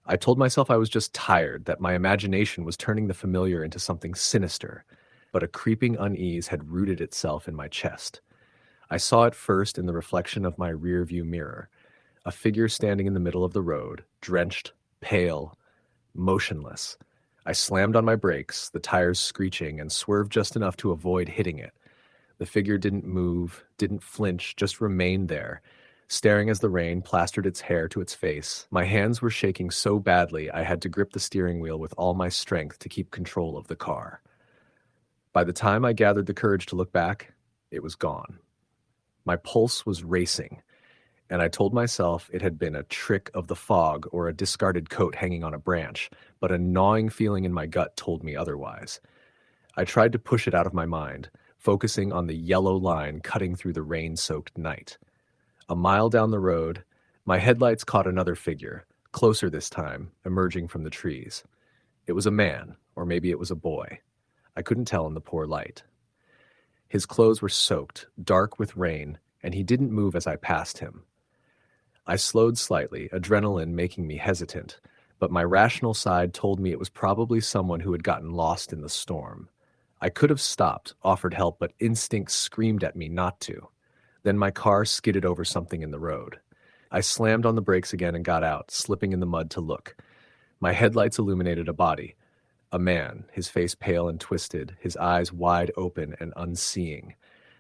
I told myself I was just tired, that my imagination was turning the familiar into something sinister, but a creeping unease had rooted itself in my chest. I saw it first in the reflection of my rearview mirror, a figure standing in the middle of the road, drenched, pale, motionless. I slammed on my brakes, the tires screeching, and swerved just enough to avoid hitting it. The figure didn't move, didn't flinch, just remained there, staring as the rain plastered its hair to its face. My hands were shaking so badly I had to grip the steering wheel with all my strength to keep control of the car. By the time I gathered the courage to look back, it was gone. My pulse was racing, and I told myself it had been a trick of the fog or a discarded coat hanging on a branch, but a gnawing feeling in my gut told me otherwise. I tried to push it out of my mind, focusing on the yellow line cutting through the rain-soaked night. A mile down the road, my headlights caught another figure, closer this time, emerging from the trees. It was a man, or maybe it was a boy. I couldn't tell in the poor light. His clothes were soaked, dark with rain, and he didn't move as I passed him. I slowed slightly, adrenaline making me hesitant, but my rational side told me it was probably someone who had gotten lost in the storm. I could have stopped, offered help, but instinct screamed at me not to. Then my car skidded over something in the road. I slammed on the brakes again and got out, slipping in the mud to look. My headlights illuminated a body. A man, his face pale and twisted, his eyes wide open and unseeing.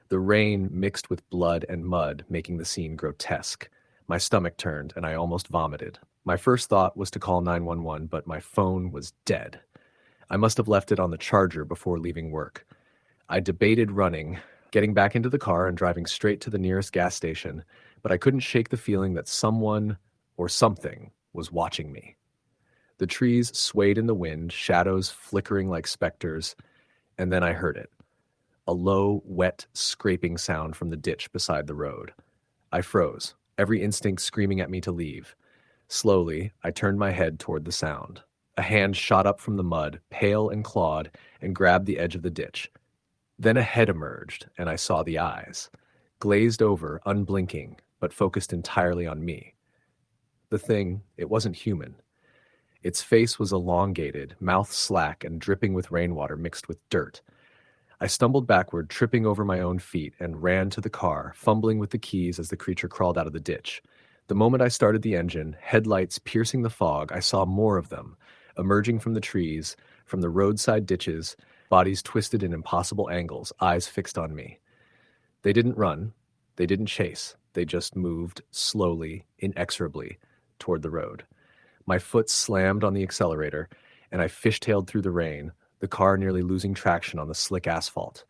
The rain mixed with blood and mud, making the scene grotesque. My stomach turned, and I almost vomited. My first thought was to call 911, but my phone was dead. I must have left it on the charger before leaving work. I debated running, getting back into the car and driving straight to the nearest gas station, but I couldn't shake the feeling that someone or something was watching me. The trees swayed in the wind, shadows flickering like specters, and then I heard it. A low, wet, scraping sound from the ditch beside the road. I froze, every instinct screaming at me to leave. Slowly, I turned my head toward the sound. A hand shot up from the mud, pale and clawed, and grabbed the edge of the ditch. Then a head emerged, and I saw the eyes. Glazed over, unblinking, but focused entirely on me. The thing, it wasn't human. Its face was elongated, mouth slack and dripping with rainwater mixed with dirt. I stumbled backward, tripping over my own feet, and ran to the car, fumbling with the keys as the creature crawled out of the ditch. The moment I started the engine, headlights piercing the fog, I saw more of them, emerging from the trees, from the roadside ditches, bodies twisted in impossible angles, eyes fixed on me. They didn't run. They didn't chase. They just moved slowly, inexorably, toward the road. My foot slammed on the accelerator, and I fishtailed through the rain, the car nearly losing traction on the slick asphalt.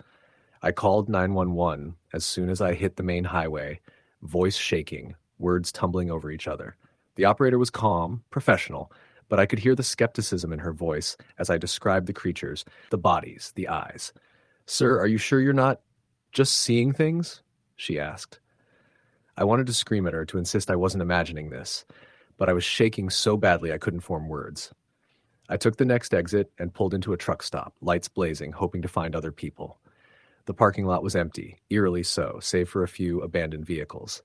I called 911 as soon as I hit the main highway, voice shaking, words tumbling over each other. The operator was calm, professional, but I could hear the skepticism in her voice as I described the creatures, the bodies, the eyes. "Sir, are you sure you're not just seeing things?" she asked. I wanted to scream at her to insist I wasn't imagining this, but I was shaking so badly I couldn't form words. I took the next exit and pulled into a truck stop, lights blazing, hoping to find other people. The parking lot was empty, eerily so, save for a few abandoned vehicles.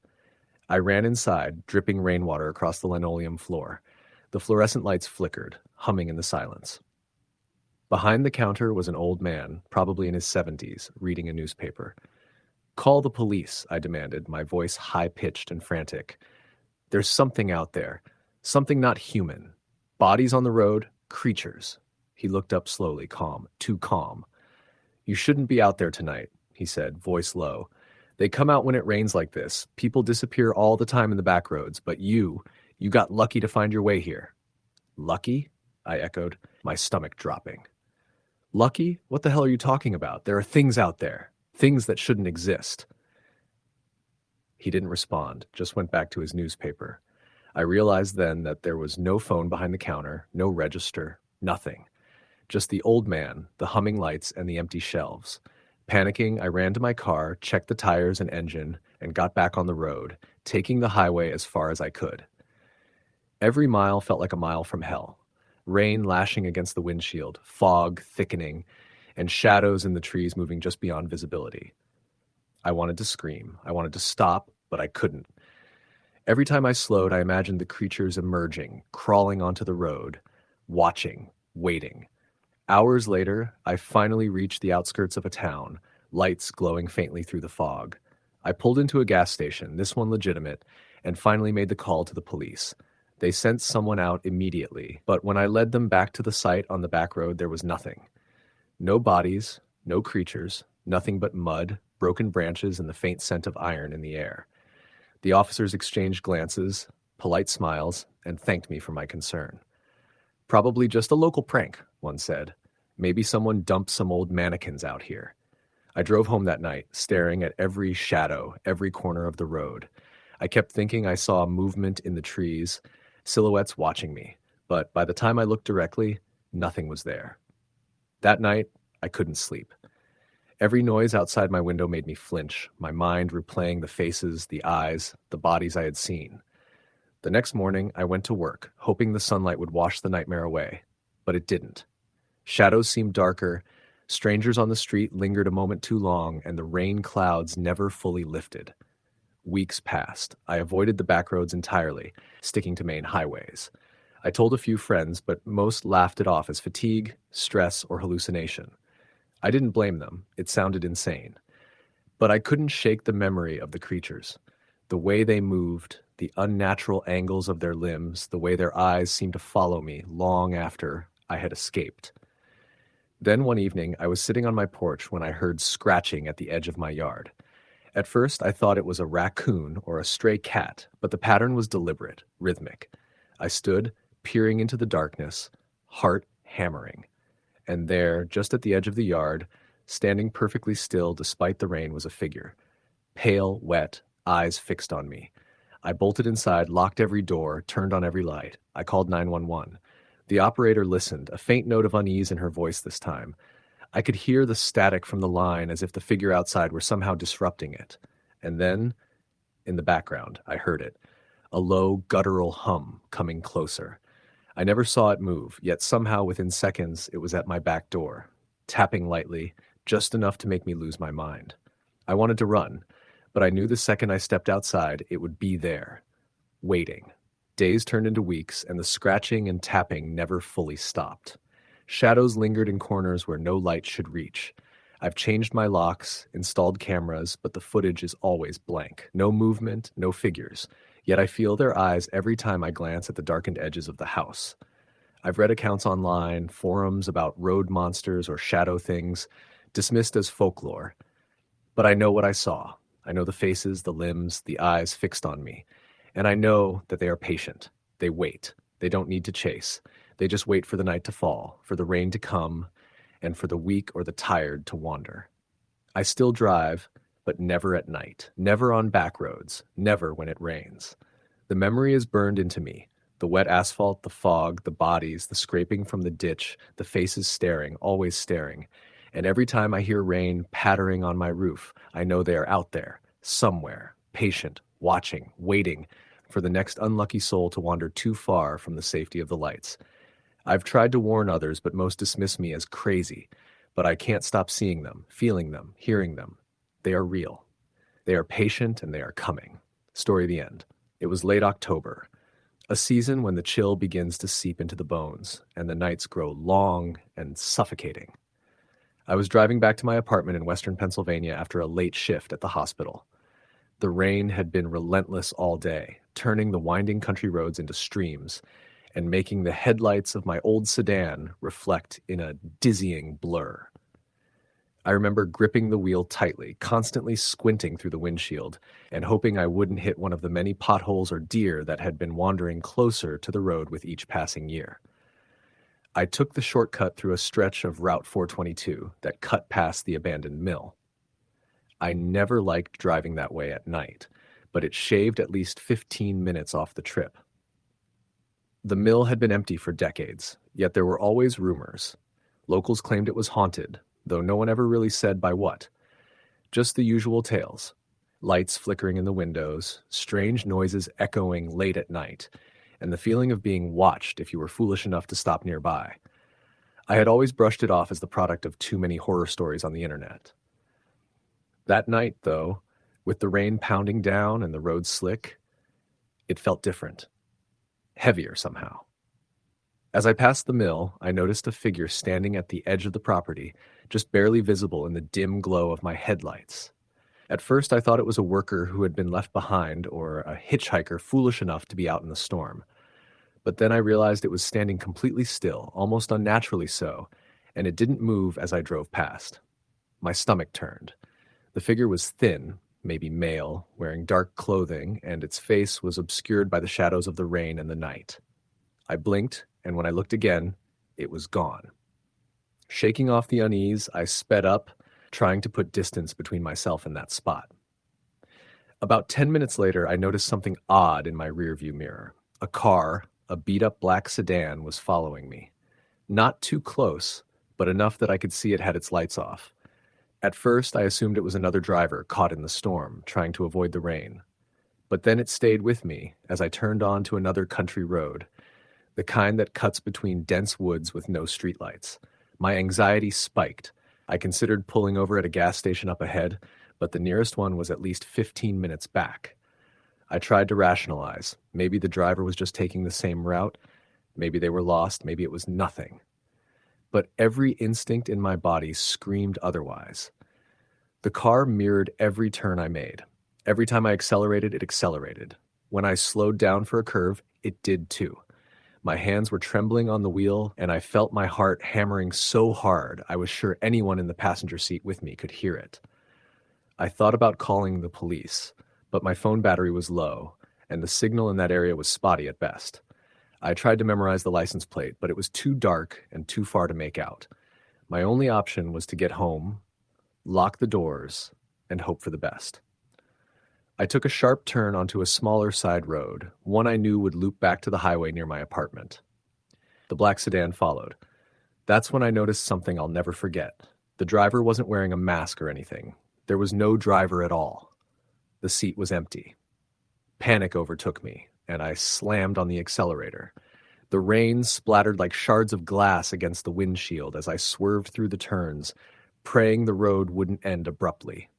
I ran inside, dripping rainwater across the linoleum floor. The fluorescent lights flickered, humming in the silence. Behind the counter was an old man, probably in his 70s, reading a newspaper. "Call the police," I demanded, my voice high-pitched and frantic. "There's something out there. Something not human. Bodies on the road, creatures." He looked up slowly, calm, too calm. "You shouldn't be out there tonight," he said, voice low. "They come out when it rains like this. People disappear all the time in the back roads, but you got lucky to find your way here." "Lucky?" I echoed, my stomach dropping. "Lucky? What the hell are you talking about? There are things out there. Things that shouldn't exist." He didn't respond, just went back to his newspaper. I realized then that there was no phone behind the counter, no register, nothing. Just the old man, the humming lights, and the empty shelves. Panicking, I ran to my car, checked the tires and engine, and got back on the road, taking the highway as far as I could. Every mile felt like a mile from hell. Rain lashing against the windshield, fog thickening, and shadows in the trees moving just beyond visibility. I wanted to scream. I wanted to stop, but I couldn't. Every time I slowed, I imagined the creatures emerging, crawling onto the road, watching, waiting. Hours later, I finally reached the outskirts of a town, lights glowing faintly through the fog. I pulled into a gas station, this one legitimate, and finally made the call to the police. They sent someone out immediately, but when I led them back to the site on the back road, there was nothing. No bodies, no creatures, nothing but mud, broken branches, and the faint scent of iron in the air. The officers exchanged glances, polite smiles, and thanked me for my concern. Probably just a local prank, one said. Maybe someone dumped some old mannequins out here. I drove home that night, staring at every shadow, every corner of the road. I kept thinking I saw movement in the trees, silhouettes watching me, but by the time I looked directly, nothing was there. That night, I couldn't sleep. Every noise outside my window made me flinch, my mind replaying the faces, the eyes, the bodies I had seen. The next morning, I went to work, hoping the sunlight would wash the nightmare away, but it didn't. Shadows seemed darker, strangers on the street lingered a moment too long, and the rain clouds never fully lifted. Weeks passed. I avoided the back roads entirely, sticking to main highways. I told a few friends, but most laughed it off as fatigue, stress, or hallucination. I didn't blame them. It sounded insane. But I couldn't shake the memory of the creatures. The way they moved, the unnatural angles of their limbs, the way their eyes seemed to follow me long after I had escaped. Then one evening, I was sitting on my porch when I heard scratching at the edge of my yard. At first, I thought it was a raccoon or a stray cat, but the pattern was deliberate, rhythmic. I stood, peering into the darkness, heart hammering. And there, just at the edge of the yard, standing perfectly still despite the rain, was a figure. Pale, wet, eyes fixed on me. I bolted inside, locked every door, turned on every light. I called 911. The operator listened, a faint note of unease in her voice this time. I could hear the static from the line as if the figure outside were somehow disrupting it. And then, in the background, I heard it. A low, guttural hum coming closer. I never saw it move, yet somehow within seconds it was at my back door, tapping lightly, just enough to make me lose my mind. I wanted to run, but I knew the second I stepped outside it would be there, waiting. Days turned into weeks, and the scratching and tapping never fully stopped. Shadows lingered in corners where no light should reach. I've changed my locks, installed cameras, but the footage is always blank. No movement, no figures. Yet I feel their eyes every time I glance at the darkened edges of the house. I've read accounts online, forums about road monsters or shadow things, dismissed as folklore. But I know what I saw. I know the faces, the limbs, the eyes fixed on me. And I know that they are patient. They wait. They don't need to chase. They just wait for the night to fall, for the rain to come, and for the weak or the tired to wander. I still drive, but never at night, never on back roads, never when it rains. The memory is burned into me. The wet asphalt, the fog, the bodies, the scraping from the ditch, the faces staring, always staring. And every time I hear rain pattering on my roof, I know they are out there, somewhere, patient, watching, waiting for the next unlucky soul to wander too far from the safety of the lights. I've tried to warn others, but most dismiss me as crazy. But I can't stop seeing them, feeling them, hearing them. They are real. They are patient and they are coming. Story the end. It was late October, a season when the chill begins to seep into the bones and the nights grow long and suffocating. I was driving back to my apartment in western Pennsylvania after a late shift at the hospital. The rain had been relentless all day, turning the winding country roads into streams and making the headlights of my old sedan reflect in a dizzying blur. I remember gripping the wheel tightly, constantly squinting through the windshield, and hoping I wouldn't hit one of the many potholes or deer that had been wandering closer to the road with each passing year. I took the shortcut through a stretch of Route 422 that cut past the abandoned mill. I never liked driving that way at night, but it shaved at least 15 minutes off the trip. The mill had been empty for decades, yet there were always rumors. Locals claimed it was haunted, though no one ever really said by what. Just the usual tales. Lights flickering in the windows, strange noises echoing late at night, and the feeling of being watched if you were foolish enough to stop nearby. I had always brushed it off as the product of too many horror stories on the internet. That night, though, with the rain pounding down and the road slick, it felt different. Heavier somehow. As I passed the mill, I noticed a figure standing at the edge of the property, just barely visible in the dim glow of my headlights. At first, I thought it was a worker who had been left behind or a hitchhiker foolish enough to be out in the storm. But then I realized it was standing completely still, almost unnaturally so, and it didn't move as I drove past. My stomach turned. The figure was thin, maybe male, wearing dark clothing, and its face was obscured by the shadows of the rain and the night. I blinked, and when I looked again, it was gone. Shaking off the unease, I sped up, trying to put distance between myself and that spot. About 10 minutes later, I noticed something odd in my rearview mirror. A car, a beat-up black sedan, was following me. Not too close, but enough that I could see it had its lights off. At first, I assumed it was another driver caught in the storm, trying to avoid the rain. But then it stayed with me as I turned onto another country road, the kind that cuts between dense woods with no streetlights. My anxiety spiked. I considered pulling over at a gas station up ahead, but the nearest one was at least 15 minutes back. I tried to rationalize. Maybe the driver was just taking the same route. Maybe they were lost. Maybe it was nothing. But every instinct in my body screamed otherwise. The car mirrored every turn I made. Every time I accelerated, it accelerated. When I slowed down for a curve, it did too. My hands were trembling on the wheel, and I felt my heart hammering so hard I was sure anyone in the passenger seat with me could hear it. I thought about calling the police, but my phone battery was low, and the signal in that area was spotty at best. I tried to memorize the license plate, but it was too dark and too far to make out. My only option was to get home, lock the doors, and hope for the best. I took a sharp turn onto a smaller side road, one I knew would loop back to the highway near my apartment. The black sedan followed. That's when I noticed something I'll never forget. The driver wasn't wearing a mask or anything. There was no driver at all. The seat was empty. Panic overtook me, and I slammed on the accelerator. The rain splattered like shards of glass against the windshield as I swerved through the turns, praying the road wouldn't end abruptly.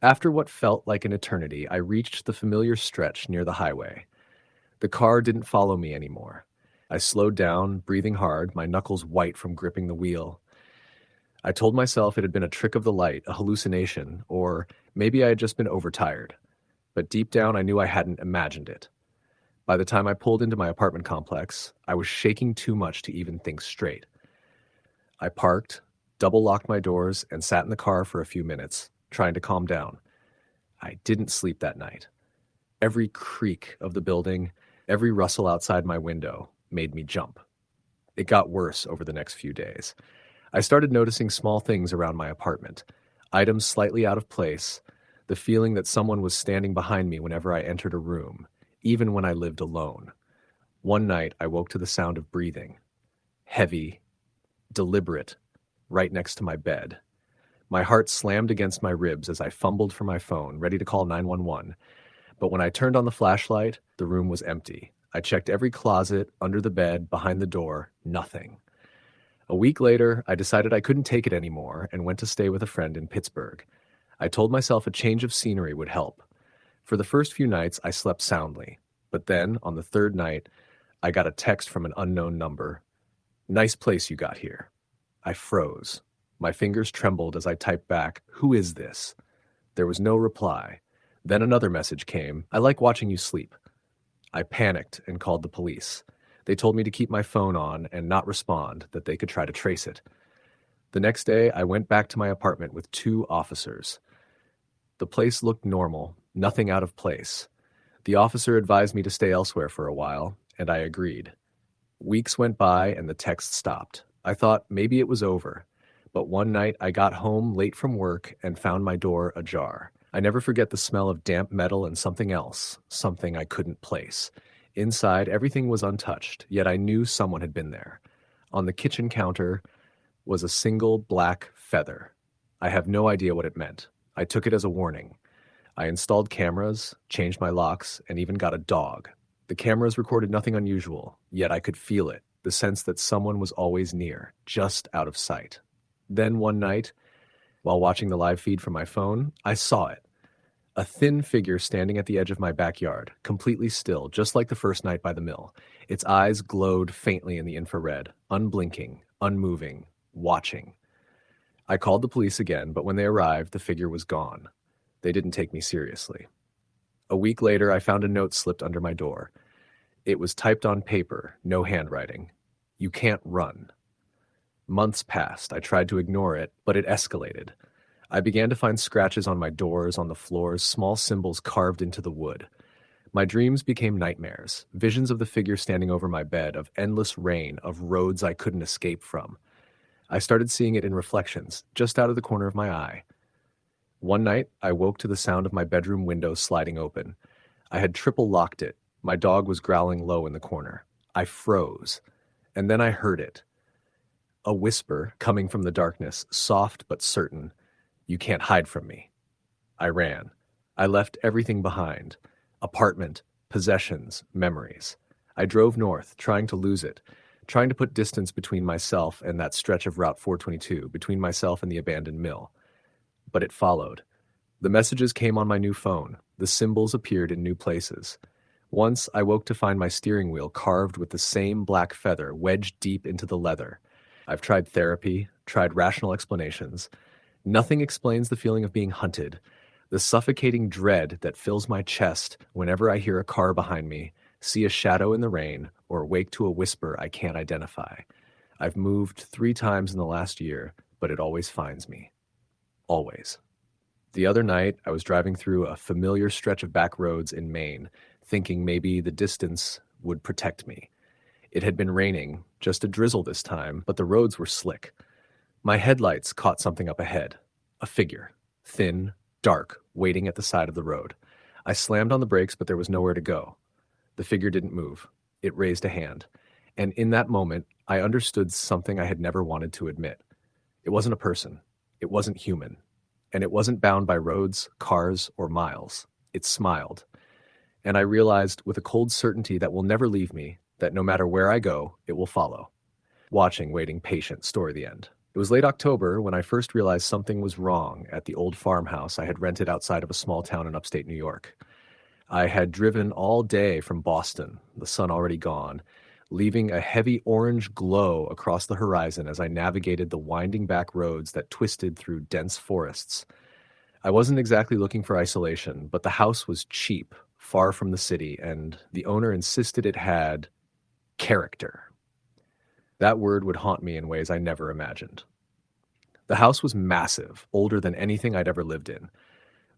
After what felt like an eternity, I reached the familiar stretch near the highway. The car didn't follow me anymore. I slowed down, breathing hard, my knuckles white from gripping the wheel. I told myself it had been a trick of the light, a hallucination, or maybe I had just been overtired. But deep down, I knew I hadn't imagined it. By the time I pulled into my apartment complex, I was shaking too much to even think straight. I parked, double-locked my doors, and sat in the car for a few minutes, trying to calm down. I didn't sleep that night. Every creak of the building, every rustle outside my window made me jump. It got worse over the next few days. I started noticing small things around my apartment, items slightly out of place, the feeling that someone was standing behind me whenever I entered a room, even when I lived alone. One night, I woke to the sound of breathing. Heavy, deliberate, right next to my bed. My heart slammed against my ribs as I fumbled for my phone, ready to call 911. But when I turned on the flashlight, the room was empty. I checked every closet, under the bed, behind the door, nothing. A week later, I decided I couldn't take it anymore and went to stay with a friend in Pittsburgh. I told myself a change of scenery would help. For the first few nights, I slept soundly. But then, on the third night, I got a text from an unknown number. "Nice place you got here." I froze. My fingers trembled as I typed back, "Who is this?" There was no reply. Then another message came, "I like watching you sleep." I panicked and called the police. They told me to keep my phone on and not respond, that they could try to trace it. The next day, I went back to my apartment with 2 officers. The place looked normal, nothing out of place. The officer advised me to stay elsewhere for a while, and I agreed. Weeks went by and the text stopped. I thought maybe it was over. But one night I got home late from work and found my door ajar. I never forget the smell of damp metal and something else, something I couldn't place. Inside, everything was untouched, yet I knew someone had been there. On the kitchen counter was a single black feather. I have no idea what it meant. I took it as a warning. I installed cameras, changed my locks, and even got a dog. The cameras recorded nothing unusual, yet I could feel it, the sense that someone was always near, just out of sight. Then one night, while watching the live feed from my phone, I saw it. A thin figure standing at the edge of my backyard, completely still, just like the first night by the mill. Its eyes glowed faintly in the infrared, unblinking, unmoving, watching. I called the police again, but when they arrived, the figure was gone. They didn't take me seriously. A week later, I found a note slipped under my door. It was typed on paper, no handwriting. "You can't run." Months passed. I tried to ignore it, but it escalated. I began to find scratches on my doors, on the floors, small symbols carved into the wood. My dreams became nightmares, visions of the figure standing over my bed, of endless rain, of roads I couldn't escape from. I started seeing it in reflections, just out of the corner of my eye. One night, I woke to the sound of my bedroom window sliding open. I had triple locked it. My dog was growling low in the corner. I froze. And then I heard it. A whisper coming from the darkness, soft but certain. "You can't hide from me." I ran. I left everything behind. Apartment, possessions, memories. I drove north, trying to lose it, trying to put distance between myself and that stretch of Route 422, between myself and the abandoned mill. But it followed. The messages came on my new phone. The symbols appeared in new places. Once I woke to find my steering wheel carved with the same black feather wedged deep into the leather. I've tried therapy, tried rational explanations. Nothing explains the feeling of being hunted, the suffocating dread that fills my chest whenever I hear a car behind me, see a shadow in the rain, or wake to a whisper I can't identify. I've moved 3 times in the last year, but it always finds me. Always. The other night, I was driving through a familiar stretch of back roads in Maine, thinking maybe the distance would protect me. It had been raining, just a drizzle this time, but the roads were slick. My headlights caught something up ahead. A figure. Thin, dark, waiting at the side of the road. I slammed on the brakes, but there was nowhere to go. The figure didn't move. It raised a hand. And in that moment, I understood something I had never wanted to admit. It wasn't a person. It wasn't human. And it wasn't bound by roads, cars, or miles. It smiled. And I realized with a cold certainty that will never leave me, that no matter where I go, it will follow. Watching, waiting, patient, story the end. It was late October when I first realized something was wrong at the old farmhouse I had rented outside of a small town in upstate New York. I had driven all day from Boston, the sun already gone, leaving a heavy orange glow across the horizon as I navigated the winding back roads that twisted through dense forests. I wasn't exactly looking for isolation, but the house was cheap, far from the city, and the owner insisted it had character. That word would haunt me in ways I never imagined. The house was massive, older than anything I'd ever lived in.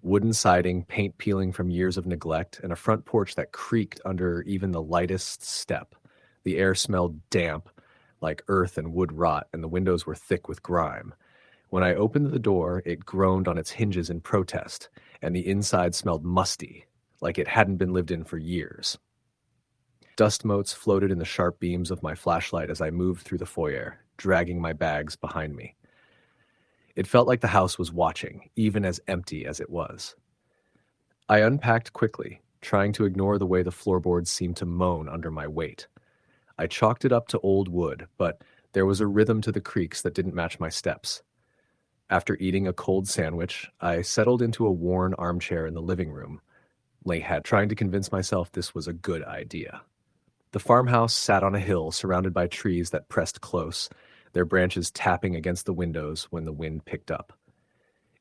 Wooden siding, paint peeling from years of neglect, and a front porch that creaked under even the lightest step. The air smelled damp, like earth and wood rot, and the windows were thick with grime. When I opened the door, it groaned on its hinges in protest, and the inside smelled musty, like it hadn't been lived in for years. Dust motes floated in the sharp beams of my flashlight as I moved through the foyer, dragging my bags behind me. It felt like the house was watching, even as empty as it was. I unpacked quickly, trying to ignore the way the floorboards seemed to moan under my weight. I chalked it up to old wood, but there was a rhythm to the creaks that didn't match my steps. After eating a cold sandwich, I settled into a worn armchair in the living room, trying to convince myself this was a good idea. The farmhouse sat on a hill surrounded by trees that pressed close, their branches tapping against the windows when the wind picked up.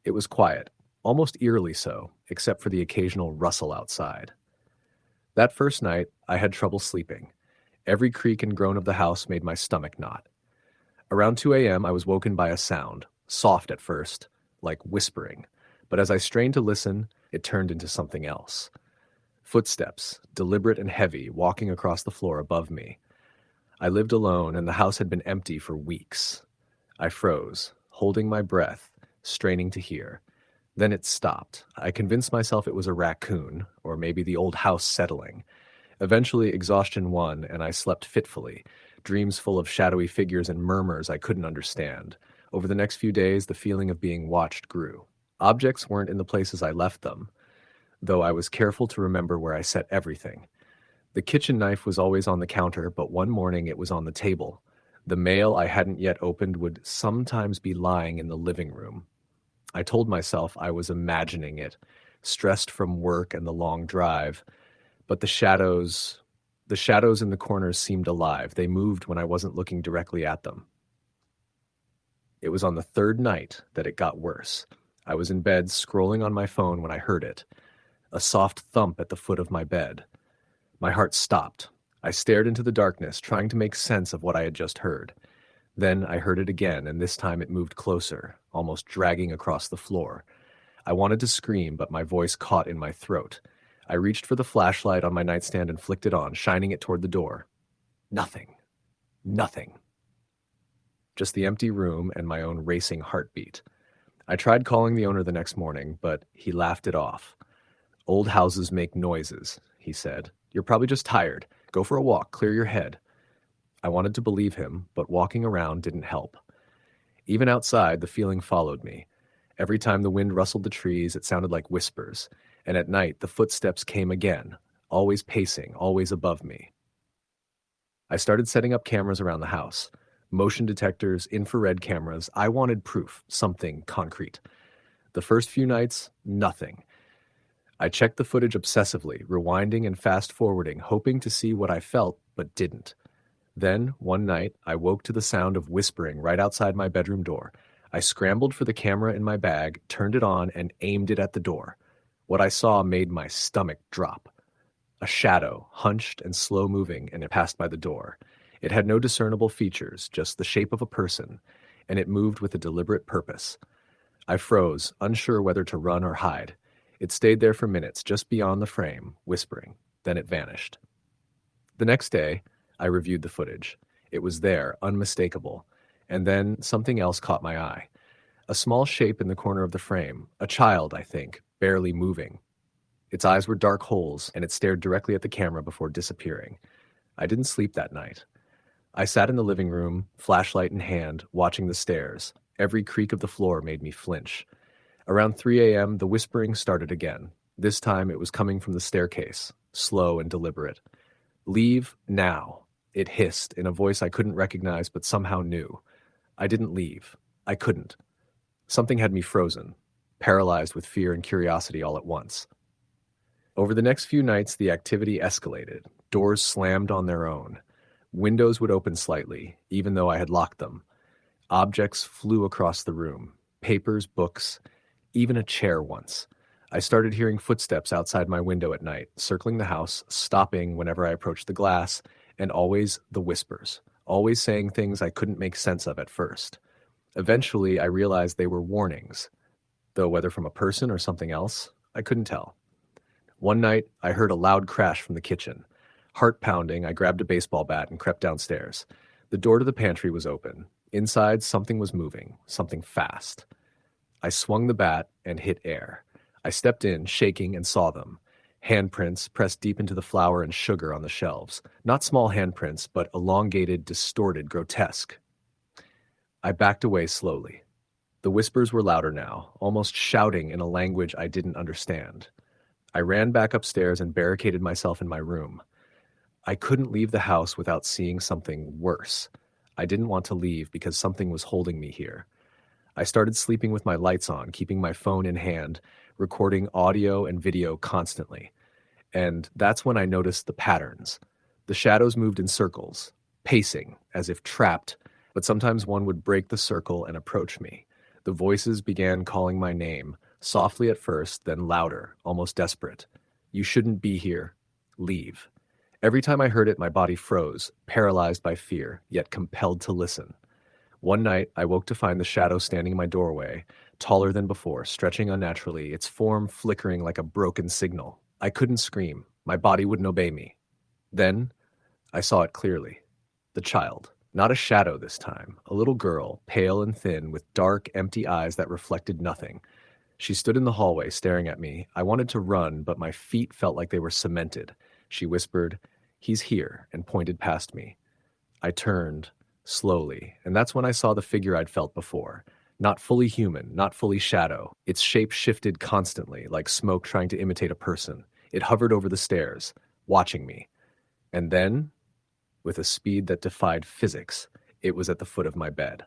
It was quiet, almost eerily so, except for the occasional rustle outside. That first night, I had trouble sleeping. Every creak and groan of the house made my stomach knot. Around 2 a.m., I was woken by a sound, soft at first, like whispering, but as I strained to listen, it turned into something else. Footsteps, deliberate and heavy, walking across the floor above me. I lived alone, and the house had been empty for weeks. I froze, holding my breath, straining to hear. Then it stopped. I convinced myself it was a raccoon, or maybe the old house settling. Eventually, exhaustion won, and I slept fitfully, dreams full of shadowy figures and murmurs I couldn't understand. Over the next few days, the feeling of being watched grew. Objects weren't in the places I left them, though I was careful to remember where I set everything. The kitchen knife was always on the counter, but one morning it was on the table. The mail I hadn't yet opened would sometimes be lying in the living room. I told myself I was imagining it, stressed from work and the long drive, but the shadows in the corners seemed alive. They moved when I wasn't looking directly at them. It was on the third night that it got worse. I was in bed scrolling on my phone when I heard it, a soft thump at the foot of my bed. My heart stopped. I stared into the darkness, trying to make sense of what I had just heard. Then I heard it again, and this time it moved closer, almost dragging across the floor. I wanted to scream, but my voice caught in my throat. I reached for the flashlight on my nightstand and flicked it on, shining it toward the door. Nothing. Nothing. Just the empty room and my own racing heartbeat. I tried calling the owner the next morning, but he laughed it off. "Old houses make noises," he said. "You're probably just tired. Go for a walk, clear your head." I wanted to believe him, but walking around didn't help. Even outside, the feeling followed me. Every time the wind rustled the trees, it sounded like whispers, and at night the footsteps came again, always pacing, always above me. I started setting up cameras around the house. Motion detectors, infrared cameras. I wanted proof, something concrete. The first few nights, nothing. I checked the footage obsessively, rewinding and fast-forwarding, hoping to see what I felt, but didn't. Then, one night, I woke to the sound of whispering right outside my bedroom door. I scrambled for the camera in my bag, turned it on, and aimed it at the door. What I saw made my stomach drop. A shadow, hunched and slow-moving, and it passed by the door. It had no discernible features, just the shape of a person, and it moved with a deliberate purpose. I froze, unsure whether to run or hide. It stayed there for minutes, just beyond the frame, whispering. Then it vanished. The next day, I reviewed the footage. It was there, unmistakable. And then something else caught my eye. A small shape in the corner of the frame, a child, I think, barely moving. Its eyes were dark holes, and it stared directly at the camera before disappearing. I didn't sleep that night. I sat in the living room, flashlight in hand, watching the stairs. Every creak of the floor made me flinch. Around 3 a.m., the whispering started again. This time it was coming from the staircase, slow and deliberate. "Leave now," it hissed in a voice I couldn't recognize but somehow knew. I didn't leave. I couldn't. Something had me frozen, paralyzed with fear and curiosity all at once. Over the next few nights, the activity escalated. Doors slammed on their own. Windows would open slightly, even though I had locked them. Objects flew across the room. Papers, books, even a chair once. I started hearing footsteps outside my window at night, circling the house, stopping whenever I approached the glass, and always the whispers, always saying things I couldn't make sense of at first. Eventually, I realized they were warnings, though whether from a person or something else, I couldn't tell. One night, I heard a loud crash from the kitchen. Heart pounding, I grabbed a baseball bat and crept downstairs. The door to the pantry was open. Inside, something was moving, something fast. I swung the bat and hit air. I stepped in, shaking, and saw them. Handprints pressed deep into the flour and sugar on the shelves. Not small handprints, but elongated, distorted, grotesque. I backed away slowly. The whispers were louder now, almost shouting in a language I didn't understand. I ran back upstairs and barricaded myself in my room. I couldn't leave the house without seeing something worse. I didn't want to leave because something was holding me here. I started sleeping with my lights on, keeping my phone in hand, recording audio and video constantly. And that's when I noticed the patterns. The shadows moved in circles, pacing, as if trapped, but sometimes one would break the circle and approach me. The voices began calling my name, softly at first, then louder, almost desperate. "You shouldn't be here. Leave." Every time I heard it, my body froze, paralyzed by fear, yet compelled to listen. One night, I woke to find the shadow standing in my doorway, taller than before, stretching unnaturally, its form flickering like a broken signal. I couldn't scream. My body wouldn't obey me. Then, I saw it clearly. The child. Not a shadow this time. A little girl, pale and thin, with dark, empty eyes that reflected nothing. She stood in the hallway staring at me. I wanted to run, but my feet felt like they were cemented. She whispered, "He's here," and pointed past me. I turned, slowly, and that's when I saw the figure I'd felt before. Not fully human, not fully shadow. Its shape shifted constantly, like smoke trying to imitate a person. It hovered over the stairs, watching me. And then, with a speed that defied physics, it was at the foot of my bed.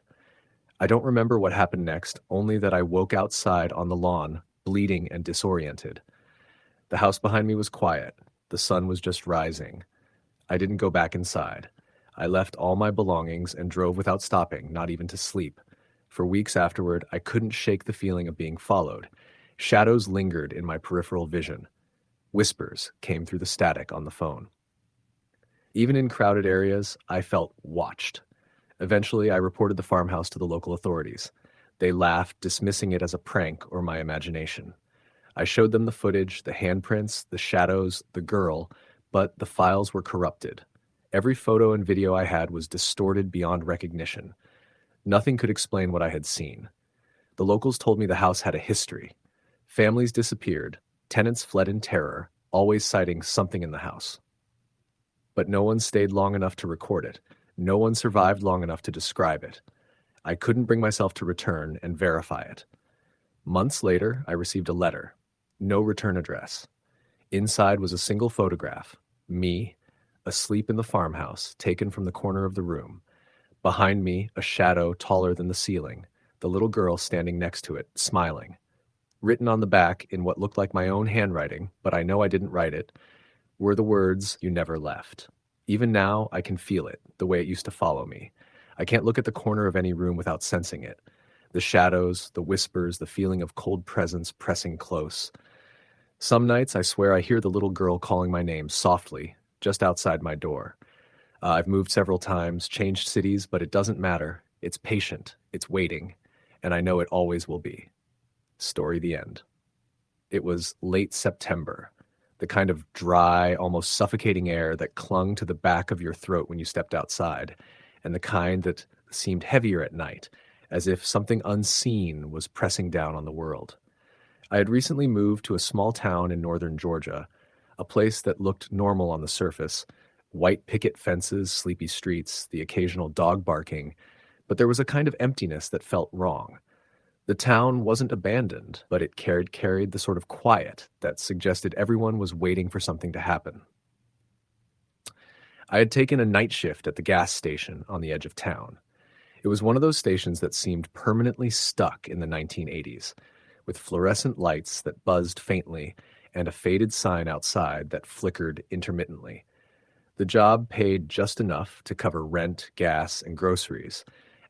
I don't remember what happened next, only that I woke outside on the lawn, bleeding and disoriented. The house behind me was quiet. The sun was just rising. I didn't go back inside. I left all my belongings and drove without stopping, not even to sleep. For weeks afterward, I couldn't shake the feeling of being followed. Shadows lingered in my peripheral vision. Whispers came through the static on the phone. Even in crowded areas, I felt watched. Eventually, I reported the farmhouse to the local authorities. They laughed, dismissing it as a prank or my imagination. I showed them the footage, the handprints, the shadows, the girl, but the files were corrupted. Every photo and video I had was distorted beyond recognition. Nothing could explain what I had seen. The locals told me the house had a history. Families disappeared, tenants fled in terror, always citing something in the house. But no one stayed long enough to record it. No one survived long enough to describe it. I couldn't bring myself to return and verify it. Months later, I received a letter. No return address. Inside was a single photograph. Me, asleep in the farmhouse, taken from the corner of the room. Behind me, a shadow taller than the ceiling. The little girl standing next to it, smiling. Written on the back, in what looked like my own handwriting, but I know I didn't write it, were the words, "You never left." Even now, I can feel it, the way it used to follow me. I can't look at the corner of any room without sensing it. The shadows, the whispers, the feeling of cold presence pressing close. Some nights, I swear I hear the little girl calling my name softly, just outside my door. I've moved several times, changed cities, but it doesn't matter. It's patient, it's waiting, and I know it always will be. Story the end. It was late September. The kind of dry, almost suffocating air that clung to the back of your throat when you stepped outside, and the kind that seemed heavier at night, as if something unseen was pressing down on the world. I had recently moved to a small town in northern Georgia, a place that looked normal on the surface: white picket fences, sleepy streets, the occasional dog barking, but there was a kind of emptiness that felt wrong. The town wasn't abandoned, but it carried the sort of quiet that suggested everyone was waiting for something to happen. I had taken a night shift at the gas station on the edge of town. It was one of those stations that seemed permanently stuck in the 1980s, with fluorescent lights that buzzed faintly and a faded sign outside that flickered intermittently. The job paid just enough to cover rent, gas, and groceries,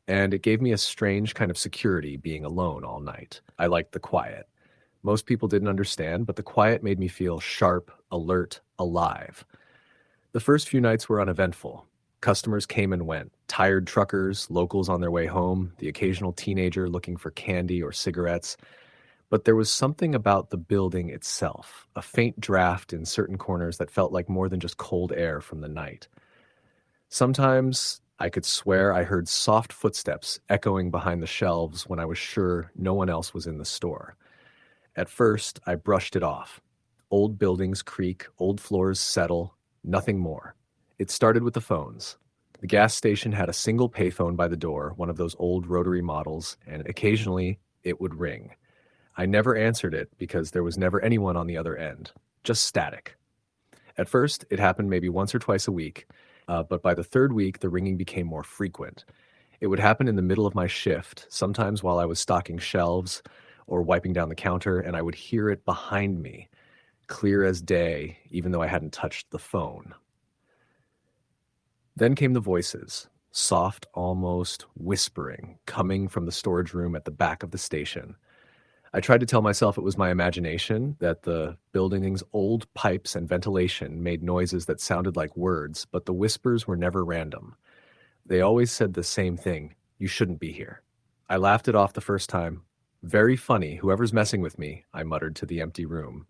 and it gave me a strange kind of security being alone all night. I liked the quiet. Most people didn't understand, but the quiet made me feel sharp, alert, alive. The first few nights were uneventful. Customers came and went: tired truckers, locals on their way home, the occasional teenager looking for candy or cigarettes. But there was something about the building itself, a faint draft in certain corners that felt like more than just cold air from the night. Sometimes I could swear I heard soft footsteps echoing behind the shelves when I was sure no one else was in the store. At first, I brushed it off. Old buildings creak, old floors settle, nothing more. It started with the phones. The gas station had a single payphone by the door, one of those old rotary models, and occasionally it would ring. I never answered it because there was never anyone on the other end, just static. At first, it happened maybe once or twice a week, but by the third week, the ringing became more frequent. It would happen in the middle of my shift, sometimes while I was stocking shelves or wiping down the counter, and I would hear it behind me, clear as day, even though I hadn't touched the phone. Then came the voices, soft, almost whispering, coming from the storage room at the back of the station. I tried to tell myself it was my imagination, that the building's old pipes and ventilation made noises that sounded like words, but the whispers were never random. They always said the same thing: "You shouldn't be here." I laughed it off the first time. "Very funny, whoever's messing with me," I muttered to the empty room.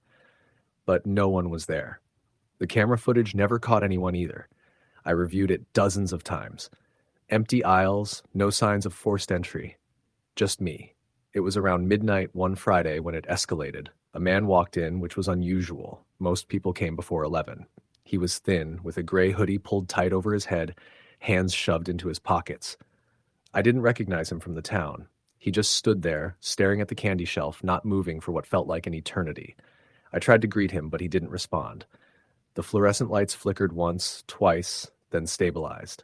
But no one was there. The camera footage never caught anyone either. I reviewed it dozens of times. Empty aisles, no signs of forced entry. Just me. It was around midnight one Friday when it escalated. A man walked in, which was unusual. Most people came before 11. He was thin, with a gray hoodie pulled tight over his head, hands shoved into his pockets. I didn't recognize him from the town. He just stood there, staring at the candy shelf, not moving for what felt like an eternity. I tried to greet him, but he didn't respond. The fluorescent lights flickered once, twice, then stabilized.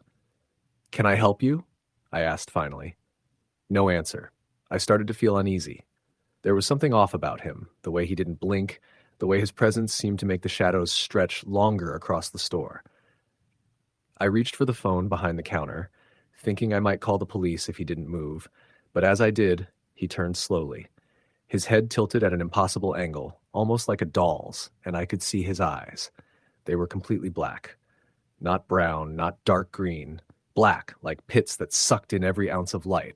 "Can I help you?" I asked finally. No answer. I started to feel uneasy. There was something off about him, the way he didn't blink, the way his presence seemed to make the shadows stretch longer across the store. I reached for the phone behind the counter, thinking I might call the police if he didn't move, but as I did, he turned slowly. His head tilted at an impossible angle, almost like a doll's, and I could see his eyes. They were completely black. Not brown, not dark green. Black, like pits that sucked in every ounce of light.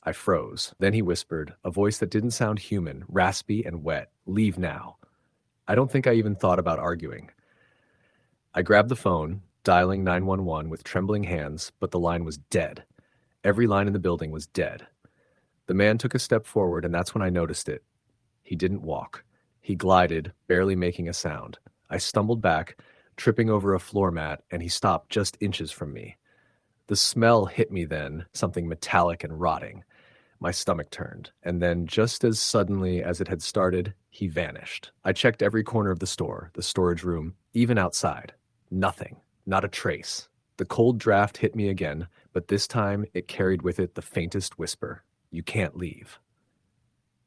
I froze. Then he whispered, a voice that didn't sound human, raspy and wet. "Leave now." I don't think I even thought about arguing. I grabbed the phone, dialing 911 with trembling hands, but the line was dead. Every line in the building was dead. The man took a step forward, and that's when I noticed it. He didn't walk. He glided, barely making a sound. I stumbled back, tripping over a floor mat, and he stopped just inches from me. The smell hit me then, something metallic and rotting. My stomach turned, and then, just as suddenly as it had started, he vanished. I checked every corner of the store, the storage room, even outside. Nothing. Not a trace. The cold draft hit me again, but this time it carried with it the faintest whisper. "You can't leave."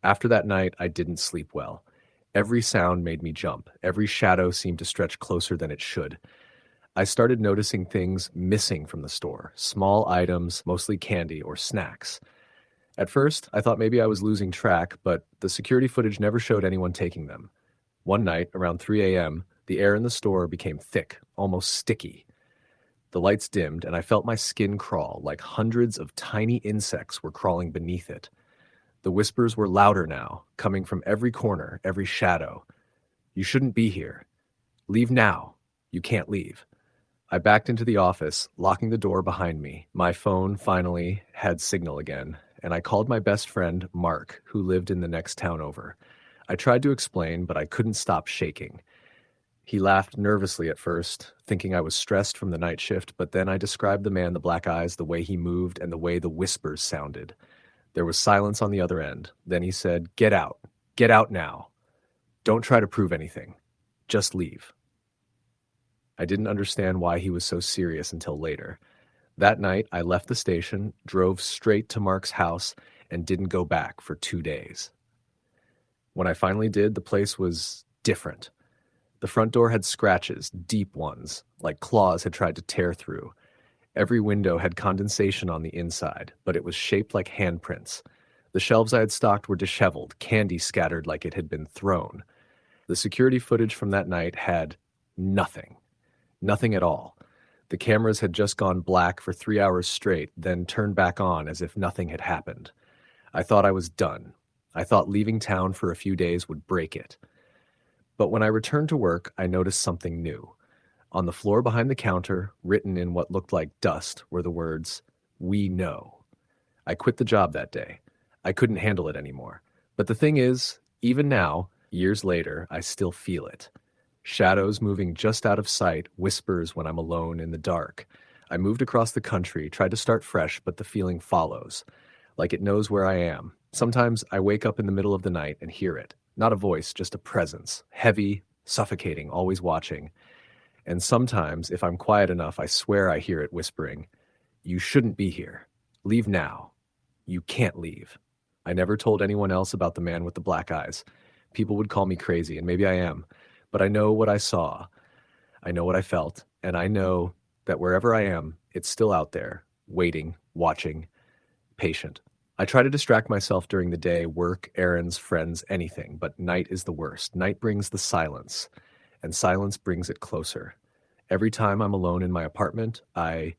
After that night, I didn't sleep well. Every sound made me jump. Every shadow seemed to stretch closer than it should. I started noticing things missing from the store, small items, mostly candy or snacks. At first, I thought maybe I was losing track, but the security footage never showed anyone taking them. One night, around 3 a.m., the air in the store became thick, almost sticky. The lights dimmed, and I felt my skin crawl like hundreds of tiny insects were crawling beneath it. The whispers were louder now, coming from every corner, every shadow. "You shouldn't be here. Leave now. You can't leave." I backed into the office, locking the door behind me. My phone finally had signal again, and I called my best friend, Mark, who lived in the next town over. I tried to explain, but I couldn't stop shaking. He laughed nervously at first, thinking I was stressed from the night shift, but then I described the man, the black eyes, the way he moved, and the way the whispers sounded. There was silence on the other end. Then he said, "Get out. Get out now. Don't try to prove anything. Just leave." I didn't understand why he was so serious until later. That night, I left the station, drove straight to Mark's house, and didn't go back for 2 days. When I finally did, the place was different. The front door had scratches, deep ones, like claws had tried to tear through. Every window had condensation on the inside, but it was shaped like handprints. The shelves I had stocked were disheveled, candy scattered like it had been thrown. The security footage from that night had nothing. Nothing at all. The cameras had just gone black for 3 hours straight, then turned back on as if nothing had happened. I thought I was done. I thought leaving town for a few days would break it. But when I returned to work, I noticed something new. On the floor behind the counter, written in what looked like dust, were the words, "We know." I quit the job that day. I couldn't handle it anymore. But the thing is, even now, years later, I still feel it. Shadows moving just out of sight, whispers when I'm alone in the dark. I moved across the country, tried to start fresh, but the feeling follows. Like it knows where I am. Sometimes I wake up in the middle of the night and hear it. Not a voice, just a presence. Heavy, suffocating, always watching. And sometimes, if I'm quiet enough, I swear I hear it whispering, "You shouldn't be here. Leave now. You can't leave." I never told anyone else about the man with the black eyes. People would call me crazy, and maybe I am. But I know what I saw. I know what I felt. And I know that wherever I am, it's still out there, waiting, watching, patient. I try to distract myself during the day, work, errands, friends, anything. But night is the worst. Night brings the silence, and silence brings it closer. Every time I'm alone in my apartment, I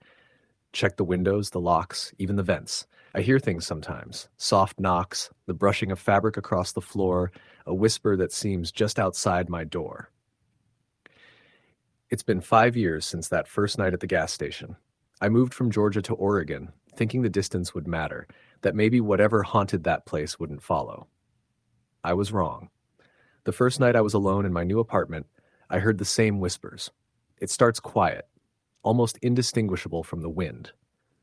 check the windows, the locks, even the vents. I hear things sometimes. Soft knocks, the brushing of fabric across the floor, a whisper that seems just outside my door. It's been 5 years since that first night at the gas station. I moved from Georgia to Oregon, thinking the distance would matter. that maybe whatever haunted that place wouldn't follow. I was wrong. The first night I was alone in my new apartment, I heard the same whispers. It starts quiet, almost indistinguishable from the wind,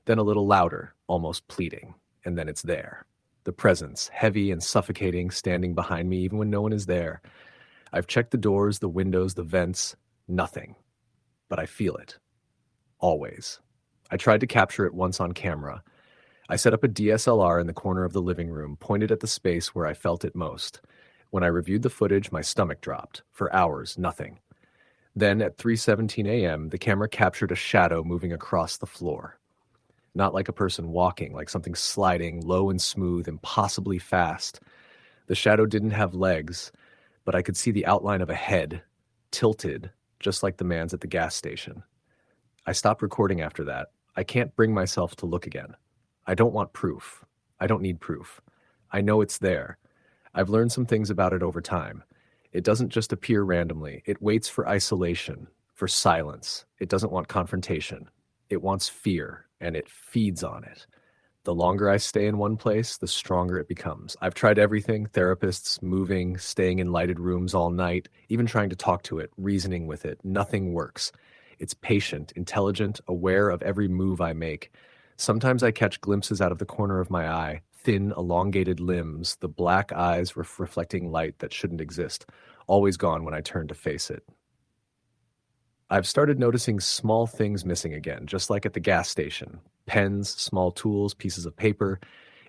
then a little louder, almost pleading, and then it's there. The presence, heavy and suffocating, standing behind me even when no one is there. I've checked the doors, the windows, the vents, nothing. But I feel it. Always. I tried to capture it once on camera. I set up a DSLR in the corner of the living room, pointed at the space where I felt it most. When I reviewed the footage, my stomach dropped. For hours, nothing. Then at 3:17 a.m., the camera captured a shadow moving across the floor. Not like a person walking, like something sliding, low and smooth, impossibly fast. The shadow didn't have legs, but I could see the outline of a head, tilted, just like the man's at the gas station. I stopped recording after that. I can't bring myself to look again. I don't want proof. I don't need proof. I know it's there. I've learned some things about it over time. It doesn't just appear randomly. It waits for isolation, for silence. It doesn't want confrontation. It wants fear, and it feeds on it. The longer I stay in one place, the stronger it becomes. I've tried everything, therapists, moving, staying in lighted rooms all night, even trying to talk to it, reasoning with it. Nothing works. It's patient, intelligent, aware of every move I make. Sometimes I catch glimpses out of the corner of my eye, thin, elongated limbs, the black eyes reflecting light that shouldn't exist, always gone when I turn to face it. I've started noticing small things missing again, just like at the gas station. Pens, small tools, pieces of paper.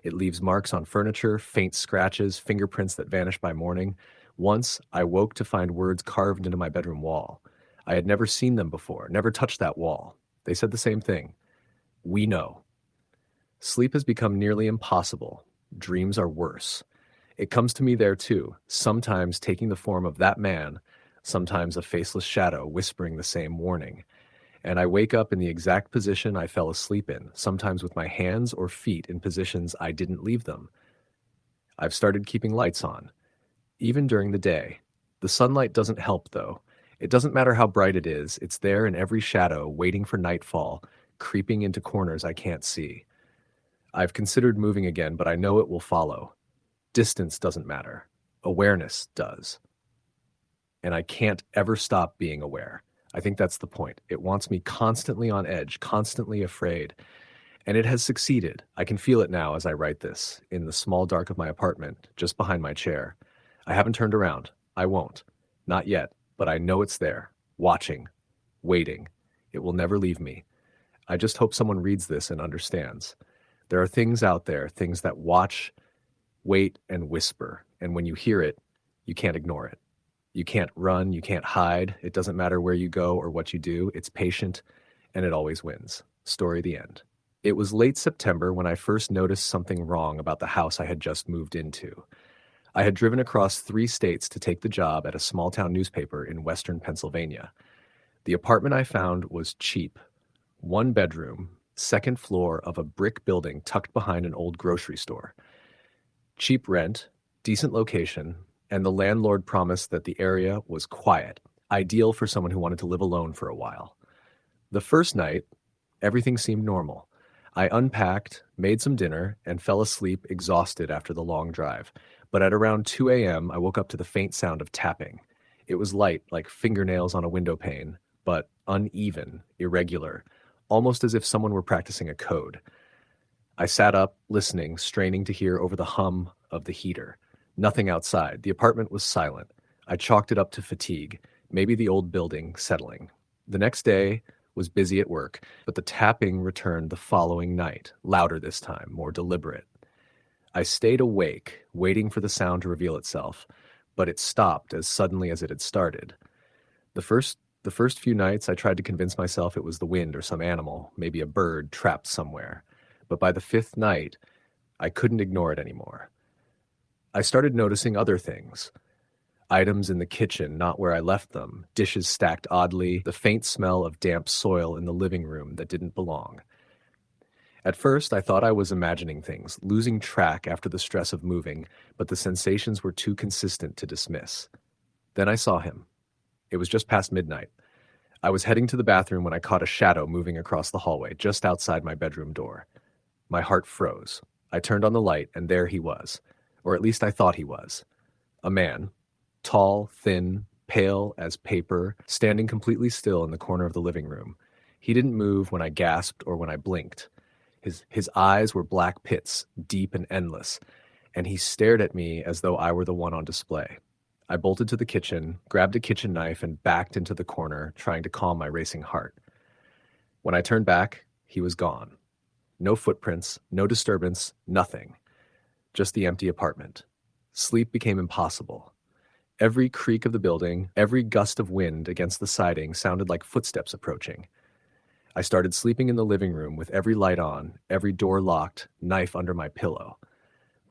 It leaves marks on furniture, faint scratches, fingerprints that vanish by morning. Once, I woke to find words carved into my bedroom wall. I had never seen them before, never touched that wall. They said the same thing. We know. Sleep has become nearly impossible. Dreams are worse. It comes to me there too, sometimes taking the form of that man, sometimes a faceless shadow whispering the same warning. And I wake up in the exact position I fell asleep in, sometimes with my hands or feet in positions I didn't leave them. I've started keeping lights on, even during the day. The sunlight doesn't help, though. It doesn't matter how bright it is, it's there in every shadow, waiting for nightfall, creeping into corners I can't see. I've considered moving again, but I know it will follow. Distance doesn't matter. Awareness does. And I can't ever stop being aware. I think that's the point. It wants me constantly on edge, constantly afraid. And it has succeeded. I can feel it now as I write this, in the small dark of my apartment, just behind my chair. I haven't turned around. I won't. Not yet, but I know it's there, watching, waiting. It will never leave me. I just hope someone reads this and understands. There are things out there, things that watch, wait, and whisper. And when you hear it, you can't ignore it. You can't run, you can't hide. It doesn't matter where you go or what you do. It's patient, and it always wins. Story the end. It was late September when I first noticed something wrong about the house I had just moved into. I had driven across 3 states to take the job at a small-town newspaper in western Pennsylvania. The apartment I found was cheap. 1 bedroom, 2nd floor of a brick building tucked behind an old grocery store. Cheap rent, decent location, and the landlord promised that the area was quiet, ideal for someone who wanted to live alone for a while. The first night, everything seemed normal. I unpacked, made some dinner, and fell asleep exhausted after the long drive. But at around 2 a.m., I woke up to the faint sound of tapping. It was light, like fingernails on a window pane, but uneven, irregular, almost as if someone were practicing a code. I sat up, listening, straining to hear over the hum of the heater. Nothing outside. The apartment was silent. I chalked it up to fatigue, maybe the old building settling. The next day was busy at work, but the tapping returned the following night, louder this time, more deliberate. I stayed awake, waiting for the sound to reveal itself, but it stopped as suddenly as it had started. The first few nights, I tried to convince myself it was the wind or some animal, maybe a bird trapped somewhere. But by the 5th night, I couldn't ignore it anymore. I started noticing other things. Items in the kitchen, not where I left them, dishes stacked oddly, the faint smell of damp soil in the living room that didn't belong. At first, I thought I was imagining things, losing track after the stress of moving, but the sensations were too consistent to dismiss. Then I saw him. It was just past midnight. I was heading to the bathroom when I caught a shadow moving across the hallway, just outside my bedroom door. My heart froze. I turned on the light, and there he was. Or at least I thought he was. A man, tall, thin, pale as paper, standing completely still in the corner of the living room. He didn't move when I gasped or when I blinked. His eyes were black pits, deep and endless, and he stared at me as though I were the one on display. I bolted to the kitchen, grabbed a kitchen knife, and backed into the corner, trying to calm my racing heart. When I turned back, he was gone. No footprints, no disturbance, nothing. Just the empty apartment. Sleep became impossible. Every creak of the building, every gust of wind against the siding sounded like footsteps approaching. I started sleeping in the living room with every light on, every door locked, knife under my pillow.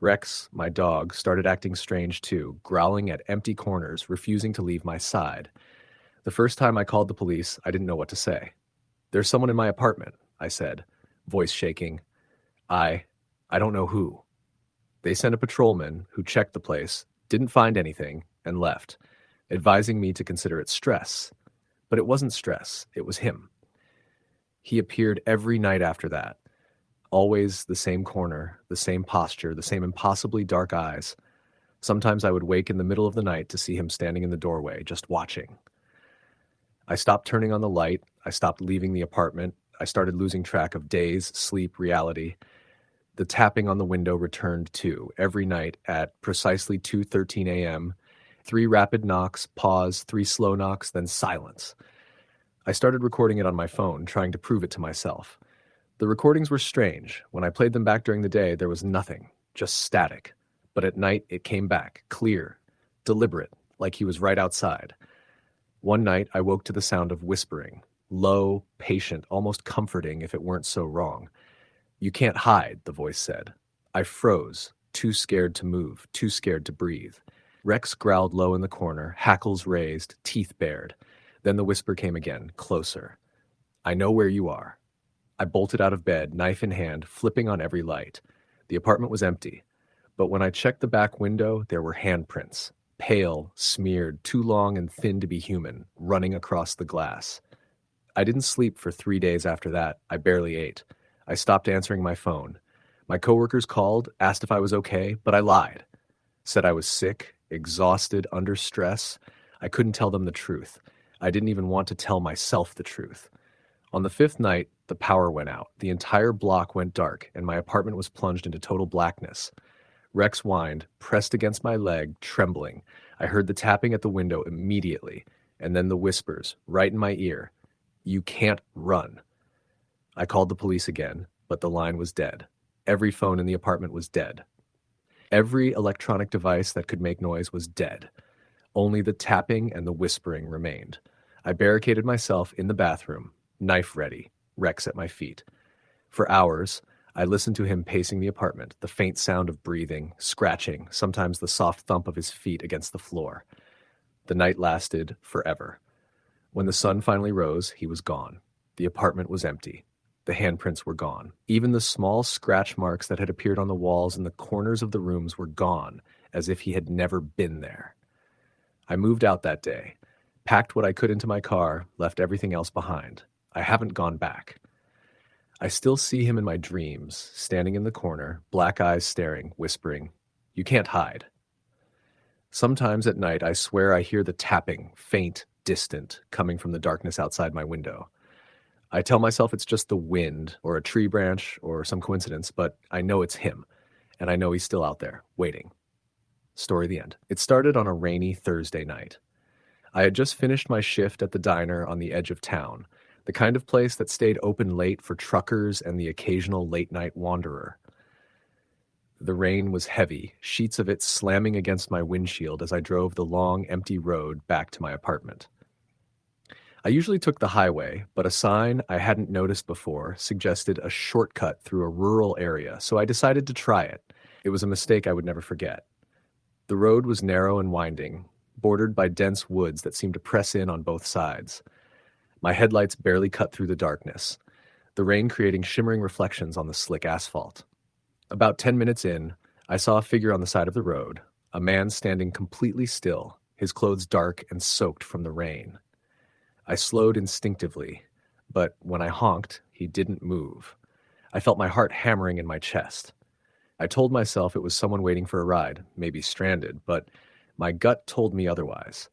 Rex, my dog, started acting strange too, growling at empty corners, refusing to leave my side. The first time I called the police, I didn't know what to say. "There's someone in my apartment," I said, voice shaking. I don't know who." They sent a patrolman who checked the place, didn't find anything, and left, advising me to consider it stress. But it wasn't stress, it was him. He appeared every night after that. Always the same corner, the same posture, the same impossibly dark eyes. Sometimes I would wake in the middle of the night to see him standing in the doorway, just watching. I stopped turning on the light. I stopped leaving the apartment. I started losing track of days, sleep, reality. The tapping on the window returned too, every night at precisely 2:13 a.m. 3 rapid knocks, pause, 3 slow knocks, then silence. I started recording it on my phone, trying to prove it to myself. The recordings were strange. When I played them back during the day, there was nothing, just static. But at night, it came back, clear, deliberate, like he was right outside. One night, I woke to the sound of whispering, low, patient, almost comforting if it weren't so wrong. "You can't hide," the voice said. I froze, too scared to move, too scared to breathe. Rex growled low in the corner, hackles raised, teeth bared. Then the whisper came again, closer. "I know where you are." I bolted out of bed, knife in hand, flipping on every light. The apartment was empty. But when I checked the back window, there were handprints. Pale, smeared, too long and thin to be human, running across the glass. I didn't sleep for 3 days after that. I barely ate. I stopped answering my phone. My coworkers called, asked if I was okay, but I lied. Said I was sick, exhausted, under stress. I couldn't tell them the truth. I didn't even want to tell myself the truth. On the 5th night, the power went out. The entire block went dark, and my apartment was plunged into total blackness. Rex whined, pressed against my leg, trembling. I heard the tapping at the window immediately, and then the whispers, right in my ear. "You can't run." I called the police again, but the line was dead. Every phone in the apartment was dead. Every electronic device that could make noise was dead. Only the tapping and the whispering remained. I barricaded myself in the bathroom, knife ready, Rex at my feet. For hours, I listened to him pacing the apartment, the faint sound of breathing, scratching, sometimes the soft thump of his feet against the floor. The night lasted forever. When the sun finally rose, he was gone. The apartment was empty. The handprints were gone. Even the small scratch marks that had appeared on the walls and the corners of the rooms were gone, as if he had never been there. I moved out that day, packed what I could into my car, left everything else behind. I haven't gone back. I still see him in my dreams, standing in the corner, black eyes staring, whispering, "You can't hide." Sometimes at night I swear I hear the tapping, faint, distant, coming from the darkness outside my window. I tell myself it's just the wind, or a tree branch, or some coincidence, but I know it's him, and I know he's still out there, waiting. Story the end. It started on a rainy Thursday night. I had just finished my shift at the diner on the edge of town, the kind of place that stayed open late for truckers and the occasional late-night wanderer. The rain was heavy, sheets of it slamming against my windshield as I drove the long, empty road back to my apartment. I usually took the highway, but a sign I hadn't noticed before suggested a shortcut through a rural area, so I decided to try it. It was a mistake I would never forget. The road was narrow and winding, bordered by dense woods that seemed to press in on both sides. My headlights barely cut through the darkness, the rain creating shimmering reflections on the slick asphalt. About 10 minutes in, I saw a figure on the side of the road, a man standing completely still, his clothes dark and soaked from the rain. I slowed instinctively, but when I honked, he didn't move. I felt my heart hammering in my chest. I told myself it was someone waiting for a ride, maybe stranded, but my gut told me otherwise.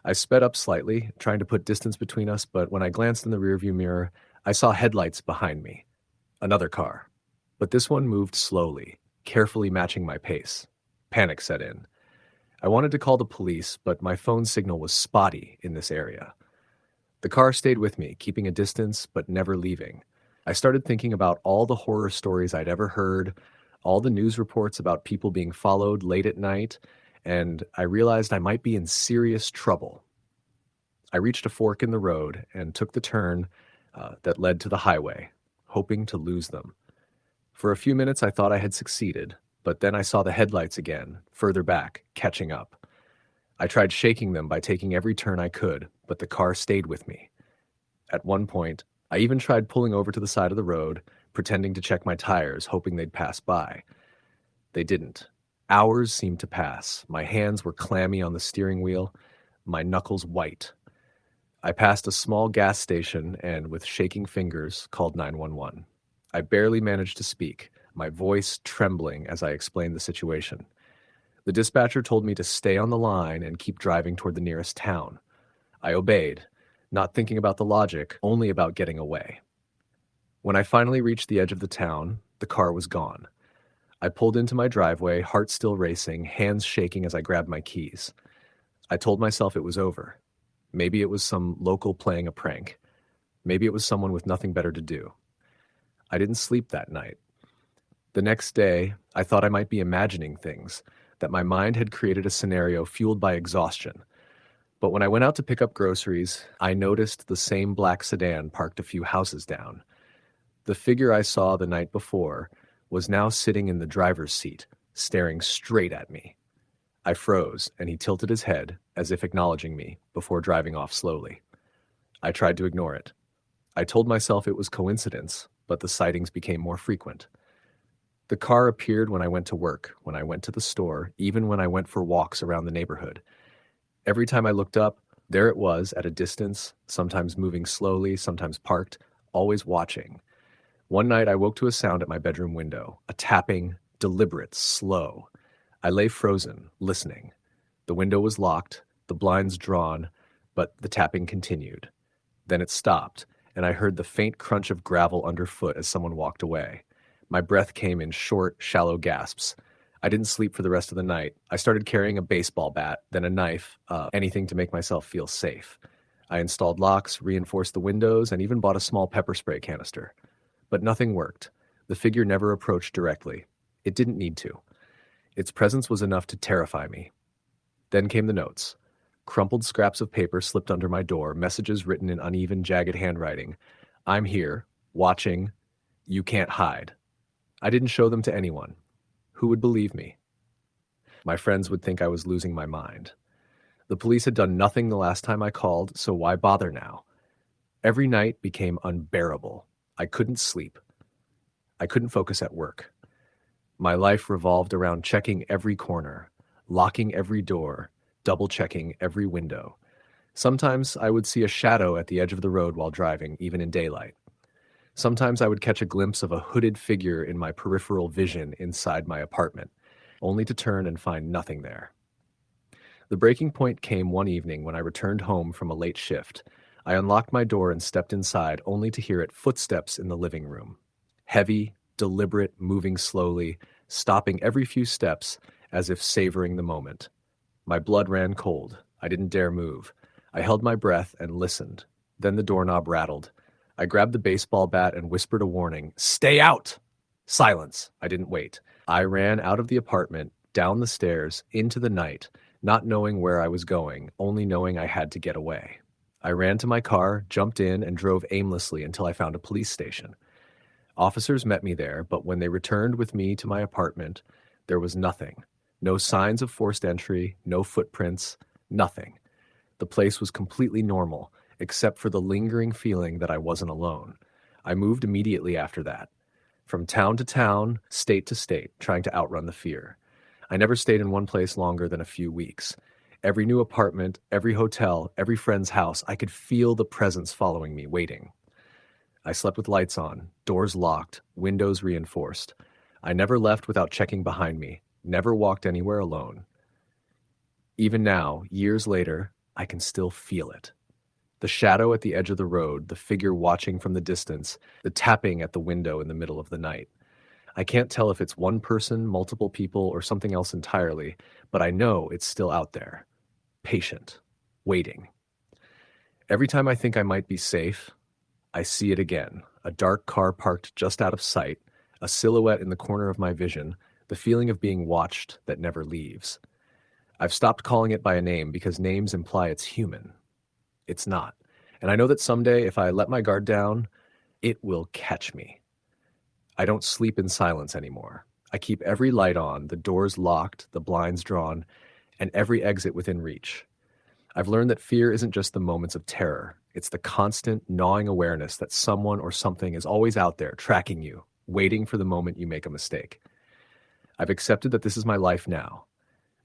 I sped up slightly, trying to put distance between us, but when I glanced in the rearview mirror, I saw headlights behind me. Another car. But this one moved slowly, carefully matching my pace. Panic set in. I wanted to call the police, but my phone signal was spotty in this area. The car stayed with me, keeping a distance but never leaving. I started thinking about all the horror stories I'd ever heard, all the news reports about people being followed late at night, and I realized I might be in serious trouble. I reached a fork in the road and took the turn that led to the highway, hoping to lose them. For a few minutes, I thought I had succeeded, but then I saw the headlights again, further back, catching up. I tried shaking them by taking every turn I could, but the car stayed with me. At one point, I even tried pulling over to the side of the road, pretending to check my tires, hoping they'd pass by. They didn't. Hours seemed to pass. My hands were clammy on the steering wheel, my knuckles white. I passed a small gas station and, with shaking fingers, called 911. I barely managed to speak, my voice trembling as I explained the situation. The dispatcher told me to stay on the line and keep driving toward the nearest town. I obeyed, not thinking about the logic, only about getting away. When I finally reached the edge of the town, the car was gone. I pulled into my driveway, heart still racing, hands shaking as I grabbed my keys. I told myself it was over. Maybe it was some local playing a prank. Maybe it was someone with nothing better to do. I didn't sleep that night. The next day, I thought I might be imagining things, that my mind had created a scenario fueled by exhaustion. But when I went out to pick up groceries, I noticed the same black sedan parked a few houses down. The figure I saw the night before was now sitting in the driver's seat, staring straight at me. I froze, and he tilted his head, as if acknowledging me, before driving off slowly. I tried to ignore it. I told myself it was coincidence, but the sightings became more frequent. The car appeared when I went to work, when I went to the store, even when I went for walks around the neighborhood. Every time I looked up, there it was at a distance, sometimes moving slowly, sometimes parked, always watching. One night I woke to a sound at my bedroom window, a tapping, deliberate, slow. I lay frozen, listening. The window was locked, the blinds drawn, but the tapping continued. Then it stopped, and I heard the faint crunch of gravel underfoot as someone walked away. My breath came in short, shallow gasps. I didn't sleep for the rest of the night. I started carrying a baseball bat, then a knife, anything to make myself feel safe. I installed locks, reinforced the windows, and even bought a small pepper spray canister. But nothing worked. The figure never approached directly. It didn't need to. Its presence was enough to terrify me. Then came the notes. Crumpled scraps of paper slipped under my door, messages written in uneven, jagged handwriting. I'm here, watching. You can't hide. I didn't show them to anyone. Who would believe me? My friends would think I was losing my mind. The police had done nothing the last time I called, so why bother now? Every night became unbearable. I couldn't sleep. I couldn't focus at work. My life revolved around checking every corner, locking every door, double-checking every window. Sometimes I would see a shadow at the edge of the road while driving, even in daylight. Sometimes I would catch a glimpse of a hooded figure in my peripheral vision inside my apartment, only to turn and find nothing there. The breaking point came one evening when I returned home from a late shift. I unlocked my door and stepped inside, only to hear footsteps in the living room. Heavy, deliberate, moving slowly, stopping every few steps as if savoring the moment. My blood ran cold. I didn't dare move. I held my breath and listened. Then the doorknob rattled. I grabbed the baseball bat and whispered a warning. Stay out! Silence. I didn't wait. I ran out of the apartment, down the stairs, into the night, not knowing where I was going, only knowing I had to get away. I ran to my car, jumped in, and drove aimlessly until I found a police station. Officers met me there, but when they returned with me to my apartment, there was nothing. No signs of forced entry, no footprints, nothing. The place was completely normal, except for the lingering feeling that I wasn't alone. I moved immediately after that. From town to town, state to state, trying to outrun the fear. I never stayed in one place longer than a few weeks. Every new apartment, every hotel, every friend's house, I could feel the presence following me, waiting. I slept with lights on, doors locked, windows reinforced. I never left without checking behind me, never walked anywhere alone. Even now, years later, I can still feel it. The shadow at the edge of the road, the figure watching from the distance, the tapping at the window in the middle of the night. I can't tell if it's one person, multiple people, or something else entirely, but I know it's still out there, patient, waiting. Every time I think I might be safe, I see it again. A dark car parked just out of sight, a silhouette in the corner of my vision, the feeling of being watched that never leaves. I've stopped calling it by a name because names imply it's human. It's not. And I know that someday, if I let my guard down, it will catch me. I don't sleep in silence anymore. I keep every light on, the doors locked, the blinds drawn, and every exit within reach. I've learned that fear isn't just the moments of terror. It's the constant, gnawing awareness that someone or something is always out there, tracking you, waiting for the moment you make a mistake. I've accepted that this is my life now.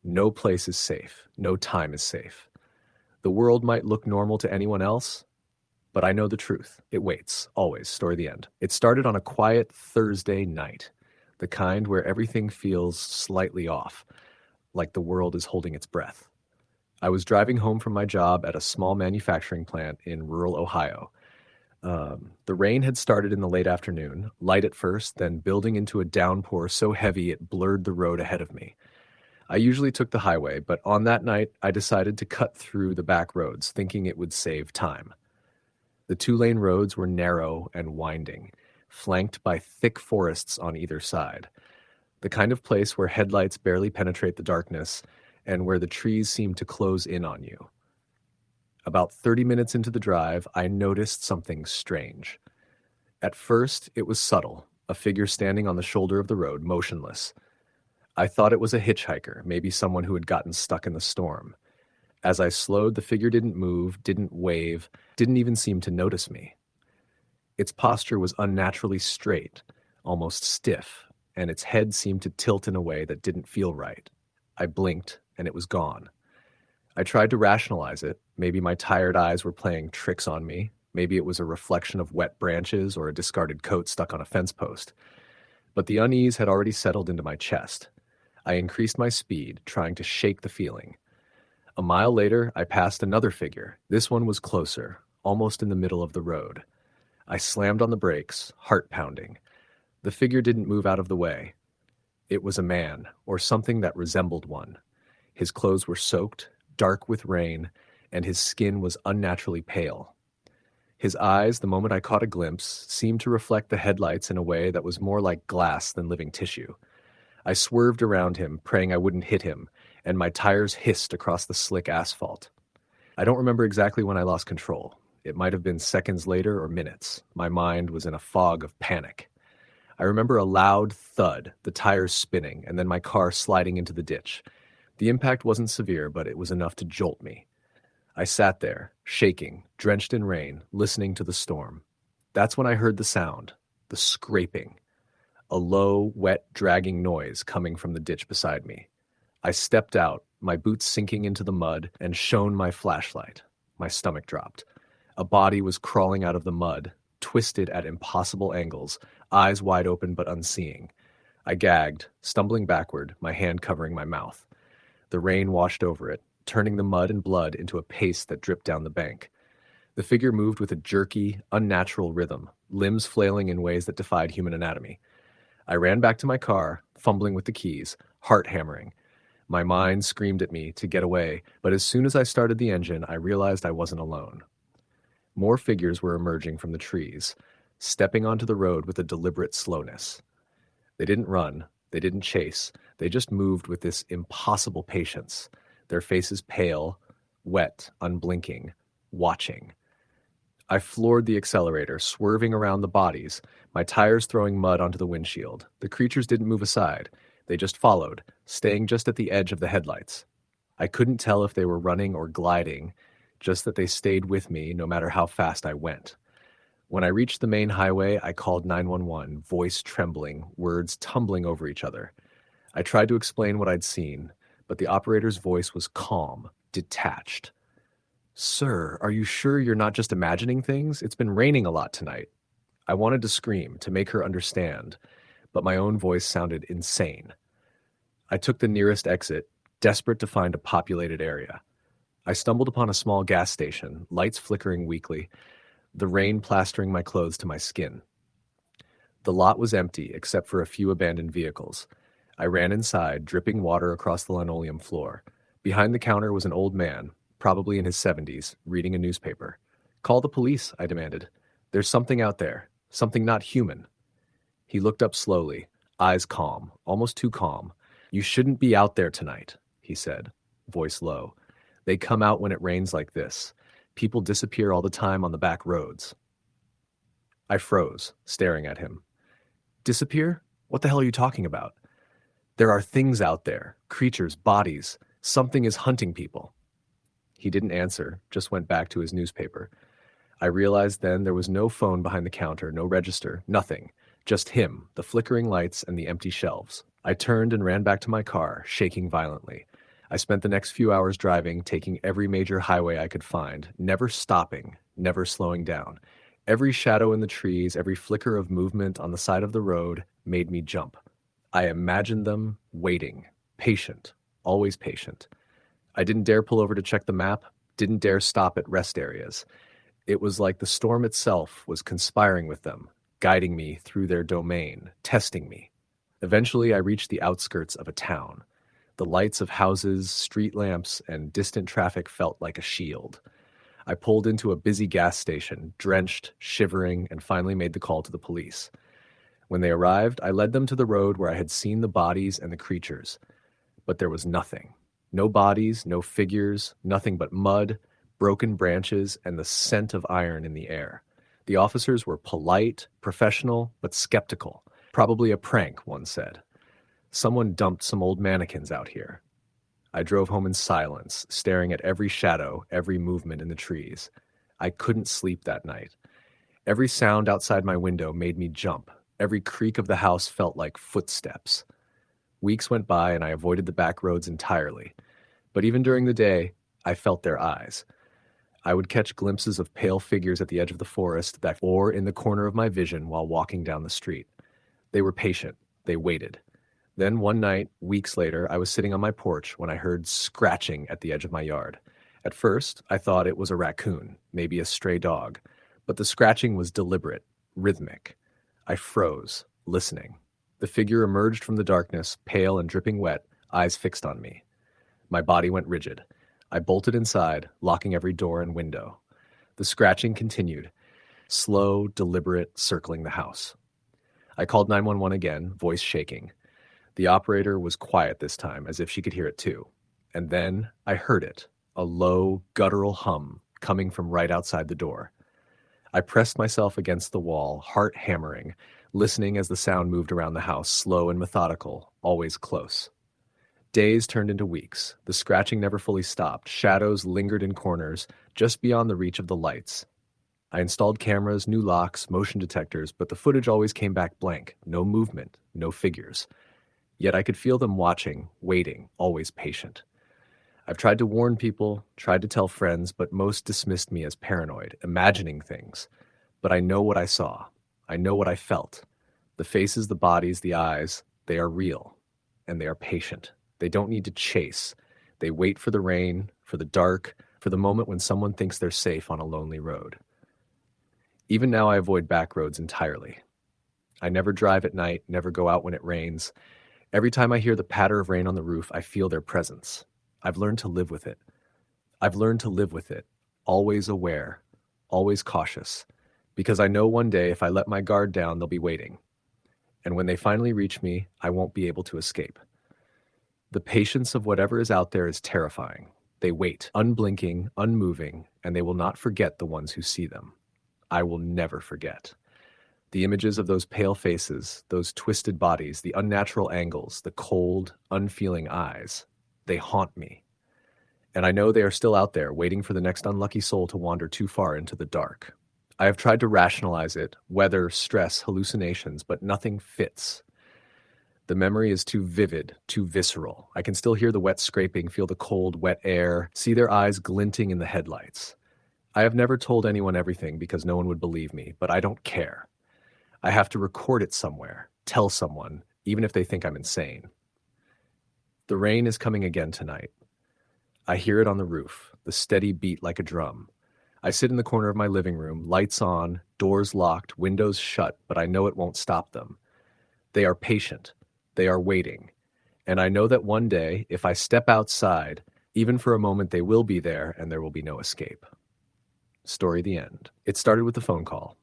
No place is safe. No time is safe. The world might look normal to anyone else, but I know the truth. It waits, always, story the end. It started on a quiet Thursday night, the kind where everything feels slightly off, like the world is holding its breath. I was driving home from my job at a small manufacturing plant in rural Ohio. The rain had started in the late afternoon, light at first, then building into a downpour so heavy it blurred the road ahead of me. I usually took the highway, but on that night, I decided to cut through the back roads, thinking it would save time. The two-lane roads were narrow and winding, flanked by thick forests on either side, the kind of place where headlights barely penetrate the darkness and where the trees seem to close in on you. About 30 minutes into the drive, I noticed something strange. At first, it was subtle, a figure standing on the shoulder of the road, motionless. I thought it was a hitchhiker, maybe someone who had gotten stuck in the storm. As I slowed, the figure didn't move, didn't wave, didn't even seem to notice me. Its posture was unnaturally straight, almost stiff, and its head seemed to tilt in a way that didn't feel right. I blinked, and it was gone. I tried to rationalize it. Maybe my tired eyes were playing tricks on me. Maybe it was a reflection of wet branches or a discarded coat stuck on a fence post. But the unease had already settled into my chest. I increased my speed, trying to shake the feeling. A mile later, I passed another figure. This one was closer, almost in the middle of the road. I slammed on the brakes, heart pounding. The figure didn't move out of the way. It was a man, or something that resembled one. His clothes were soaked, dark with rain, and his skin was unnaturally pale. His eyes, the moment I caught a glimpse, seemed to reflect the headlights in a way that was more like glass than living tissue. I swerved around him, praying I wouldn't hit him, and my tires hissed across the slick asphalt. I don't remember exactly when I lost control. It might have been seconds later or minutes. My mind was in a fog of panic. I remember a loud thud, the tires spinning, and then my car sliding into the ditch. The impact wasn't severe, but it was enough to jolt me. I sat there, shaking, drenched in rain, listening to the storm. That's when I heard the sound, the scraping, a low, wet, dragging noise coming from the ditch beside me. I stepped out, my boots sinking into the mud, and shone my flashlight. My stomach dropped. A body was crawling out of the mud, twisted at impossible angles, eyes wide open but unseeing. I gagged, stumbling backward, my hand covering my mouth. The rain washed over it, turning the mud and blood into a paste that dripped down the bank. The figure moved with a jerky, unnatural rhythm, limbs flailing in ways that defied human anatomy. I ran back to my car, fumbling with the keys, heart hammering. My mind screamed at me to get away, but as soon as I started the engine, I realized I wasn't alone. More figures were emerging from the trees, stepping onto the road with a deliberate slowness. They didn't run, they didn't chase, they just moved with this impossible patience, their faces pale, wet, unblinking, watching. I floored the accelerator, swerving around the bodies, my tires throwing mud onto the windshield. The creatures didn't move aside. They just followed, staying just at the edge of the headlights. I couldn't tell if they were running or gliding, just that they stayed with me no matter how fast I went. When I reached the main highway, I called 911, voice trembling, words tumbling over each other. I tried to explain what I'd seen, but the operator's voice was calm, detached. "Sir, are you sure you're not just imagining things? It's been raining a lot tonight." I wanted to scream, to make her understand, but my own voice sounded insane. I took the nearest exit, desperate to find a populated area. I stumbled upon a small gas station, lights flickering weakly, the rain plastering my clothes to my skin. The lot was empty except for a few abandoned vehicles. I ran inside, dripping water across the linoleum floor. Behind the counter was an old man, probably in his 70s, reading a newspaper. "Call the police," I demanded. "There's something out there, something not human." He looked up slowly, eyes calm, almost too calm. "You shouldn't be out there tonight," he said, voice low. "They come out when it rains like this. People disappear all the time on the back roads." I froze, staring at him. "Disappear? What the hell are you talking about?" "There are things out there, creatures, bodies. Something is hunting people." He didn't answer, just went back to his newspaper. I realized then there was no phone behind the counter, no register, nothing. Just him, the flickering lights, and the empty shelves. I turned and ran back to my car, shaking violently. I spent the next few hours driving, taking every major highway I could find, never stopping, never slowing down. Every shadow in the trees, every flicker of movement on the side of the road made me jump. I imagined them waiting, patient, always patient. I didn't dare pull over to check the map, didn't dare stop at rest areas. It was like the storm itself was conspiring with them, guiding me through their domain, testing me. Eventually, I reached the outskirts of a town. The lights of houses, street lamps, and distant traffic felt like a shield. I pulled into a busy gas station, drenched, shivering, and finally made the call to the police. When they arrived, I led them to the road where I had seen the bodies and the creatures. But there was nothing. No bodies, no figures, nothing but mud, broken branches, and the scent of iron in the air. The officers were polite, professional, but skeptical. Probably a prank, one said. Someone dumped some old mannequins out here. I drove home in silence, staring at every shadow, every movement in the trees. I couldn't sleep that night. Every sound outside my window made me jump. Every creak of the house felt like footsteps. Weeks went by and I avoided the back roads entirely. But even during the day, I felt their eyes. I would catch glimpses of pale figures at the edge of the forest or in the corner of my vision while walking down the street. They were patient. They waited. Then one night, weeks later, I was sitting on my porch when I heard scratching at the edge of my yard. At first, I thought it was a raccoon, maybe a stray dog. But the scratching was deliberate, rhythmic. I froze, listening. The figure emerged from the darkness, pale and dripping wet, eyes fixed on me. My body went rigid. I bolted inside, locking every door and window. The scratching continued, slow, deliberate, circling the house. I called 911 again, voice shaking. The operator was quiet this time, as if she could hear it too. And then I heard it, a low, guttural hum coming from right outside the door. I pressed myself against the wall, heart hammering, listening as the sound moved around the house, slow and methodical, always close. Days turned into weeks. The scratching never fully stopped. Shadows lingered in corners, just beyond the reach of the lights. I installed cameras, new locks, motion detectors, but the footage always came back blank. No movement, no figures. Yet I could feel them watching, waiting, always patient. I've tried to warn people, tried to tell friends, but most dismissed me as paranoid, imagining things. But I know what I saw. I know what I felt. The faces, the bodies, the eyes, they are real, and they are patient. They don't need to chase. They wait for the rain, for the dark, for the moment when someone thinks they're safe on a lonely road. Even now I avoid back roads entirely. I never drive at night, never go out when it rains. Every time I hear the patter of rain on the roof, I feel their presence. I've learned to live with it. Always aware, always cautious, because I know one day if I let my guard down, they'll be waiting. And when they finally reach me, I won't be able to escape. The patience of whatever is out there is terrifying. They wait, unblinking, unmoving, and they will not forget the ones who see them. I will never forget. The images of those pale faces, those twisted bodies, the unnatural angles, the cold, unfeeling eyes, they haunt me. And I know they are still out there, waiting for the next unlucky soul to wander too far into the dark. I have tried to rationalize it, weather, stress, hallucinations, but nothing fits. The memory is too vivid, too visceral. I can still hear the wet scraping, feel the cold, wet air, see their eyes glinting in the headlights. I have never told anyone everything because no one would believe me, but I don't care. I have to record it somewhere. Tell someone, even if they think I'm insane. The rain is coming again tonight. I hear it on the roof, the steady beat like a drum. I sit in the corner of my living room, lights on, doors locked, windows shut, but I know it won't stop them. They are patient. They are waiting. And I know that one day, if I step outside, even for a moment, they will be there and there will be no escape. Story the end. It started with a phone call.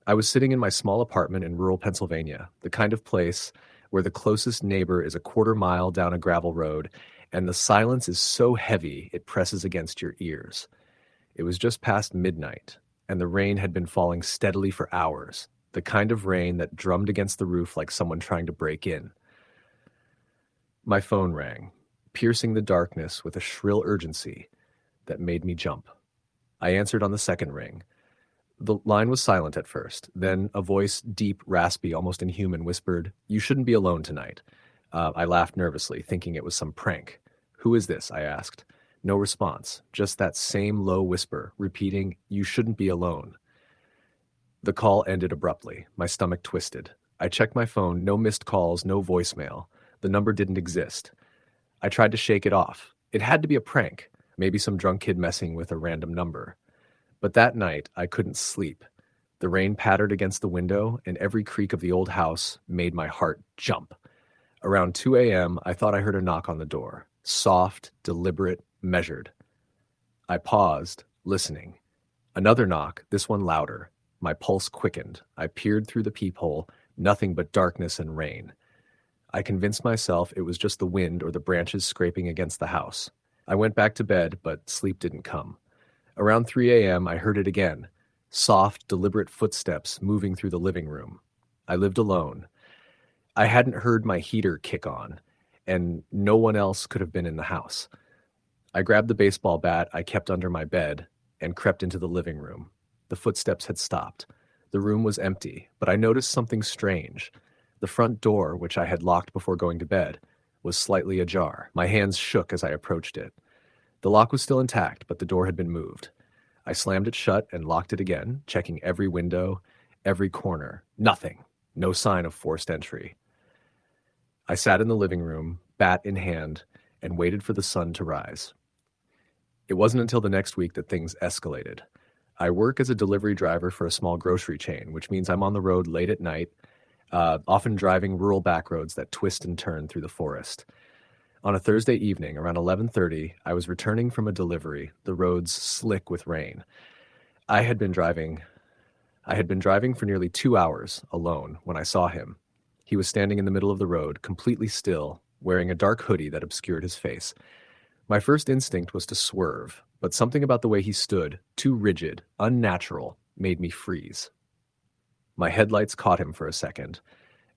I was sitting in my small apartment in rural Pennsylvania, the kind of place where the closest neighbor is a quarter mile down a gravel road, and the silence is so heavy it presses against your ears. It was just past midnight, and the rain had been falling steadily for hours, the kind of rain that drummed against the roof like someone trying to break in. My phone rang, piercing the darkness with a shrill urgency that made me jump. I answered on the second ring. The line was silent at first. Then a voice, deep, raspy, almost inhuman, whispered, "You shouldn't be alone tonight." I laughed nervously, thinking it was some prank. "Who is this?" I asked. No response, just that same low whisper, repeating, "You shouldn't be alone." The call ended abruptly. My stomach twisted. I checked my phone, no missed calls, no voicemail. The number didn't exist. I tried to shake it off. It had to be a prank, maybe some drunk kid messing with a random number. But that night, I couldn't sleep. The rain pattered against the window, and every creak of the old house made my heart jump. Around 2 a.m., I thought I heard a knock on the door. Soft, deliberate, measured. I paused, listening. Another knock, this one louder. My pulse quickened. I peered through the peephole, nothing but darkness and rain. I convinced myself it was just the wind or the branches scraping against the house. I went back to bed, but sleep didn't come. Around 3 a.m., I heard it again. Soft, deliberate footsteps moving through the living room. I lived alone. I hadn't heard my heater kick on, and no one else could have been in the house. I grabbed the baseball bat I kept under my bed and crept into the living room. The footsteps had stopped. The room was empty, but I noticed something strange. The front door, which I had locked before going to bed, was slightly ajar. My hands shook as I approached it. The lock was still intact, but the door had been moved. I slammed it shut and locked it again, checking every window, every corner. Nothing. No sign of forced entry. I sat in the living room, bat in hand, and waited for the sun to rise. It wasn't until the next week that things escalated. I work as a delivery driver for a small grocery chain, which means I'm on the road late at night, often driving rural back roads that twist and turn through the forest. On a Thursday evening, around 11:30, I was returning from a delivery, the roads slick with rain. I had been driving for nearly 2 hours alone when I saw him. He was standing in the middle of the road, completely still, wearing a dark hoodie that obscured his face. My first instinct was to swerve, but something about the way he stood, too rigid, unnatural, made me freeze. My headlights caught him for a second,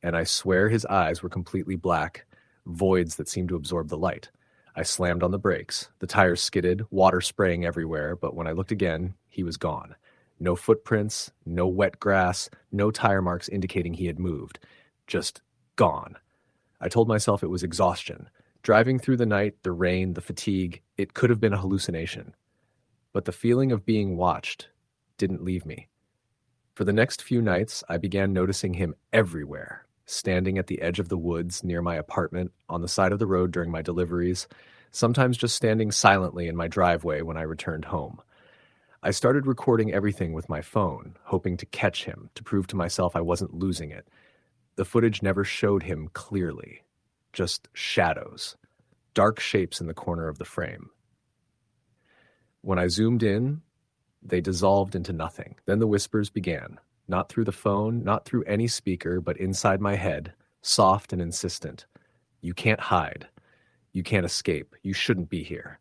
and I swear his eyes were completely black, voids that seemed to absorb the light. I slammed on the brakes. The tires skidded, water spraying everywhere, but when I looked again, he was gone. No footprints, no wet grass, no tire marks indicating he had moved. Just gone. I told myself it was exhaustion. Driving through the night, the rain, the fatigue, it could have been a hallucination. But the feeling of being watched didn't leave me. For the next few nights, I began noticing him everywhere. Standing at the edge of the woods near my apartment, on the side of the road during my deliveries, sometimes just standing silently in my driveway when I returned home. I started recording everything with my phone, hoping to catch him, to prove to myself I wasn't losing it. The footage never showed him clearly, just shadows, dark shapes in the corner of the frame. When I zoomed in, they dissolved into nothing. Then the whispers began. Not through the phone, not through any speaker, but inside my head, soft and insistent. "You can't hide. You can't escape. You shouldn't be here."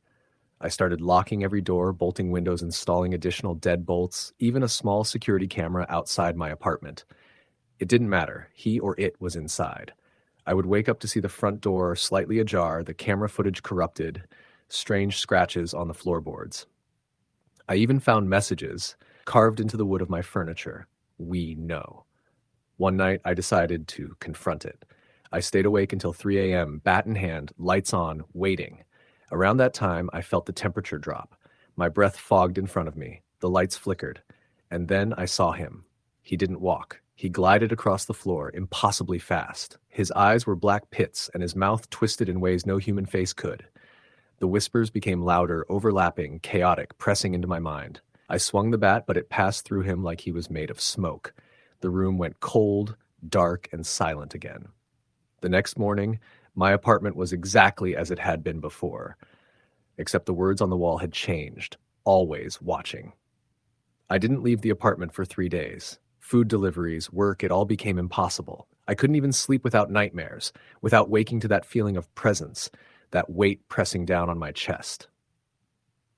I started locking every door, bolting windows, installing additional deadbolts, even a small security camera outside my apartment. It didn't matter. He or it was inside. I would wake up to see the front door slightly ajar, the camera footage corrupted, strange scratches on the floorboards. I even found messages carved into the wood of my furniture. "We know." One night, I decided to confront it. I stayed awake until 3 a.m., bat in hand, lights on, waiting. Around that time, I felt the temperature drop. My breath fogged in front of me. The lights flickered. And then I saw him. He didn't walk. He glided across the floor, impossibly fast. His eyes were black pits, and his mouth twisted in ways no human face could. The whispers became louder, overlapping, chaotic, pressing into my mind. I swung the bat, but it passed through him like he was made of smoke. The room went cold, dark, and silent again. The next morning, my apartment was exactly as it had been before, except the words on the wall had changed. Always watching. I didn't leave the apartment for 3 days. Food deliveries, work, it all became impossible. I couldn't even sleep without nightmares, without waking to that feeling of presence, that weight pressing down on my chest.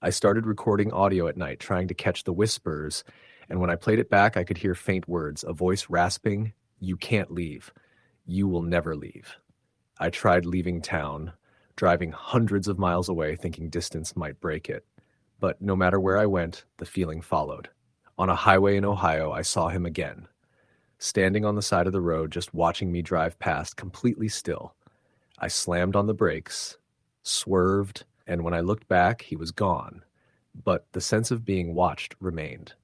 I started recording audio at night, trying to catch the whispers, and when I played it back, I could hear faint words, a voice rasping, "You can't leave. You will never leave." I tried leaving town, driving hundreds of miles away, thinking distance might break it. But no matter where I went, the feeling followed. On a highway in Ohio, I saw him again, standing on the side of the road, just watching me drive past, completely still. I slammed on the brakes, swerved, and when I looked back, he was gone. But the sense of being watched remained.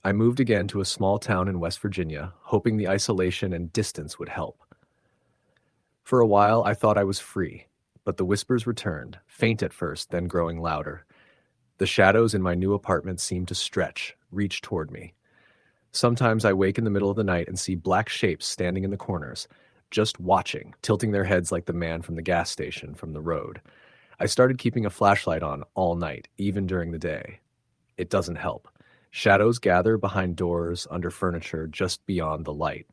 I moved again to a small town in West Virginia, hoping the isolation and distance would help. For a while, I thought I was free, but the whispers returned, faint at first, then growing louder. The shadows in my new apartment seemed to stretch, reach toward me. Sometimes I wake in the middle of the night and see black shapes standing in the corners, just watching, tilting their heads like the man from the gas station from the road. I started keeping a flashlight on all night, even during the day. It doesn't help. Shadows gather behind doors, under furniture, just beyond the light.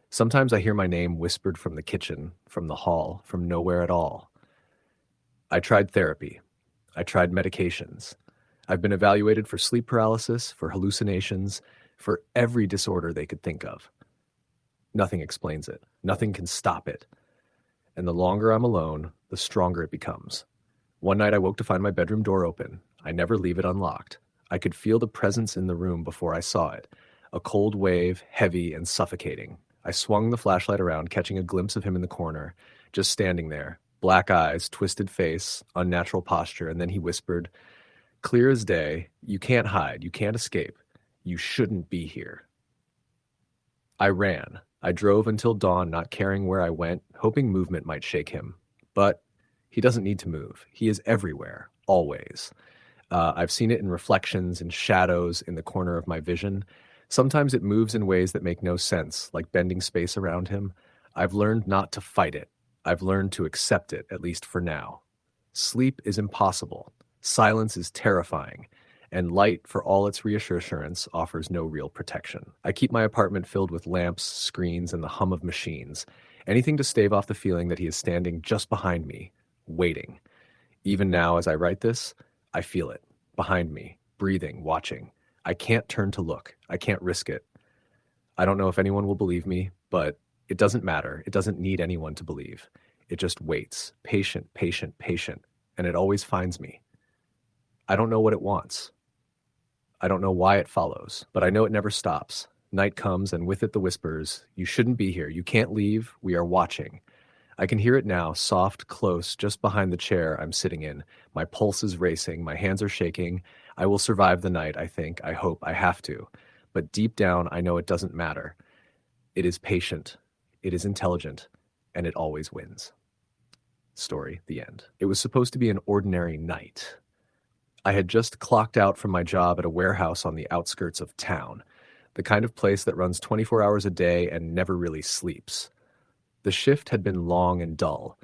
Sometimes I hear my name whispered from the kitchen, from the hall, from nowhere at all. I tried therapy. I tried medications. I've been evaluated for sleep paralysis, for hallucinations, for every disorder they could think of. Nothing explains it. Nothing can stop it. And the longer I'm alone, the stronger it becomes. One night I woke to find my bedroom door open. I never leave it unlocked. I could feel the presence in the room before I saw it. A cold wave, heavy and suffocating. I swung the flashlight around, catching a glimpse of him in the corner, just standing there. Black eyes, twisted face, unnatural posture, and then he whispered, "Clear as day, you can't hide, you can't escape. You shouldn't be here." I ran. I drove until dawn, not caring where I went, hoping movement might shake him. But he doesn't need to move. He is everywhere, always. I've seen it in reflections, in shadows, in the corner of my vision. Sometimes it moves in ways that make no sense, like bending space around him. I've learned not to fight it. I've learned to accept it, at least for now. Sleep is impossible. Silence is terrifying. And light, for all its reassurance, offers no real protection. I keep my apartment filled with lamps, screens, and the hum of machines. Anything to stave off the feeling that he is standing just behind me, waiting. Even now, as I write this, I feel it. Behind me, breathing, watching. I can't turn to look. I can't risk it. I don't know if anyone will believe me, but it doesn't matter. It doesn't need anyone to believe. It just waits, patient, patient, patient, and it always finds me. I don't know what it wants. I don't know why it follows, but I know it never stops. Night comes, and with it the whispers, "You shouldn't be here. You can't leave. We are watching." I can hear it now, soft, close, just behind the chair I'm sitting in. My pulse is racing. My hands are shaking. I will survive the night, I think. I hope. I have to. But deep down, I know it doesn't matter. It is patient. It is intelligent. And it always wins. Story, the end. It was supposed to be an ordinary night. I had just clocked out from my job at a warehouse on the outskirts of town, the kind of place that runs 24 hours a day and never really sleeps. The shift had been long and dull,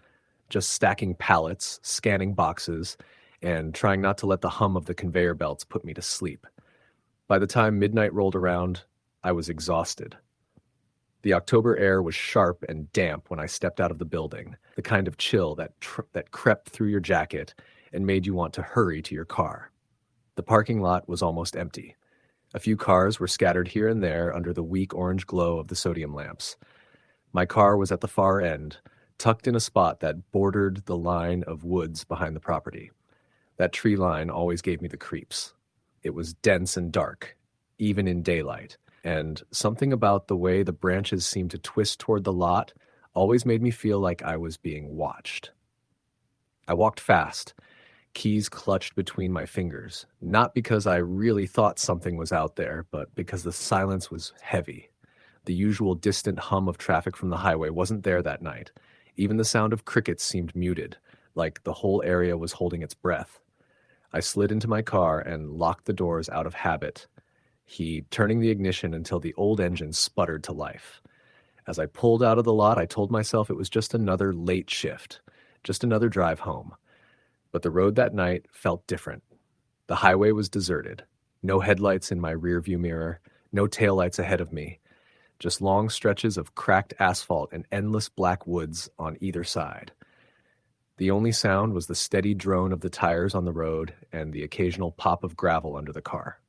just stacking pallets, scanning boxes, and trying not to let the hum of the conveyor belts put me to sleep. By the time midnight rolled around, I was exhausted. The October air was sharp and damp when I stepped out of the building, the kind of chill that crept through your jacket and made you want to hurry to your car. The parking lot was almost empty. A few cars were scattered here and there under the weak orange glow of the sodium lamps. My car was at the far end, tucked in a spot that bordered the line of woods behind the property. That tree line always gave me the creeps. It was dense and dark, even in daylight, and something about the way the branches seemed to twist toward the lot always made me feel like I was being watched. I walked fast, keys clutched between my fingers, not because I really thought something was out there, but because the silence was heavy. The usual distant hum of traffic from the highway wasn't there that night. Even the sound of crickets seemed muted, like the whole area was holding its breath. I slid into my car and locked the doors out of habit, turning the ignition until the old engine sputtered to life. As I pulled out of the lot, I told myself it was just another late shift, just another drive home. But the road that night felt different. The highway was deserted. No headlights in my rearview mirror, no taillights ahead of me, just long stretches of cracked asphalt and endless black woods on either side. The only sound was the steady drone of the tires on the road and the occasional pop of gravel under the car.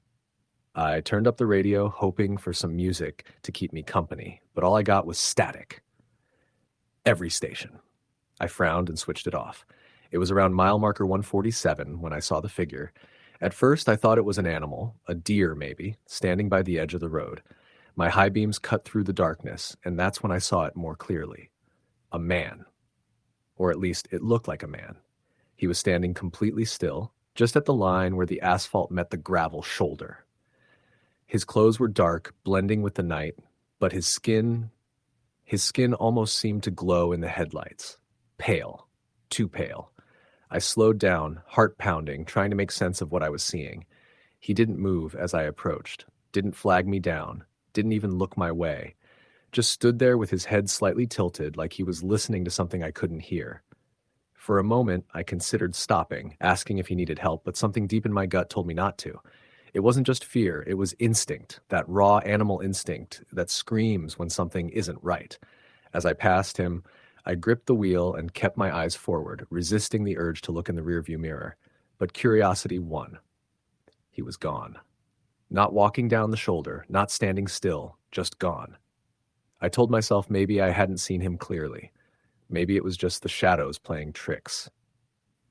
I turned up the radio, hoping for some music to keep me company, but all I got was static. Every station. I frowned and switched it off. It was around mile marker 147 when I saw the figure. At first, I thought it was an animal, a deer maybe, standing by the edge of the road. My high beams cut through the darkness, and that's when I saw it more clearly. A man. Or at least it looked like a man. He was standing completely still, just at the line where the asphalt met the gravel shoulder. His clothes were dark, blending with the night, but his skin almost seemed to glow in the headlights. Pale. Too pale. I slowed down, heart pounding, trying to make sense of what I was seeing. He didn't move as I approached, didn't flag me down, didn't even look my way. Just stood there with his head slightly tilted like he was listening to something I couldn't hear. For a moment, I considered stopping, asking if he needed help, but something deep in my gut told me not to. It wasn't just fear, it was instinct, that raw animal instinct that screams when something isn't right. As I passed him, I gripped the wheel and kept my eyes forward, resisting the urge to look in the rearview mirror. But curiosity won. He was gone. Not walking down the shoulder, not standing still, just gone. I told myself maybe I hadn't seen him clearly. Maybe it was just the shadows playing tricks.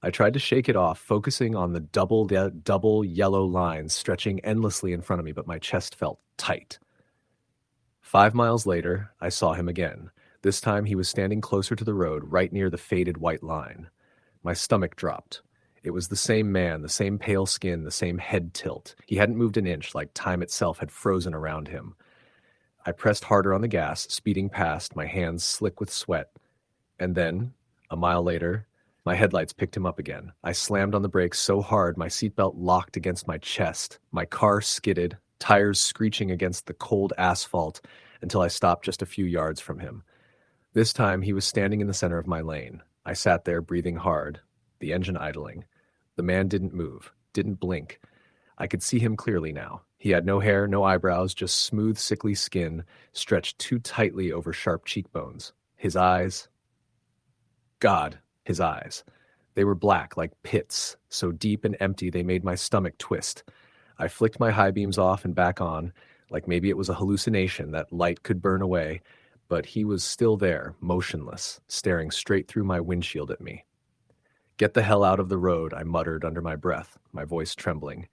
I tried to shake it off, focusing on the double yellow lines stretching endlessly in front of me, but my chest felt tight. 5 miles later, I saw him again. This time he was standing closer to the road, right near the faded white line. My stomach dropped. It was the same man, the same pale skin, the same head tilt. He hadn't moved an inch, like time itself had frozen around him. I pressed harder on the gas, speeding past, my hands slick with sweat. And then, a mile later, my headlights picked him up again. I slammed on the brakes so hard my seatbelt locked against my chest. My car skidded, tires screeching against the cold asphalt until I stopped just a few yards from him. This time he was standing in the center of my lane. I sat there breathing hard, the engine idling. The man didn't move, didn't blink. I could see him clearly now. He had no hair, no eyebrows, just smooth, sickly skin stretched too tightly over sharp cheekbones. His eyes... God, his eyes. They were black, like pits, so deep and empty they made my stomach twist. I flicked my high beams off and back on, like maybe it was a hallucination that light could burn away, but he was still there, motionless, staring straight through my windshield at me. "Get the hell out of the road," I muttered under my breath, my voice trembling.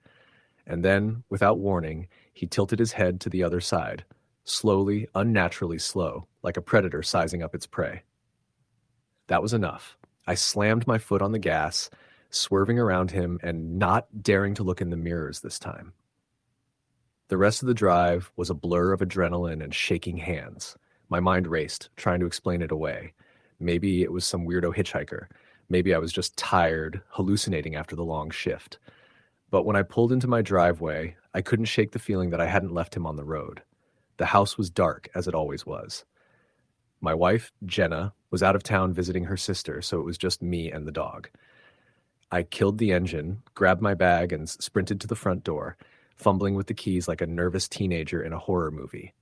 And then, without warning, he tilted his head to the other side, slowly, unnaturally slow, like a predator sizing up its prey. That was enough. I slammed my foot on the gas, swerving around him and not daring to look in the mirrors this time. The rest of the drive was a blur of adrenaline and shaking hands. My mind raced, trying to explain it away. Maybe it was some weirdo hitchhiker. Maybe I was just tired, hallucinating after the long shift. But when I pulled into my driveway, I couldn't shake the feeling that I hadn't left him on the road. The house was dark, as it always was. My wife, Jenna, was out of town visiting her sister, so it was just me and the dog. I killed the engine, grabbed my bag, and sprinted to the front door, fumbling with the keys like a nervous teenager in a horror movie.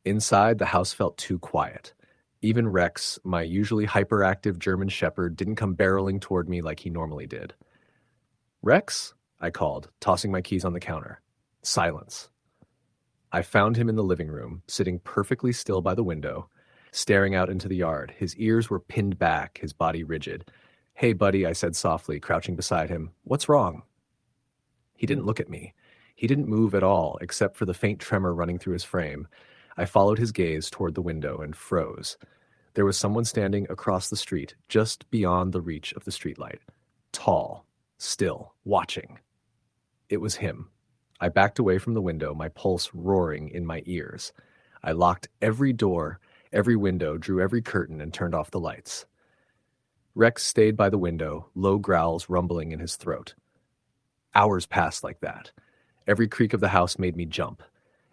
Inside, the house felt too quiet. Even Rex, my usually hyperactive German shepherd, didn't come barreling toward me like he normally did. "Rex?" I called, tossing my keys on the counter. Silence. I found him in the living room, sitting perfectly still by the window, staring out into the yard. His ears were pinned back, his body rigid. "Hey, buddy," I said softly, crouching beside him. "What's wrong?" He didn't look at me. He didn't move at all, except for the faint tremor running through his frame. I followed his gaze toward the window and froze. There was someone standing across the street, just beyond the reach of the streetlight. Tall, still, watching. It was him. I backed away from the window, my pulse roaring in my ears. I locked every door, every window, drew every curtain, and turned off the lights. Rex stayed by the window, low growls rumbling in his throat. Hours passed like that. Every creak of the house made me jump.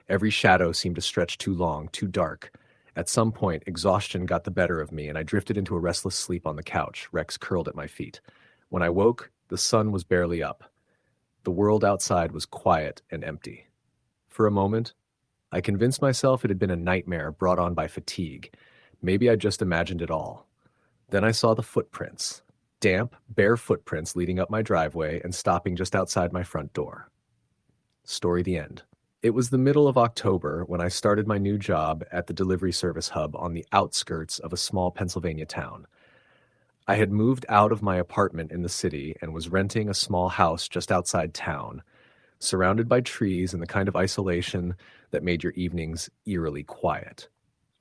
Every shadow seemed to stretch too long, too dark. At some point, exhaustion got the better of me, and I drifted into a restless sleep on the couch, Rex curled at my feet. When I woke, the sun was barely up. The world outside was quiet and empty. For a moment, I convinced myself it had been a nightmare brought on by fatigue. Maybe I just imagined it all. Then I saw the footprints. Damp, bare footprints leading up my driveway and stopping just outside my front door. Story the end. It was the middle of October when I started my new job at the delivery service hub on the outskirts of a small Pennsylvania town. I had moved out of my apartment in the city and was renting a small house just outside town, surrounded by trees and the kind of isolation that made your evenings eerily quiet.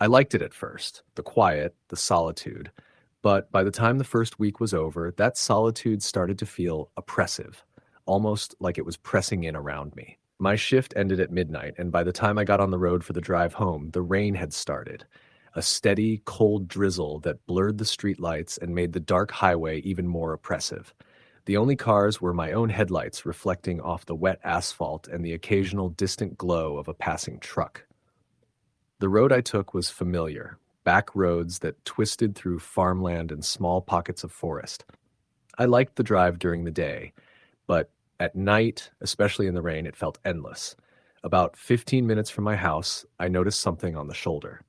I liked it at first, the quiet, the solitude, but by the time the first week was over, that solitude started to feel oppressive, almost like it was pressing in around me. My shift ended at midnight, and by the time I got on the road for the drive home, the rain had started. A steady, cold drizzle that blurred the streetlights and made the dark highway even more oppressive. The only cars were my own headlights reflecting off the wet asphalt and the occasional distant glow of a passing truck. The road I took was familiar, back roads that twisted through farmland and small pockets of forest. I liked the drive during the day, but at night, especially in the rain, it felt endless. About 15 minutes from my house, I noticed something on the shoulder.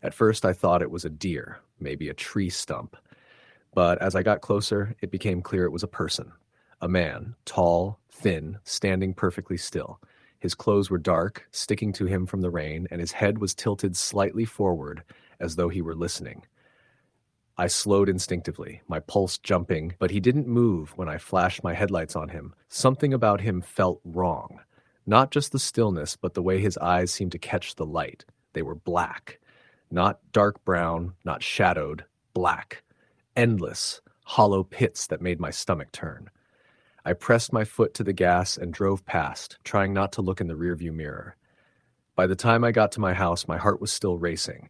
At first, I thought it was a deer, maybe a tree stump. But as I got closer, it became clear it was a person. A man, tall, thin, standing perfectly still. His clothes were dark, sticking to him from the rain, and his head was tilted slightly forward, as though he were listening. I slowed instinctively, my pulse jumping, but he didn't move when I flashed my headlights on him. Something about him felt wrong. Not just the stillness, but the way his eyes seemed to catch the light. They were black. Not dark brown, not shadowed, black. Endless, hollow pits that made my stomach turn. I pressed my foot to the gas and drove past, trying not to look in the rearview mirror. By the time I got to my house, my heart was still racing.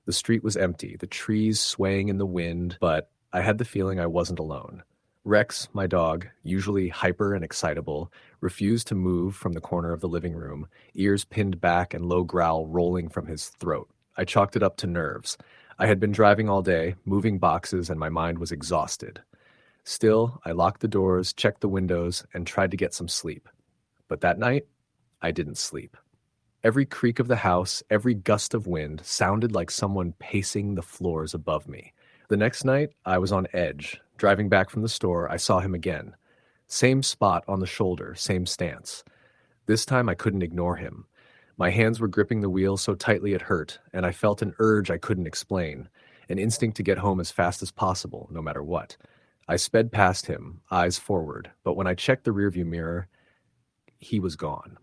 The street was empty, the trees swaying in the wind, but I had the feeling I wasn't alone. Rex, my dog, usually hyper and excitable, refused to move from the corner of the living room, ears pinned back and low growl rolling from his throat. I chalked it up to nerves. I had been driving all day, moving boxes, and my mind was exhausted. Still, I locked the doors, checked the windows, and tried to get some sleep. But that night, I didn't sleep. Every creak of the house, every gust of wind sounded like someone pacing the floors above me. The next night, I was on edge. Driving back from the store, I saw him again. Same spot on the shoulder, same stance. This time I couldn't ignore him. My hands were gripping the wheel so tightly it hurt, and I felt an urge I couldn't explain, an instinct to get home as fast as possible, no matter what. I sped past him, eyes forward, but when I checked the rearview mirror, he was gone.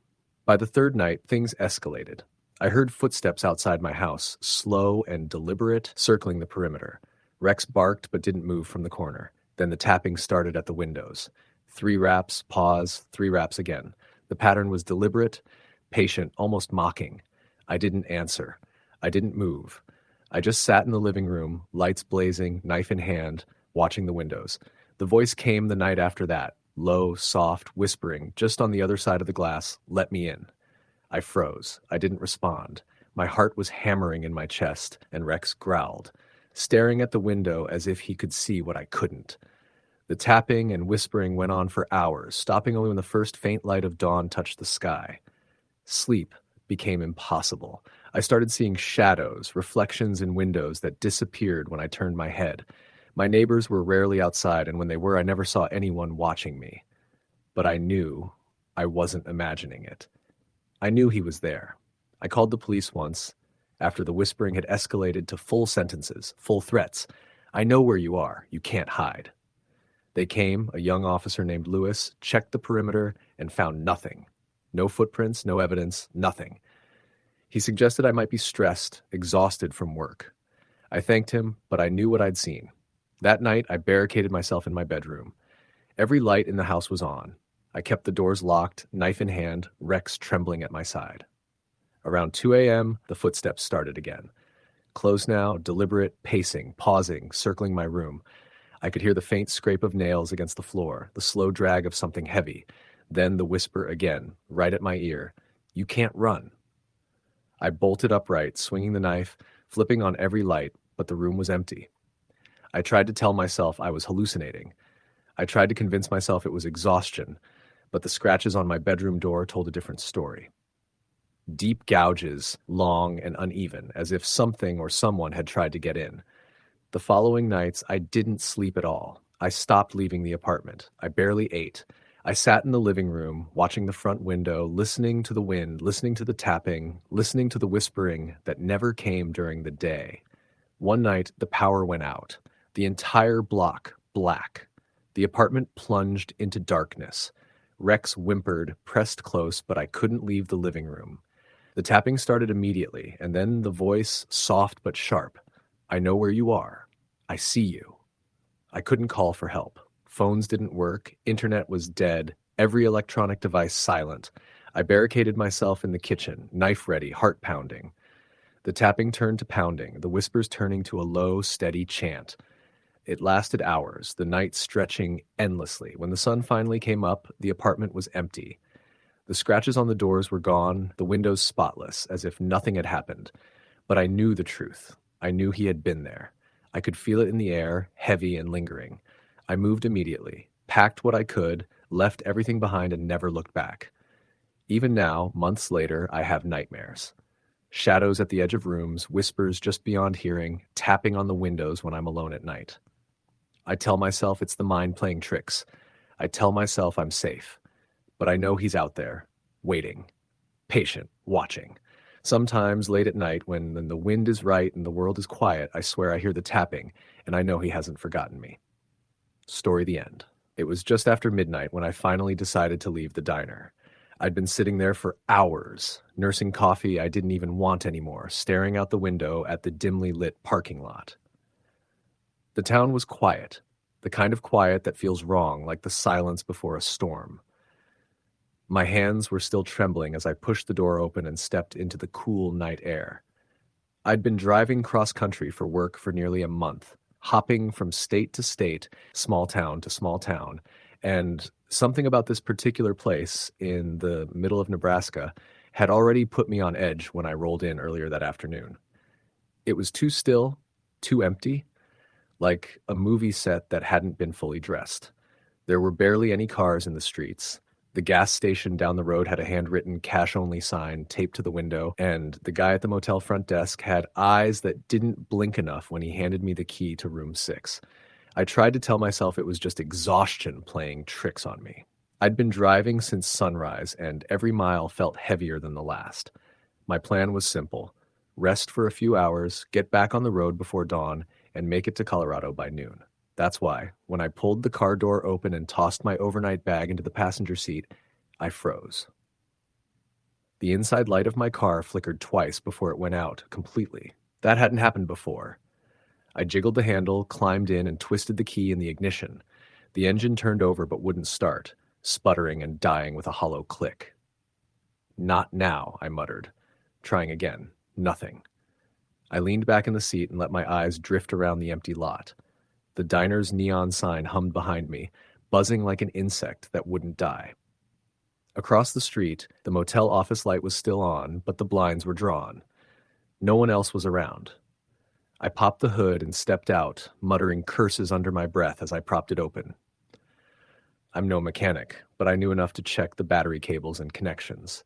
By the third night, things escalated. I heard footsteps outside my house, slow and deliberate, circling the perimeter. Rex barked but didn't move from the corner. Then the tapping started at the windows. 3 raps, pause, 3 raps again. The pattern was deliberate, patient, almost mocking. I didn't answer. I didn't move. I just sat in the living room, lights blazing, knife in hand, watching the windows. The voice came the night after that. Low, soft, whispering, just on the other side of the glass, "Let me in." I froze. I didn't respond. My heart was hammering in my chest, and Rex growled, staring at the window as if he could see what I couldn't. The tapping and whispering went on for hours, stopping only when the first faint light of dawn touched the sky. Sleep became impossible. I started seeing shadows, reflections in windows that disappeared when I turned my head. My neighbors were rarely outside, and when they were, I never saw anyone watching me. But I knew I wasn't imagining it. I knew he was there. I called the police once, after the whispering had escalated to full sentences, full threats. "I know where you are. You can't hide." They came, a young officer named Lewis, checked the perimeter, and found nothing. No footprints, no evidence, nothing. He suggested I might be stressed, exhausted from work. I thanked him, but I knew what I'd seen. That night, I barricaded myself in my bedroom. Every light in the house was on. I kept the doors locked, knife in hand, Rex trembling at my side. Around 2 a.m., the footsteps started again. Close now, deliberate, pacing, pausing, circling my room. I could hear the faint scrape of nails against the floor, the slow drag of something heavy. Then the whisper again, right at my ear. You can't run. I bolted upright, swinging the knife, flipping on every light, but the room was empty. I tried to tell myself I was hallucinating. I tried to convince myself it was exhaustion, but the scratches on my bedroom door told a different story. Deep gouges, long and uneven, as if something or someone had tried to get in. The following nights, I didn't sleep at all. I stopped leaving the apartment. I barely ate. I sat in the living room, watching the front window, listening to the wind, listening to the tapping, listening to the whispering that never came during the day. One night, the power went out. The entire block, black. The apartment plunged into darkness. Rex whimpered, pressed close, but I couldn't leave the living room. The tapping started immediately, and then the voice, soft but sharp. I know where you are. I see you. I couldn't call for help. Phones didn't work. Internet was dead. Every electronic device silent. I barricaded myself in the kitchen, knife ready, heart pounding. The tapping turned to pounding, the whispers turning to a low, steady chant. It lasted hours, the night stretching endlessly. When the sun finally came up, the apartment was empty. The scratches on the doors were gone, the windows spotless, as if nothing had happened. But I knew the truth. I knew he had been there. I could feel it in the air, heavy and lingering. I moved immediately, packed what I could, left everything behind and never looked back. Even now, months later, I have nightmares. Shadows at the edge of rooms, whispers just beyond hearing, tapping on the windows when I'm alone at night. I tell myself it's the mind playing tricks. I tell myself I'm safe. But I know he's out there, waiting, patient, watching. Sometimes late at night, when the wind is right and the world is quiet, I swear I hear the tapping, and I know he hasn't forgotten me. Story the end. It was just after midnight when I finally decided to leave the diner. I'd been sitting there for hours, nursing coffee I didn't even want anymore, staring out the window at the dimly lit parking lot. The town was quiet, the kind of quiet that feels wrong, like the silence before a storm. My hands were still trembling as I pushed the door open and stepped into the cool night air. I'd been driving cross-country for work for nearly a month, hopping from state to state, small town to small town, and something about this particular place in the middle of Nebraska had already put me on edge when I rolled in earlier that afternoon. It was too still, too empty, like a movie set that hadn't been fully dressed. There were barely any cars in the streets. The gas station down the road had a handwritten cash-only sign taped to the window, and the guy at the motel front desk had eyes that didn't blink enough when he handed me the key to room 6. I tried to tell myself it was just exhaustion playing tricks on me. I'd been driving since sunrise, and every mile felt heavier than the last. My plan was simple. Rest for a few hours, get back on the road before dawn, and make it to Colorado by noon. That's why, when I pulled the car door open and tossed my overnight bag into the passenger seat, I froze. The inside light of my car flickered twice before it went out completely. That hadn't happened before. I jiggled the handle, climbed in, and twisted the key in the ignition. The engine turned over but wouldn't start, sputtering and dying with a hollow click. Not now, I muttered. Trying again. Nothing. I leaned back in the seat and let my eyes drift around the empty lot. The diner's neon sign hummed behind me, buzzing like an insect that wouldn't die. Across the street, the motel office light was still on, but the blinds were drawn. No one else was around. I popped the hood and stepped out, muttering curses under my breath as I propped it open. I'm no mechanic, but I knew enough to check the battery cables and connections.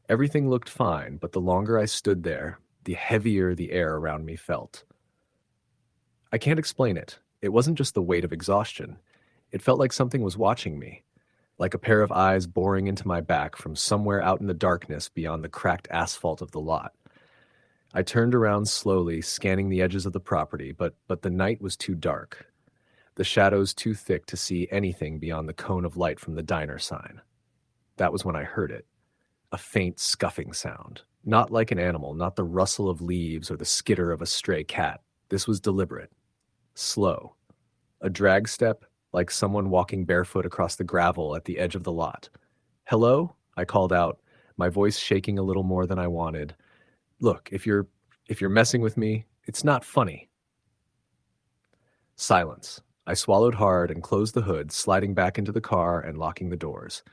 Everything looked fine, but the longer I stood there, the heavier the air around me felt. I can't explain it. It wasn't just the weight of exhaustion. It felt like something was watching me, like a pair of eyes boring into my back from somewhere out in the darkness beyond the cracked asphalt of the lot. I turned around slowly, scanning the edges of the property, but the night was too dark. The shadows too thick to see anything beyond the cone of light from the diner sign. That was when I heard it. A faint scuffing sound. Not like an animal, not the rustle of leaves or the skitter of a stray cat. This was deliberate. Slow. A drag step, like someone walking barefoot across the gravel at the edge of the lot. "Hello?" I called out, my voice shaking a little more than I wanted. "Look, if you're messing with me, it's not funny." Silence. I swallowed hard and closed the hood, sliding back into the car and locking the doors.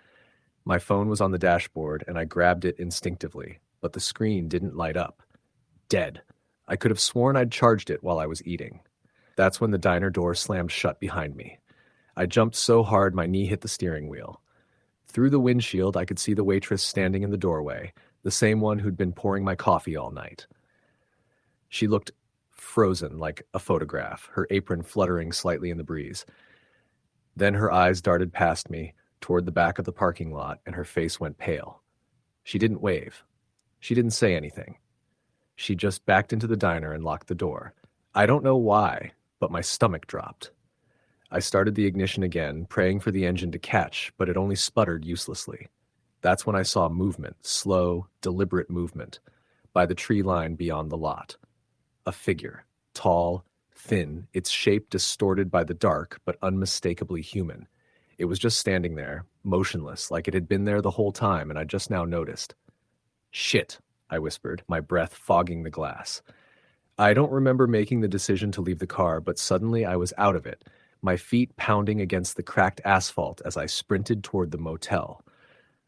My phone was on the dashboard, and I grabbed it instinctively, but the screen didn't light up. Dead. I could have sworn I'd charged it while I was eating. That's when the diner door slammed shut behind me. I jumped so hard my knee hit the steering wheel. Through the windshield, I could see the waitress standing in the doorway, the same one who'd been pouring my coffee all night. She looked frozen like a photograph, her apron fluttering slightly in the breeze. Then her eyes darted past me, toward the back of the parking lot, and her face went pale. She didn't wave. She didn't say anything. She just backed into the diner and locked the door. I don't know why, but my stomach dropped. I started the ignition again, praying for the engine to catch, but it only sputtered uselessly. That's when I saw movement, slow, deliberate movement, by the tree line beyond the lot. A figure, tall, thin, its shape distorted by the dark, but unmistakably human. It was just standing there, motionless, like it had been there the whole time, and I just now noticed. "Shit," I whispered, my breath fogging the glass. I don't remember making the decision to leave the car, but suddenly I was out of it, my feet pounding against the cracked asphalt as I sprinted toward the motel.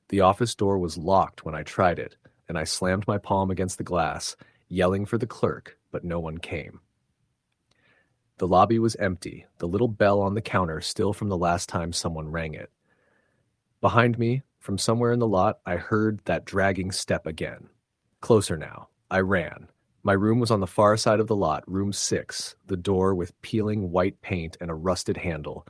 The office door was locked when I tried it, and I slammed my palm against the glass, yelling for the clerk, but no one came. The lobby was empty, the little bell on the counter still from the last time someone rang it. Behind me, from somewhere in the lot, I heard that dragging step again. Closer now. I ran. My room was on the far side of the lot, room 6, the door with peeling white paint and a rusted handle.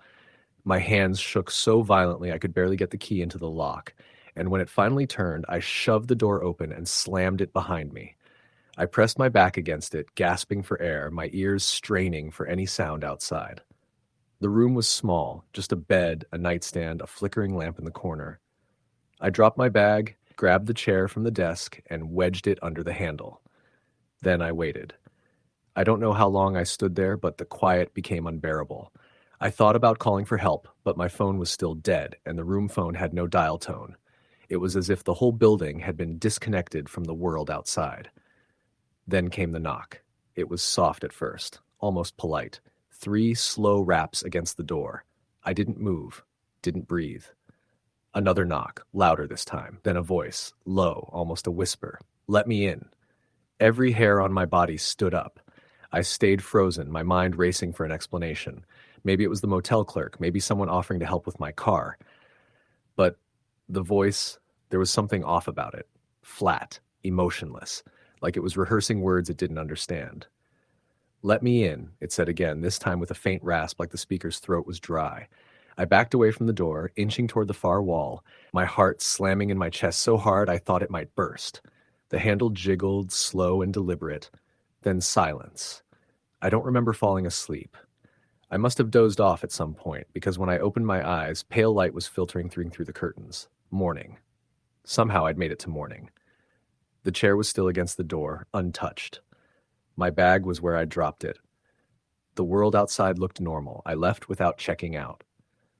My hands shook so violently I could barely get the key into the lock, and when it finally turned, I shoved the door open and slammed it behind me. I pressed my back against it, gasping for air, my ears straining for any sound outside. The room was small, just a bed, a nightstand, a flickering lamp in the corner. I dropped my bag, grabbed the chair from the desk, and wedged it under the handle. Then I waited. I don't know how long I stood there, but the quiet became unbearable. I thought about calling for help, but my phone was still dead, and the room phone had no dial tone. It was as if the whole building had been disconnected from the world outside. Then came the knock. It was soft at first, almost polite. 3 slow raps against the door. I didn't move, didn't breathe. Another knock, louder this time, then a voice, low, almost a whisper. "Let me in." Every hair on my body stood up. I stayed frozen, my mind racing for an explanation. Maybe it was the motel clerk, maybe someone offering to help with my car. But the voice, there was something off about it. Flat, emotionless, like it was rehearsing words it didn't understand. "Let me in," it said again, this time with a faint rasp like the speaker's throat was dry. I backed away from the door, inching toward the far wall, my heart slamming in my chest so hard I thought it might burst. The handle jiggled, slow and deliberate. Then silence. I don't remember falling asleep. I must have dozed off at some point, because when I opened my eyes, pale light was filtering through the curtains. Morning. Somehow I'd made it to morning. The chair was still against the door, untouched. My bag was where I'd dropped it. The world outside looked normal. I left without checking out.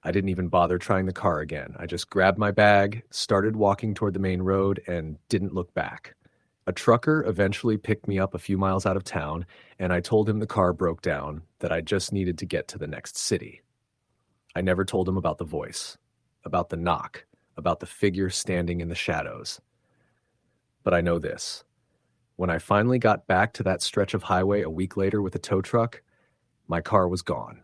I didn't even bother trying the car again. I just grabbed my bag, started walking toward the main road, and didn't look back. A trucker eventually picked me up a few miles out of town, and I told him the car broke down, that I just needed to get to the next city. I never told him about the voice, about the knock, about the figure standing in the shadows. But I know this. When I finally got back to that stretch of highway a week later with a tow truck, my car was gone.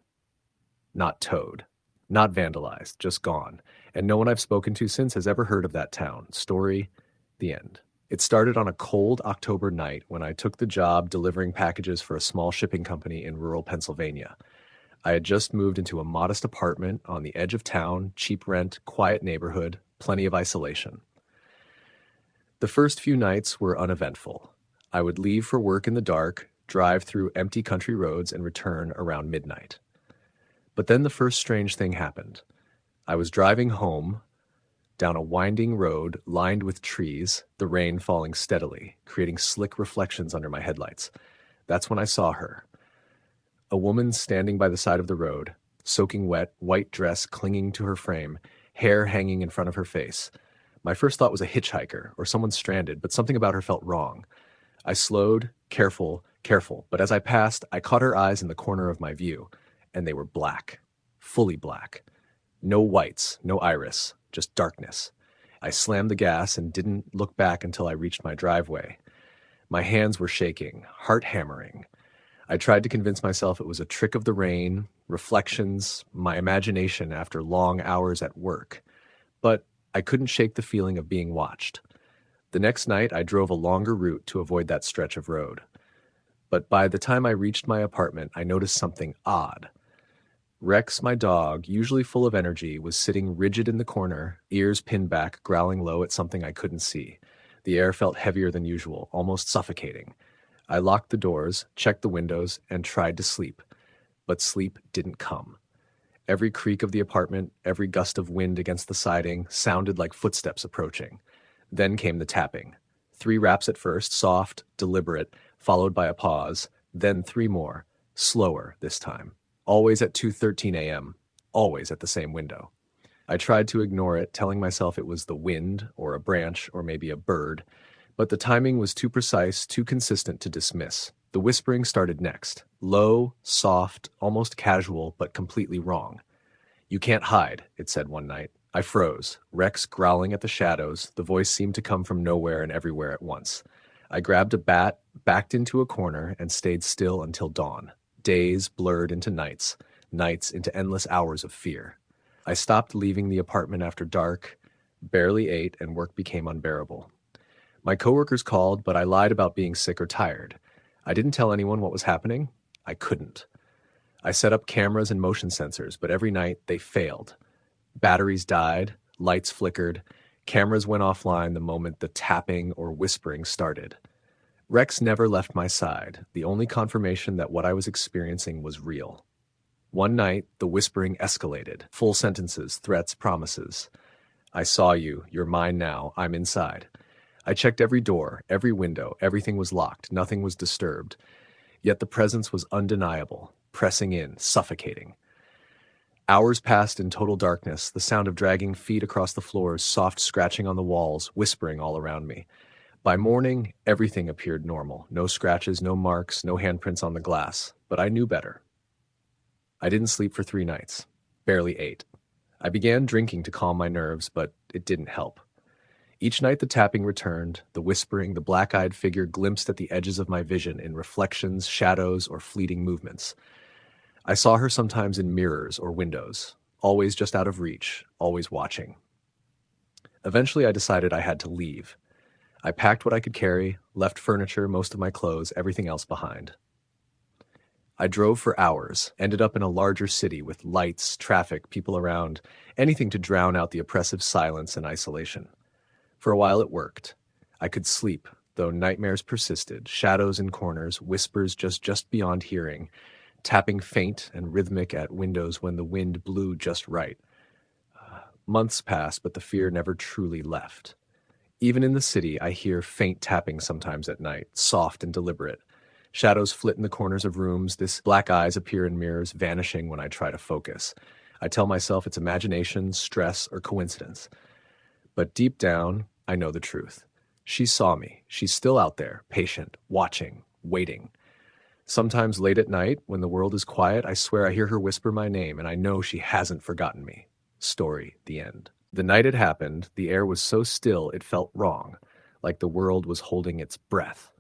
Not towed. Not vandalized, just gone. And no one I've spoken to since has ever heard of that town. Story, the end. It started on a cold October night when I took the job delivering packages for a small shipping company in rural Pennsylvania. I had just moved into a modest apartment on the edge of town, cheap rent, quiet neighborhood, plenty of isolation. The first few nights were uneventful. I would leave for work in the dark, drive through empty country roads, and return around midnight. But then the first strange thing happened. I was driving home down a winding road lined with trees, the rain falling steadily, creating slick reflections under my headlights. That's when I saw her. A woman standing by the side of the road, soaking wet, white dress clinging to her frame, hair hanging in front of her face. My first thought was a hitchhiker or someone stranded, but something about her felt wrong. I slowed, careful, careful, but as I passed, I caught her eyes in the corner of my view, and they were black, fully black. No whites, no iris, just darkness. I slammed the gas and didn't look back until I reached my driveway. My hands were shaking, heart hammering. I tried to convince myself it was a trick of the rain, reflections, my imagination after long hours at work. But I couldn't shake the feeling of being watched. The next night, I drove a longer route to avoid that stretch of road. But by the time I reached my apartment, I noticed something odd. Rex, my dog, usually full of energy, was sitting rigid in the corner, ears pinned back, growling low at something I couldn't see. The air felt heavier than usual, almost suffocating. I locked the doors, checked the windows, and tried to sleep. But sleep didn't come. Every creak of the apartment, every gust of wind against the siding, sounded like footsteps approaching. Then came the tapping. 3 raps at first, soft, deliberate, followed by a pause, then 3 more, slower this time. Always at 2:13 a.m., always at the same window. I tried to ignore it, telling myself it was the wind, or a branch, or maybe a bird, but the timing was too precise, too consistent to dismiss. The whispering started next, low, soft, almost casual, but completely wrong. "You can't hide," it said one night. I froze, Rex growling at the shadows. The voice seemed to come from nowhere and everywhere at once. I grabbed a bat, backed into a corner, and stayed still until dawn. Days blurred into nights, nights into endless hours of fear. I stopped leaving the apartment after dark, barely ate, and work became unbearable. My coworkers called, but I lied about being sick or tired. I didn't tell anyone what was happening. I couldn't. I set up cameras and motion sensors, but every night they failed. Batteries died, lights flickered, cameras went offline the moment the tapping or whispering started. Rex never left my side, the only confirmation that what I was experiencing was real. One night, the whispering escalated, full sentences, threats, promises. "I saw you, you're mine now, I'm inside." I checked every door, every window, everything was locked, nothing was disturbed. Yet the presence was undeniable, pressing in, suffocating. Hours passed in total darkness, the sound of dragging feet across the floors, soft scratching on the walls, whispering all around me. By morning, everything appeared normal. No scratches, no marks, no handprints on the glass. But I knew better. I didn't sleep for 3 nights. Barely ate. I began drinking to calm my nerves, but it didn't help. Each night the tapping returned, the whispering, the black-eyed figure glimpsed at the edges of my vision in reflections, shadows, or fleeting movements. I saw her sometimes in mirrors or windows, always just out of reach, always watching. Eventually I decided I had to leave. I packed what I could carry, left furniture, most of my clothes, everything else behind. I drove for hours, ended up in a larger city with lights, traffic, people around, anything to drown out the oppressive silence and isolation. For a while it worked. I could sleep, though nightmares persisted, shadows in corners, whispers just beyond hearing, tapping faint and rhythmic at windows when the wind blew just right. Months passed, but the fear never truly left. Even in the city, I hear faint tapping sometimes at night, soft and deliberate. Shadows flit in the corners of rooms, this black eyes appear in mirrors, vanishing when I try to focus. I tell myself it's imagination, stress, or coincidence. But deep down, I know the truth. She saw me. She's still out there, patient, watching, waiting. Sometimes late at night, when the world is quiet, I swear I hear her whisper my name, and I know she hasn't forgotten me. Story, the end. The night it happened, the air was so still it felt wrong, like the world was holding its breath.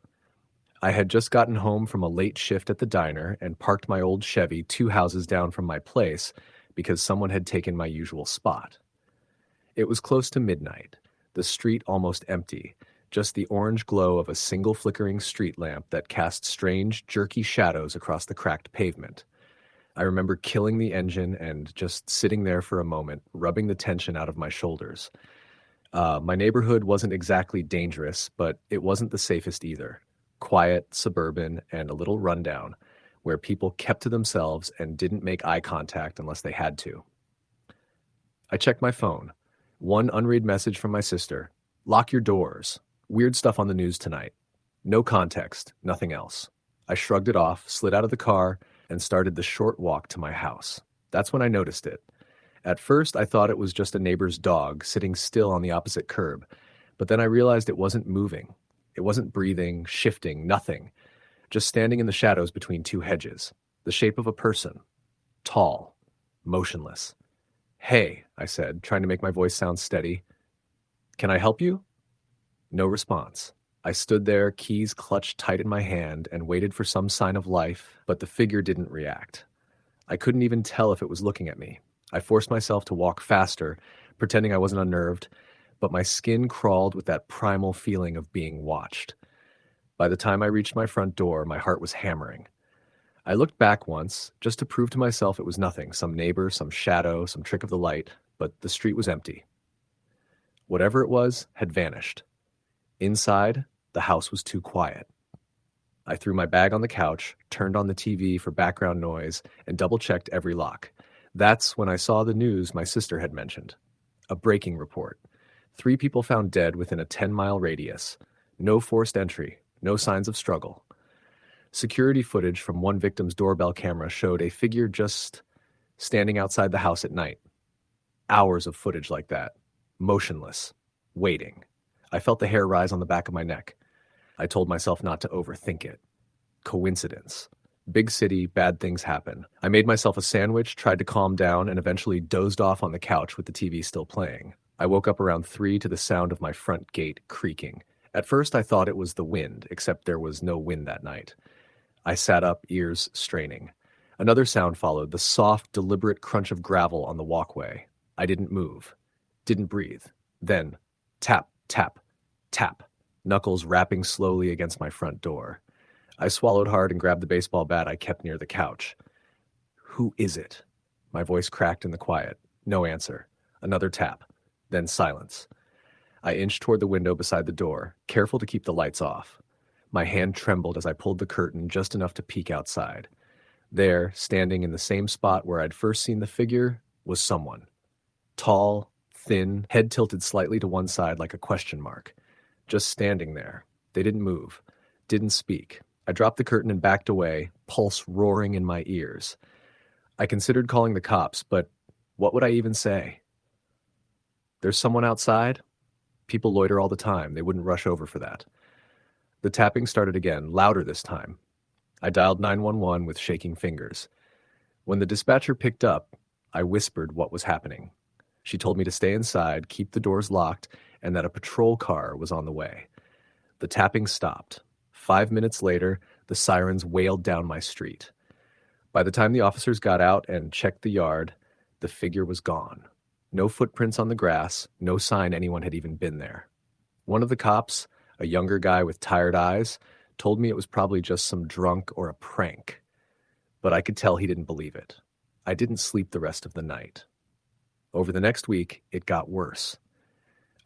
I had just gotten home from a late shift at the diner and parked my old Chevy 2 houses down from my place because someone had taken my usual spot. It was close to midnight, the street almost empty, just the orange glow of a single flickering street lamp that cast strange, jerky shadows across the cracked pavement. I remember killing the engine and just sitting there for a moment, rubbing the tension out of my shoulders. My neighborhood wasn't exactly dangerous, but it wasn't the safest either. Quiet, suburban, and a little rundown, where people kept to themselves and didn't make eye contact unless they had to. I checked my phone. One unread message from my sister. "Lock your doors. Weird stuff on the news tonight." No context, nothing else. I shrugged it off, slid out of the car, and started the short walk to my house. That's when I noticed it. At first, I thought it was just a neighbor's dog sitting still on the opposite curb, but then I realized it wasn't moving. It wasn't breathing, shifting, nothing. Just standing in the shadows between two hedges. The shape of a person. Tall. Motionless. "Hey," I said, trying to make my voice sound steady. "Can I help you?" No response. I stood there, keys clutched tight in my hand, and waited for some sign of life, but the figure didn't react. I couldn't even tell if it was looking at me. I forced myself to walk faster, pretending I wasn't unnerved, but my skin crawled with that primal feeling of being watched. By the time I reached my front door, my heart was hammering. I looked back once, just to prove to myself it was nothing, some neighbor, some shadow, some trick of the light, but the street was empty. Whatever it was had vanished. Inside, the house was too quiet. I threw my bag on the couch, turned on the TV for background noise, and double-checked every lock. That's when I saw the news my sister had mentioned. A breaking report. 3 people found dead within a 10-mile radius. No forced entry, no signs of struggle. Security footage from one victim's doorbell camera showed a figure just standing outside the house at night. Hours of footage like that. Motionless. Waiting. I felt the hair rise on the back of my neck. I told myself not to overthink it. Coincidence. Big city, bad things happen. I made myself a sandwich, tried to calm down, and eventually dozed off on the couch with the TV still playing. I woke up around 3 to the sound of my front gate creaking. At first I thought it was the wind, except there was no wind that night. I sat up, ears straining. Another sound followed, the soft, deliberate crunch of gravel on the walkway. I didn't move. Didn't breathe. Then, tap, tap, tap. Knuckles rapping slowly against my front door. I swallowed hard and grabbed the baseball bat I kept near the couch. "Who is it?" My voice cracked in the quiet. No answer. Another tap. Then silence. I inched toward the window beside the door, careful to keep the lights off. My hand trembled as I pulled the curtain just enough to peek outside. There, standing in the same spot where I'd first seen the figure, was someone. Tall, thin, head tilted slightly to one side like a question mark. Just standing there. They didn't move. Didn't speak. I dropped the curtain and backed away, pulse roaring in my ears. I considered calling the cops, but what would I even say? "There's someone outside?" People loiter all the time. They wouldn't rush over for that. The tapping started again, louder this time. I dialed 911 with shaking fingers. When the dispatcher picked up, I whispered what was happening. She told me to stay inside, keep the doors locked, and that a patrol car was on the way. The tapping stopped. 5 minutes later, the sirens wailed down my street. By the time the officers got out and checked the yard, the figure was gone. No footprints on the grass, no sign anyone had even been there. One of the cops, a younger guy with tired eyes, told me it was probably just some drunk or a prank. But I could tell he didn't believe it. I didn't sleep the rest of the night. Over the next week, it got worse.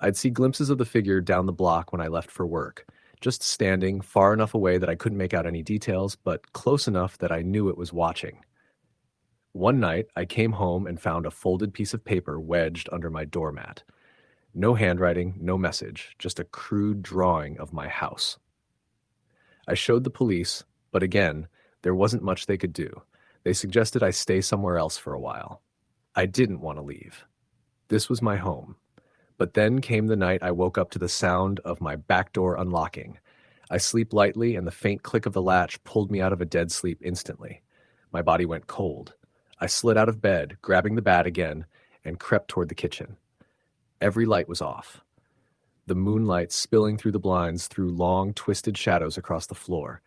I'd see glimpses of the figure down the block when I left for work, just standing far enough away that I couldn't make out any details, but close enough that I knew it was watching. One night, I came home and found a folded piece of paper wedged under my doormat. No handwriting, no message, just a crude drawing of my house. I showed the police, but again, there wasn't much they could do. They suggested I stay somewhere else for a while. I didn't want to leave. This was my home. But then came the night I woke up to the sound of my back door unlocking. I sleep lightly, and the faint click of the latch pulled me out of a dead sleep instantly. My body went cold. I slid out of bed, grabbing the bat again, and crept toward the kitchen. Every light was off. The moonlight spilling through the blinds threw long, twisted shadows across the floor.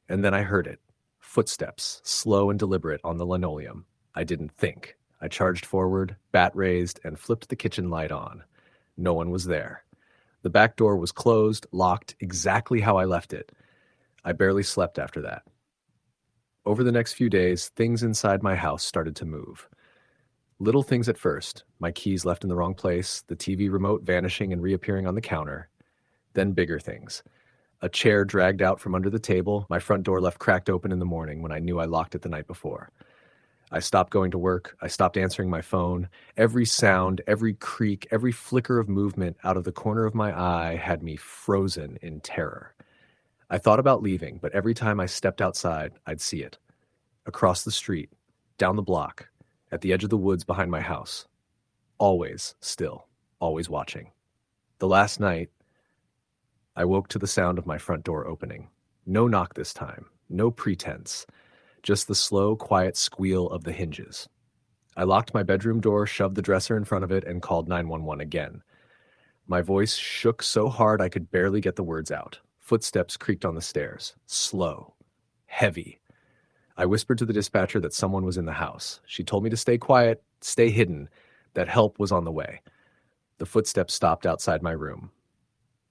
And then I heard it. Footsteps, slow and deliberate, on the linoleum. I didn't think. I charged forward, bat raised, and flipped the kitchen light on. No one was there. The back door was closed, locked, exactly how I left it. I barely slept after that. Over the next few days, things inside my house started to move. Little things at first, my keys left in the wrong place, the TV remote vanishing and reappearing on the counter. Then bigger things. A chair dragged out from under the table, my front door left cracked open in the morning when I knew I locked it the night before. I stopped going to work, I stopped answering my phone. Every sound, every creak, every flicker of movement out of the corner of my eye had me frozen in terror. I thought about leaving, but every time I stepped outside, I'd see it. Across the street, down the block, at the edge of the woods behind my house. Always still, always watching. The last night, I woke to the sound of my front door opening. No knock this time, no pretense, just the slow, quiet squeal of the hinges. I locked my bedroom door, shoved the dresser in front of it, and called 911 again. My voice shook so hard I could barely get the words out. Footsteps creaked on the stairs. Slow. Heavy. I whispered to the dispatcher that someone was in the house. She told me to stay quiet, stay hidden, that help was on the way. The footsteps stopped outside my room.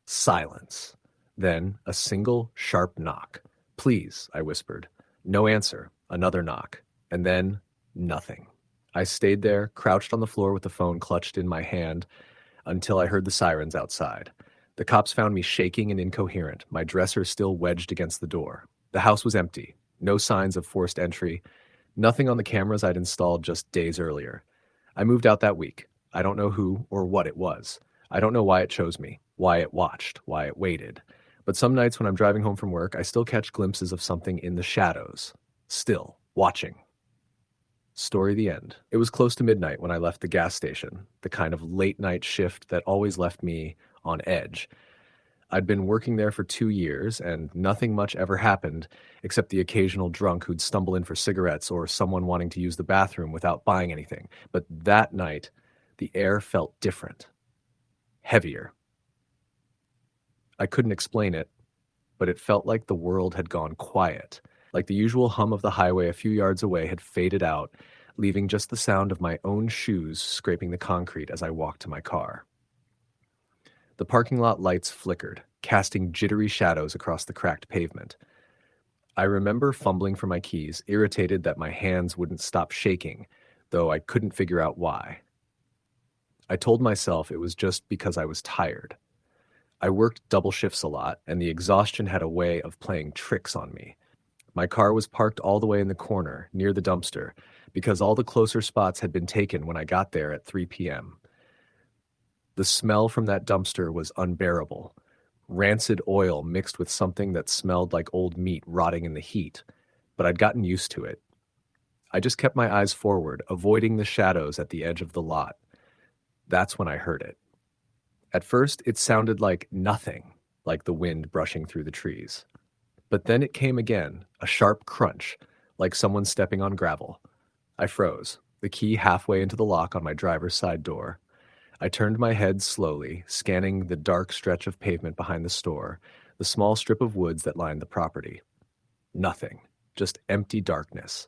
Silence. Then a single, sharp knock. Please, I whispered. No answer. Another knock. And then nothing. I stayed there, crouched on the floor with the phone clutched in my hand, until I heard the sirens outside. The cops found me shaking and incoherent, my dresser still wedged against the door. The house was empty. No signs of forced entry. Nothing on the cameras I'd installed just days earlier. I moved out that week. I don't know who or what it was. I don't know why it chose me, why it watched, why it waited. But some nights when I'm driving home from work, I still catch glimpses of something in the shadows. Still, watching. Story the end. It was close to midnight when I left the gas station, the kind of late-night shift that always left me on edge. I'd been working there for 2 years, and nothing much ever happened, except the occasional drunk who'd stumble in for cigarettes or someone wanting to use the bathroom without buying anything. But that night, the air felt different. Heavier. I couldn't explain it, but it felt like the world had gone quiet, like the usual hum of the highway a few yards away had faded out, leaving just the sound of my own shoes scraping the concrete as I walked to my car. The parking lot lights flickered, casting jittery shadows across the cracked pavement. I remember fumbling for my keys, irritated that my hands wouldn't stop shaking, though I couldn't figure out why. I told myself it was just because I was tired. I worked double shifts a lot, and the exhaustion had a way of playing tricks on me. My car was parked all the way in the corner, near the dumpster, because all the closer spots had been taken when I got there at 3 p.m. The smell from that dumpster was unbearable. Rancid oil mixed with something that smelled like old meat rotting in the heat, but I'd gotten used to it. I just kept my eyes forward, avoiding the shadows at the edge of the lot. That's when I heard it. At first, it sounded like nothing, like the wind brushing through the trees. But then it came again, a sharp crunch, like someone stepping on gravel. I froze, the key halfway into the lock on my driver's side door. I turned my head slowly, scanning the dark stretch of pavement behind the store, the small strip of woods that lined the property. Nothing, just empty darkness.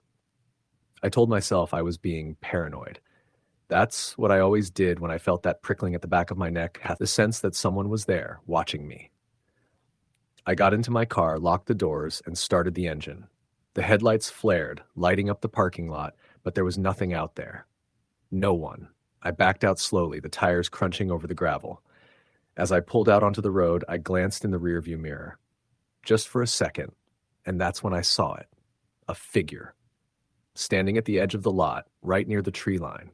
I told myself I was being paranoid. That's what I always did when I felt that prickling at the back of my neck, had the sense that someone was there, watching me. I got into my car, locked the doors, and started the engine. The headlights flared, lighting up the parking lot, but there was nothing out there. No one. I backed out slowly, the tires crunching over the gravel. As I pulled out onto the road, I glanced in the rearview mirror. Just for a second, and that's when I saw it. A figure. Standing at the edge of the lot, right near the tree line.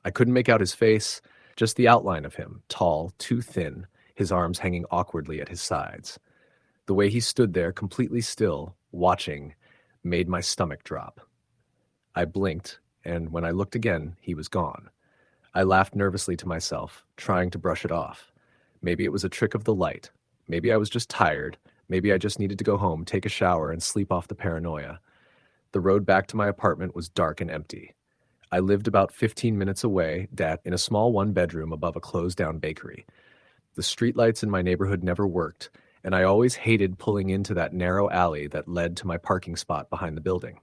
I couldn't make out his face, just the outline of him, tall, too thin, his arms hanging awkwardly at his sides. The way he stood there, completely still, watching, made my stomach drop. I blinked, and when I looked again, he was gone. I laughed nervously to myself, trying to brush it off. Maybe it was a trick of the light. Maybe I was just tired. Maybe I just needed to go home, take a shower, and sleep off the paranoia. The road back to my apartment was dark and empty. I lived about 15 minutes away, in a small one-bedroom above a closed-down bakery. The streetlights in my neighborhood never worked, and I always hated pulling into that narrow alley that led to my parking spot behind the building.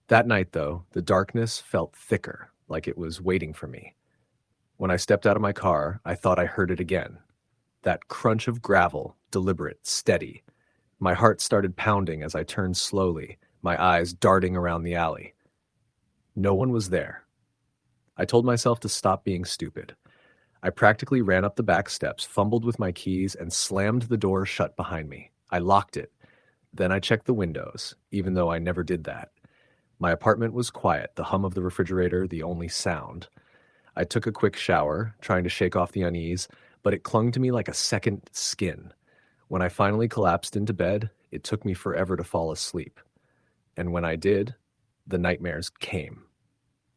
That night, though, the darkness felt thicker, like it was waiting for me. When I stepped out of my car, I thought I heard it again. That crunch of gravel, deliberate, steady. My heart started pounding as I turned slowly, my eyes darting around the alley. No one was there. I told myself to stop being stupid. I practically ran up the back steps, fumbled with my keys, and slammed the door shut behind me. I locked it. Then I checked the windows, even though I never did that. My apartment was quiet, the hum of the refrigerator the only sound. I took a quick shower, trying to shake off the unease, but it clung to me like a second skin. When I finally collapsed into bed, it took me forever to fall asleep. And when I did, the nightmares came.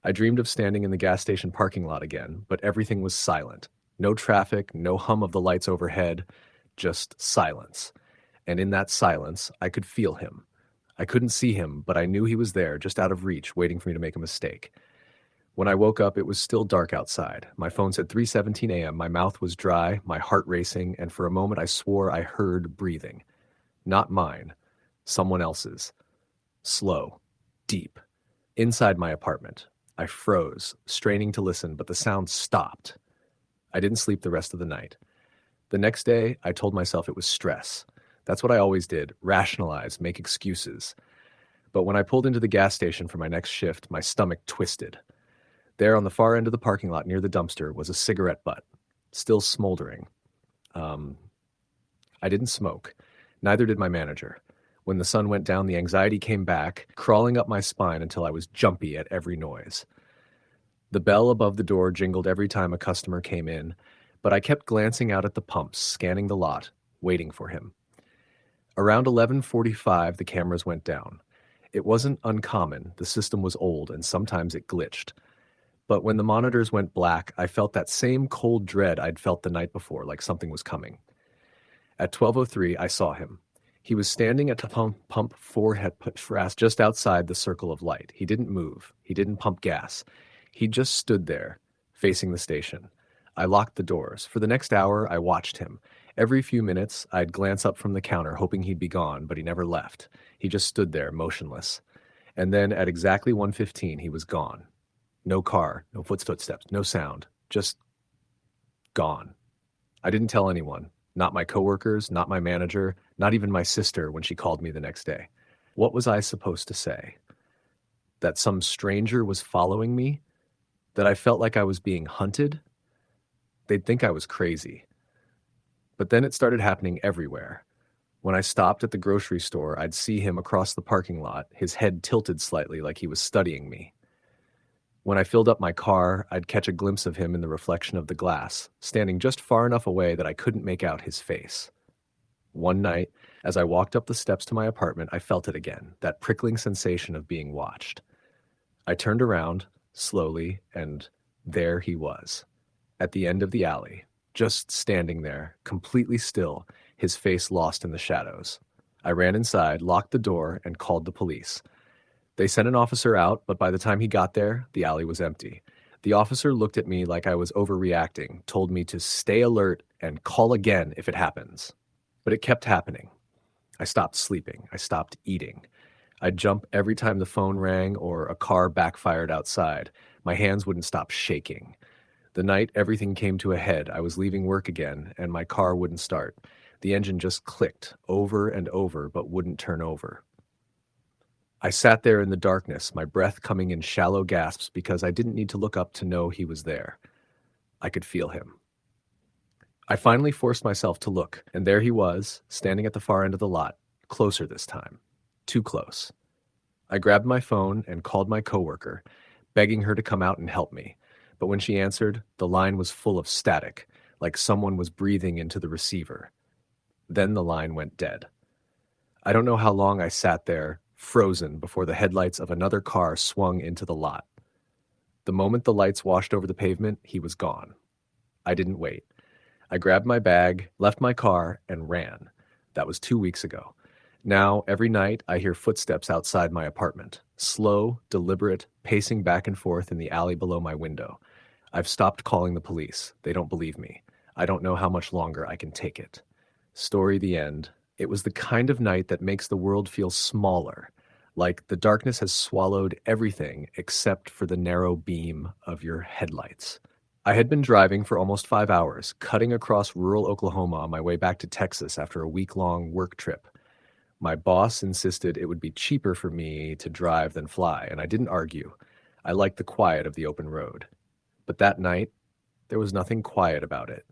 I dreamed of standing in the gas station parking lot again, but everything was silent. No traffic, no hum of the lights overhead, just silence. And in that silence, I could feel him. I couldn't see him, but I knew he was there, just out of reach, waiting for me to make a mistake. When I woke up, it was still dark outside. My phone said 3:17 a.m. My mouth was dry, my heart racing, and for a moment I swore I heard breathing. Not mine, someone else's. Slow, deep, inside my apartment. I froze, straining to listen, but the sound stopped. I didn't sleep the rest of the night. The next day, I told myself it was stress. That's what I always did, rationalize, make excuses. But when I pulled into the gas station for my next shift, my stomach twisted. There on the far end of the parking lot near the dumpster was a cigarette butt, still smoldering. I didn't smoke. Neither did my manager. When the sun went down, the anxiety came back, crawling up my spine until I was jumpy at every noise. The bell above the door jingled every time a customer came in, but I kept glancing out at the pumps, scanning the lot, waiting for him. Around 11:45, the cameras went down. It wasn't uncommon. The system was old, and sometimes it glitched. But when the monitors went black, I felt that same cold dread I'd felt the night before, like something was coming. At 12:03, I saw him. He was standing at the pump 4 just outside the circle of light. He didn't move. He didn't pump gas. He just stood there, facing the station. I locked the doors. For the next hour, I watched him. Every few minutes, I'd glance up from the counter, hoping he'd be gone, but he never left. He just stood there, motionless. And then at exactly 1:15, he was gone. No car, no footsteps, no sound. Just gone. I didn't tell anyone. Not my coworkers, not my manager, not even my sister when she called me the next day. What was I supposed to say? That some stranger was following me? That I felt like I was being hunted? They'd think I was crazy. But then it started happening everywhere. When I stopped at the grocery store, I'd see him across the parking lot, his head tilted slightly like he was studying me. When I filled up my car, I'd catch a glimpse of him in the reflection of the glass, standing just far enough away that I couldn't make out his face. One night, as I walked up the steps to my apartment, I felt it again, that prickling sensation of being watched. I turned around, slowly, and there he was, at the end of the alley, just standing there, completely still, his face lost in the shadows. I ran inside, locked the door, and called the police. They sent an officer out, but by the time he got there, the alley was empty. The officer looked at me like I was overreacting, told me to stay alert and call again if it happens. But it kept happening. I stopped sleeping. I stopped eating. I'd jump every time the phone rang or a car backfired outside. My hands wouldn't stop shaking. The night everything came to a head, I was leaving work again, and my car wouldn't start. The engine just clicked over and over, but wouldn't turn over. I sat there in the darkness, my breath coming in shallow gasps because I didn't need to look up to know he was there. I could feel him. I finally forced myself to look, and there he was, standing at the far end of the lot, closer this time. Too close. I grabbed my phone and called my coworker, begging her to come out and help me. But when she answered, the line was full of static, like someone was breathing into the receiver. Then the line went dead. I don't know how long I sat there, frozen, before the headlights of another car swung into the lot. The moment the lights washed over the pavement, he was gone. I didn't wait. I grabbed my bag, left my car, and ran. That was 2 weeks ago. Now, every night, I hear footsteps outside my apartment. Slow, deliberate, pacing back and forth in the alley below my window. I've stopped calling the police. They don't believe me. I don't know how much longer I can take it. Story the end. It was the kind of night that makes the world feel smaller, like the darkness has swallowed everything except for the narrow beam of your headlights. I had been driving for almost 5 hours, cutting across rural Oklahoma on my way back to Texas after a week-long work trip. My boss insisted it would be cheaper for me to drive than fly, and I didn't argue. I liked the quiet of the open road. But that night, there was nothing quiet about it.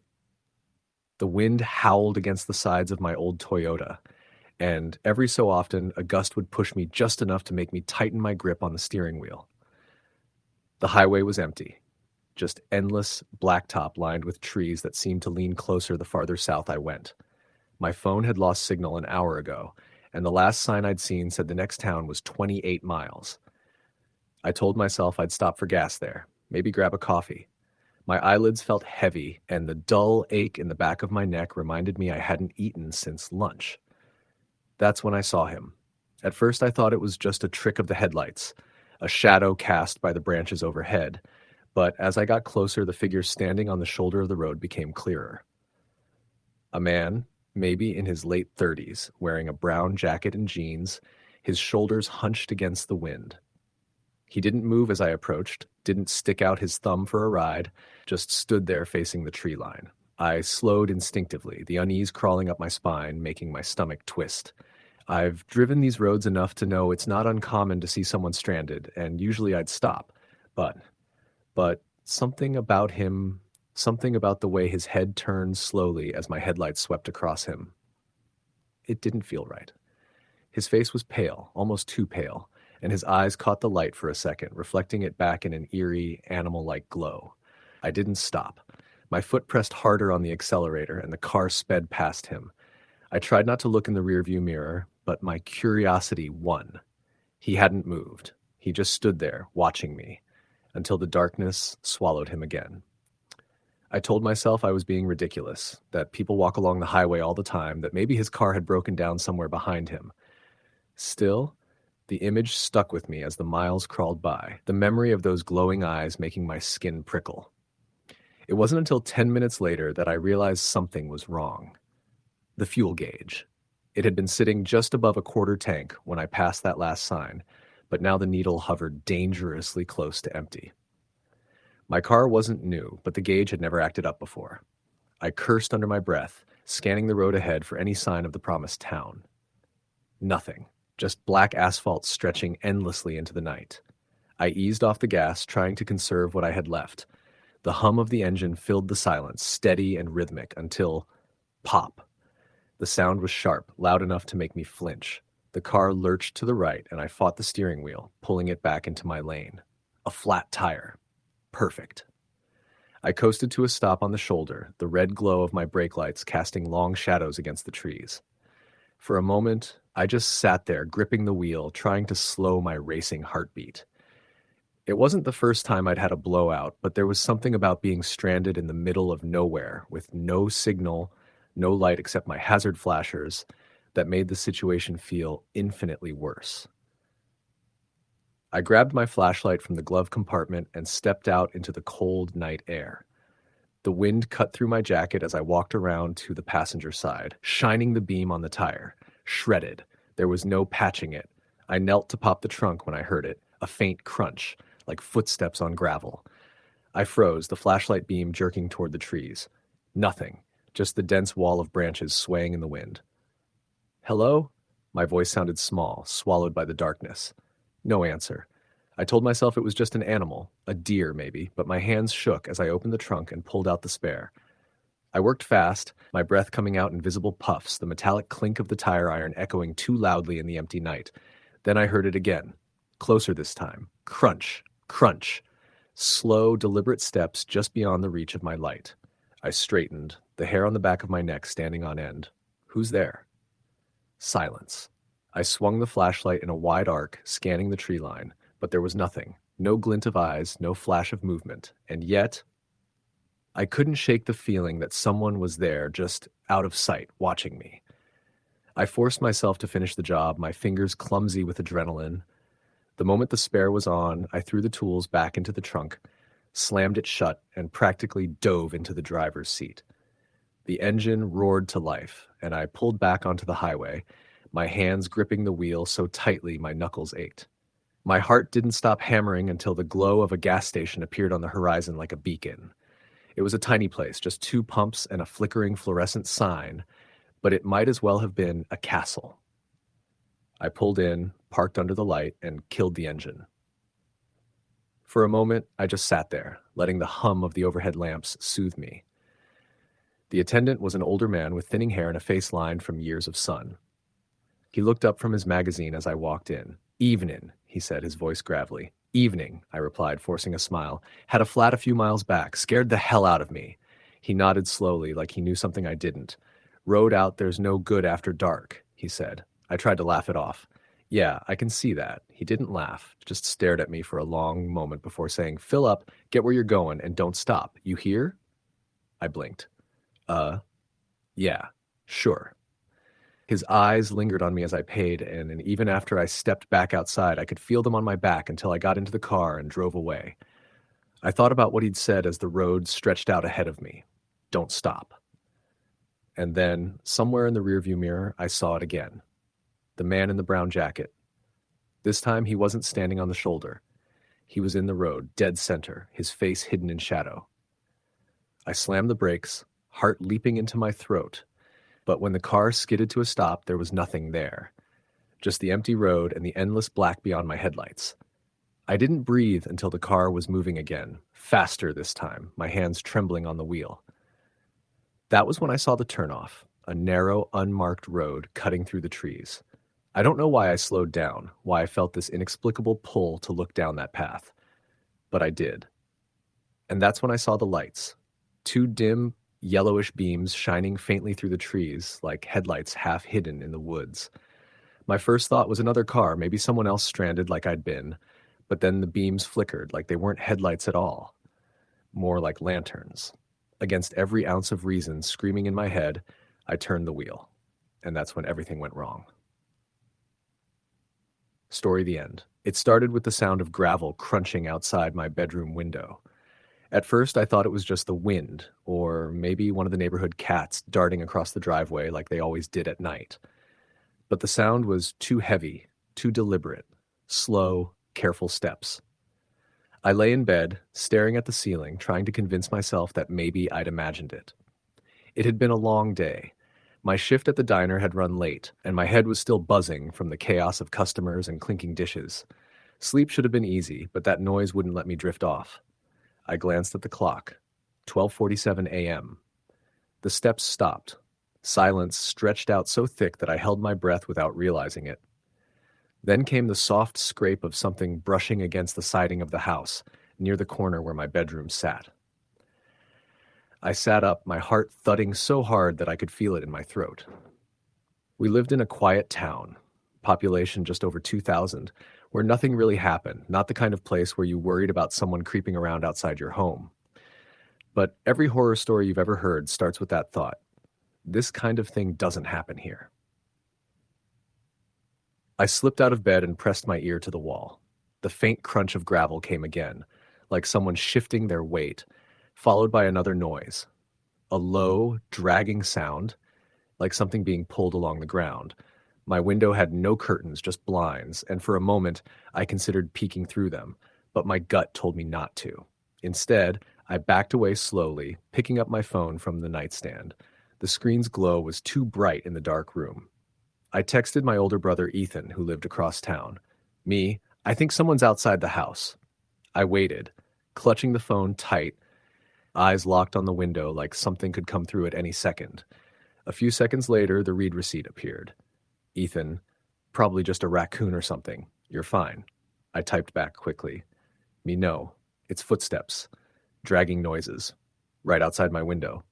The wind howled against the sides of my old Toyota, and every so often a gust would push me just enough to make me tighten my grip on the steering wheel. The highway was empty, just endless blacktop lined with trees that seemed to lean closer the farther south I went. My phone had lost signal an hour ago, and the last sign I'd seen said the next town was 28 miles. I told myself I'd stop for gas there, maybe grab a coffee. My eyelids felt heavy, and the dull ache in the back of my neck reminded me I hadn't eaten since lunch. That's when I saw him. At first, I thought it was just a trick of the headlights, a shadow cast by the branches overhead, but as I got closer, the figure standing on the shoulder of the road became clearer. A man, maybe in his late 30s, wearing a brown jacket and jeans, his shoulders hunched against the wind. He didn't move as I approached, didn't stick out his thumb for a ride, just stood there facing the tree line. I slowed instinctively, the unease crawling up my spine, making my stomach twist. I've driven these roads enough to know it's not uncommon to see someone stranded, and usually I'd stop. But something about him, something about the way his head turned slowly as my headlights swept across him. It didn't feel right. His face was pale, almost too pale, and his eyes caught the light for a second, reflecting it back in an eerie, animal-like glow. I didn't stop. My foot pressed harder on the accelerator, and the car sped past him. I tried not to look in the rearview mirror, but my curiosity won. He hadn't moved. He just stood there, watching me, until the darkness swallowed him again. I told myself I was being ridiculous, that people walk along the highway all the time, that maybe his car had broken down somewhere behind him. Still, the image stuck with me as the miles crawled by, the memory of those glowing eyes making my skin prickle. It wasn't until 10 minutes later that I realized something was wrong. The fuel gauge. It had been sitting just above a quarter tank when I passed that last sign, but now the needle hovered dangerously close to empty. My car wasn't new, but the gauge had never acted up before. I cursed under my breath, scanning the road ahead for any sign of the promised town. Nothing. Just black asphalt stretching endlessly into the night. I eased off the gas, trying to conserve what I had left. The hum of the engine filled the silence, steady and rhythmic, until pop. The sound was sharp, loud enough to make me flinch. The car lurched to the right, and I fought the steering wheel, pulling it back into my lane. A flat tire. Perfect. I coasted to a stop on the shoulder, the red glow of my brake lights casting long shadows against the trees. For a moment, I just sat there, gripping the wheel, trying to slow my racing heartbeat. It wasn't the first time I'd had a blowout, but there was something about being stranded in the middle of nowhere, with no signal, no light except my hazard flashers, that made the situation feel infinitely worse. I grabbed my flashlight from the glove compartment and stepped out into the cold night air. The wind cut through my jacket as I walked around to the passenger side, shining the beam on the tire. Shredded. There was no patching it. I knelt to pop the trunk when I heard it, a faint crunch, like footsteps on gravel. I froze, the flashlight beam jerking toward the trees. Nothing, just the dense wall of branches swaying in the wind. Hello? My voice sounded small, swallowed by the darkness. No answer. I told myself it was just an animal, a deer maybe, but my hands shook as I opened the trunk and pulled out the spare. I worked fast, my breath coming out in visible puffs, the metallic clink of the tire iron echoing too loudly in the empty night. Then I heard it again, closer this time. Crunch, crunch. Slow, deliberate steps just beyond the reach of my light. I straightened, the hair on the back of my neck standing on end. Who's there? Silence. I swung the flashlight in a wide arc, scanning the tree line, but there was nothing. No glint of eyes, no flash of movement. And yet, I couldn't shake the feeling that someone was there, just out of sight, watching me. I forced myself to finish the job, my fingers clumsy with adrenaline. The moment the spare was on, I threw the tools back into the trunk, slammed it shut, and practically dove into the driver's seat. The engine roared to life, and I pulled back onto the highway, my hands gripping the wheel so tightly my knuckles ached. My heart didn't stop hammering until the glow of a gas station appeared on the horizon like a beacon. It was a tiny place, just 2 pumps and a flickering fluorescent sign, but it might as well have been a castle. I pulled in, parked under the light, and killed the engine. For a moment, I just sat there, letting the hum of the overhead lamps soothe me. The attendant was an older man with thinning hair and a face lined from years of sun. He looked up from his magazine as I walked in. "Evening," he said, his voice gravelly. "Evening," I replied, forcing a smile. "Had a flat a few miles back. Scared the hell out of me." He nodded slowly, like he knew something I didn't. "Road out there's no good after dark," he said. I tried to laugh it off. Yeah, I can see that. He didn't laugh, just stared at me for a long moment before saying, "Fill up, get where you're going, and don't stop. You hear?" I blinked. Uh, yeah, sure. His eyes lingered on me as I paid, and even after I stepped back outside, I could feel them on my back until I got into the car and drove away. I thought about what he'd said as the road stretched out ahead of me. Don't stop. And then, somewhere in the rearview mirror, I saw it again. The man in the brown jacket. This time, he wasn't standing on the shoulder. He was in the road, dead center, his face hidden in shadow. I slammed the brakes, heart leaping into my throat. But when the car skidded to a stop, there was nothing there. Just the empty road and the endless black beyond my headlights. I didn't breathe until the car was moving again, faster this time, my hands trembling on the wheel. That was when I saw the turnoff, a narrow, unmarked road cutting through the trees. I don't know why I slowed down, why I felt this inexplicable pull to look down that path. But I did. And that's when I saw the lights. Two dim, yellowish beams shining faintly through the trees, like headlights half hidden in the woods. My first thought was another car, maybe someone else stranded like I'd been, but then the beams flickered like they weren't headlights at all, more like lanterns. Against every ounce of reason screaming in my head, I turned the wheel, and that's when everything went wrong. Story the end. It started with the sound of gravel crunching outside my bedroom window. At first, I thought it was just the wind, or maybe one of the neighborhood cats darting across the driveway like they always did at night. But the sound was too heavy, too deliberate, slow, careful steps. I lay in bed, staring at the ceiling, trying to convince myself that maybe I'd imagined it. It had been a long day. My shift at the diner had run late, and my head was still buzzing from the chaos of customers and clinking dishes. Sleep should have been easy, but that noise wouldn't let me drift off. I glanced at the clock. 12:47 a.m. The steps stopped. Silence stretched out so thick that I held my breath without realizing it. Then came the soft scrape of something brushing against the siding of the house, near the corner where my bedroom sat. I sat up, my heart thudding so hard that I could feel it in my throat. We lived in a quiet town, population just over 2,000, where nothing really happened, not the kind of place where you worried about someone creeping around outside your home. But every horror story you've ever heard starts with that thought. This kind of thing doesn't happen here. I slipped out of bed and pressed my ear to the wall. The faint crunch of gravel came again, like someone shifting their weight, followed by another noise. A low, dragging sound, like something being pulled along the ground. My window had no curtains, just blinds, and for a moment I considered peeking through them, but my gut told me not to. Instead, I backed away slowly, picking up my phone from the nightstand. The screen's glow was too bright in the dark room. I texted my older brother Ethan, who lived across town. Me, I think someone's outside the house. I waited, clutching the phone tight, eyes locked on the window like something could come through at any second. A few seconds later, the read receipt appeared. Ethan, probably just a raccoon or something. You're fine. I typed back quickly. Me, no. It's footsteps. Dragging noises. Right outside my window.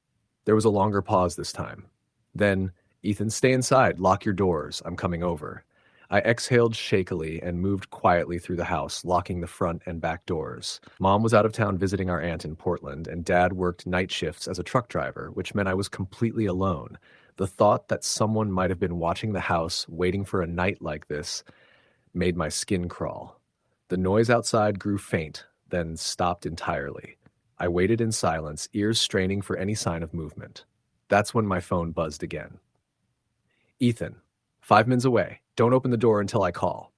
There was a longer pause this time. Then, Ethan, stay inside. Lock your doors. I'm coming over. I exhaled shakily and moved quietly through the house, locking the front and back doors. Mom was out of town visiting our aunt in Portland, and Dad worked night shifts as a truck driver, which meant I was completely alone. The thought that someone might have been watching the house, waiting for a night like this, made my skin crawl. The noise outside grew faint, then stopped entirely. I waited in silence, ears straining for any sign of movement. That's when my phone buzzed again. Ethan, 5 minutes away. Don't open the door until I call.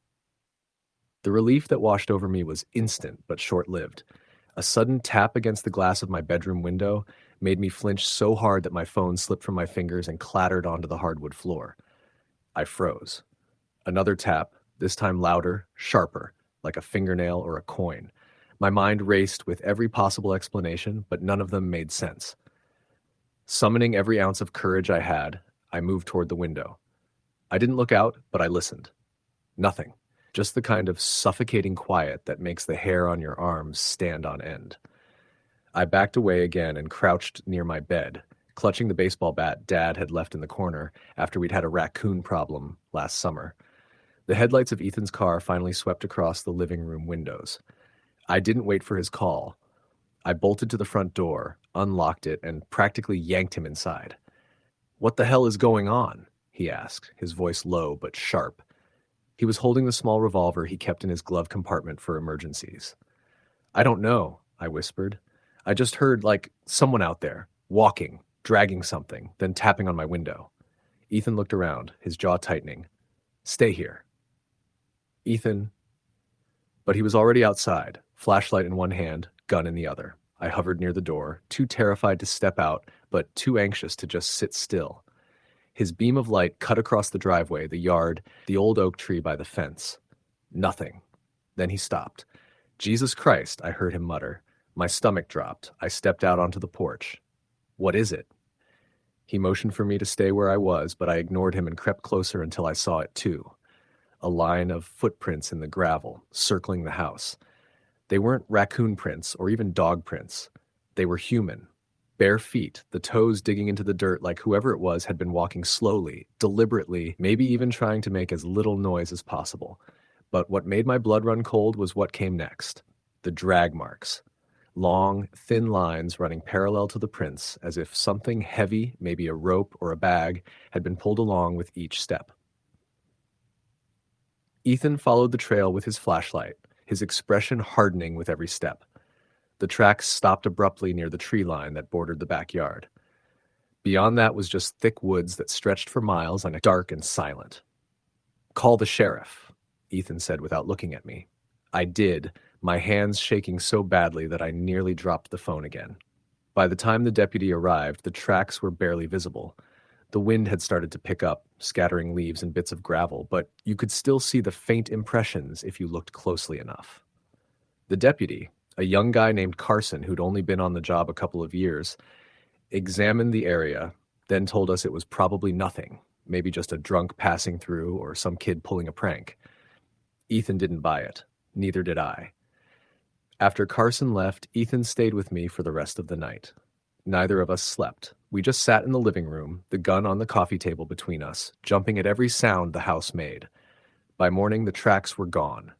The relief that washed over me was instant but short-lived. A sudden tap against the glass of my bedroom window made me flinch so hard that my phone slipped from my fingers and clattered onto the hardwood floor. I froze. Another tap, this time louder, sharper, like a fingernail or a coin. My mind raced with every possible explanation, but none of them made sense. Summoning every ounce of courage I had, I moved toward the window. I didn't look out, but I listened. Nothing. Just the kind of suffocating quiet that makes the hair on your arms stand on end. I backed away again and crouched near my bed, clutching the baseball bat Dad had left in the corner after we'd had a raccoon problem last summer. The headlights of Ethan's car finally swept across the living room windows. I didn't wait for his call. I bolted to the front door, unlocked it, and practically yanked him inside. "What the hell is going on?" he asked, his voice low but sharp. He was holding the small revolver he kept in his glove compartment for emergencies. "I don't know," I whispered. "I just heard, like, someone out there, walking, dragging something, then tapping on my window." Ethan looked around, his jaw tightening. "Stay here." "Ethan." But he was already outside, flashlight in one hand, gun in the other. I hovered near the door, too terrified to step out, but too anxious to just sit still. His beam of light cut across the driveway, the yard, the old oak tree by the fence. Nothing. Then he stopped. "Jesus Christ," I heard him mutter. My stomach dropped. I stepped out onto the porch. "What is it?" He motioned for me to stay where I was, but I ignored him and crept closer until I saw it too. A line of footprints in the gravel, circling the house. They weren't raccoon prints or even dog prints. They were human. Bare feet, the toes digging into the dirt like whoever it was had been walking slowly, deliberately, maybe even trying to make as little noise as possible. But what made my blood run cold was what came next. The drag marks. Long, thin lines running parallel to the prints, as if something heavy, maybe a rope or a bag, had been pulled along with each step. Ethan followed the trail with his flashlight, his expression hardening with every step. The tracks stopped abruptly near the tree line that bordered the backyard. Beyond that was just thick woods that stretched for miles and dark and silent. "Call the sheriff," Ethan said without looking at me. I did, my hands shaking so badly that I nearly dropped the phone again. By the time the deputy arrived, the tracks were barely visible. The wind had started to pick up, scattering leaves and bits of gravel, but you could still see the faint impressions if you looked closely enough. The deputy, a young guy named Carson who'd only been on the job a couple of years, examined the area, then told us it was probably nothing, maybe just a drunk passing through or some kid pulling a prank. Ethan didn't buy it. Neither did I. After Carson left, Ethan stayed with me for the rest of the night. Neither of us slept. We just sat in the living room, the gun on the coffee table between us, jumping at every sound the house made. By morning, the tracks were gone.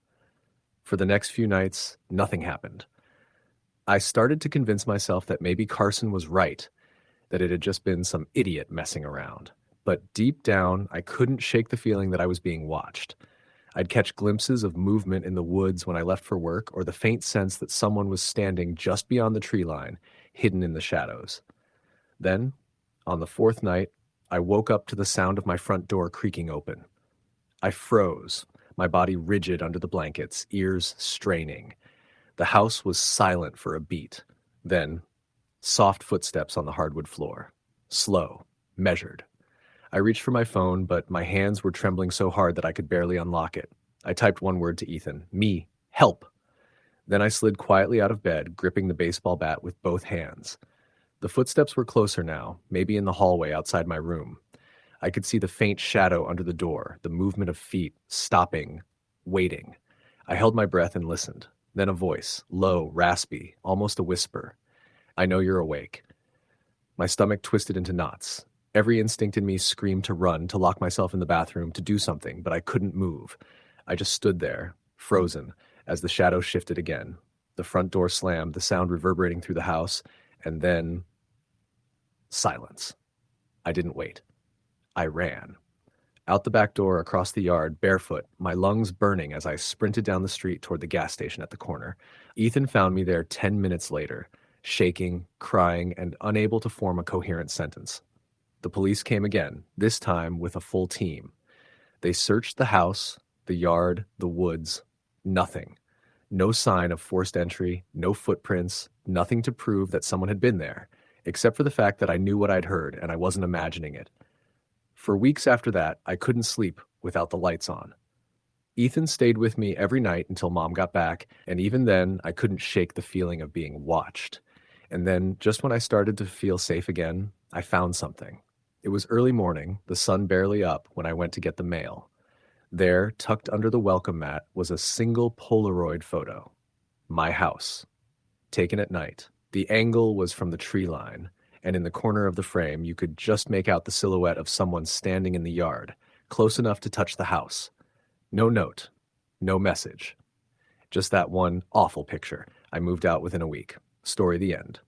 For the next few nights, nothing happened. I started to convince myself that maybe Carson was right, that it had just been some idiot messing around. But deep down, I couldn't shake the feeling that I was being watched. I'd catch glimpses of movement in the woods when I left for work, or the faint sense that someone was standing just beyond the tree line, hidden in the shadows. Then, on the fourth night, I woke up to the sound of my front door creaking open. I froze, my body rigid under the blankets, ears straining. The house was silent for a beat. Then, soft footsteps on the hardwood floor. Slow, measured. I reached for my phone, but my hands were trembling so hard that I could barely unlock it. I typed one word to Ethan, "Me, help." Then I slid quietly out of bed, gripping the baseball bat with both hands. The footsteps were closer now, maybe in the hallway outside my room. I could see the faint shadow under the door, the movement of feet, stopping, waiting. I held my breath and listened. Then a voice, low, raspy, almost a whisper. "I know you're awake." My stomach twisted into knots. Every instinct in me screamed to run, to lock myself in the bathroom, to do something, but I couldn't move. I just stood there, frozen, as the shadow shifted again. The front door slammed, the sound reverberating through the house, and then silence. I didn't wait. I ran. Out the back door, across the yard, barefoot, my lungs burning as I sprinted down the street toward the gas station at the corner. Ethan found me there 10 minutes later, shaking, crying, and unable to form a coherent sentence. The police came again, this time with a full team. They searched the house, the yard, the woods. Nothing. No sign of forced entry, no footprints, nothing to prove that someone had been there, except for the fact that I knew what I'd heard and I wasn't imagining it. For weeks after that, I couldn't sleep without the lights on. Ethan stayed with me every night until Mom got back, and even then, I couldn't shake the feeling of being watched. And then, just when I started to feel safe again, I found something. It was early morning, the sun barely up, when I went to get the mail. There, tucked under the welcome mat, was a single Polaroid photo. My house. Taken at night. The angle was from the tree line, and in the corner of the frame you could just make out the silhouette of someone standing in the yard, close enough to touch the house. No note, no message. Just that one awful picture. I moved out within a week. Story the end.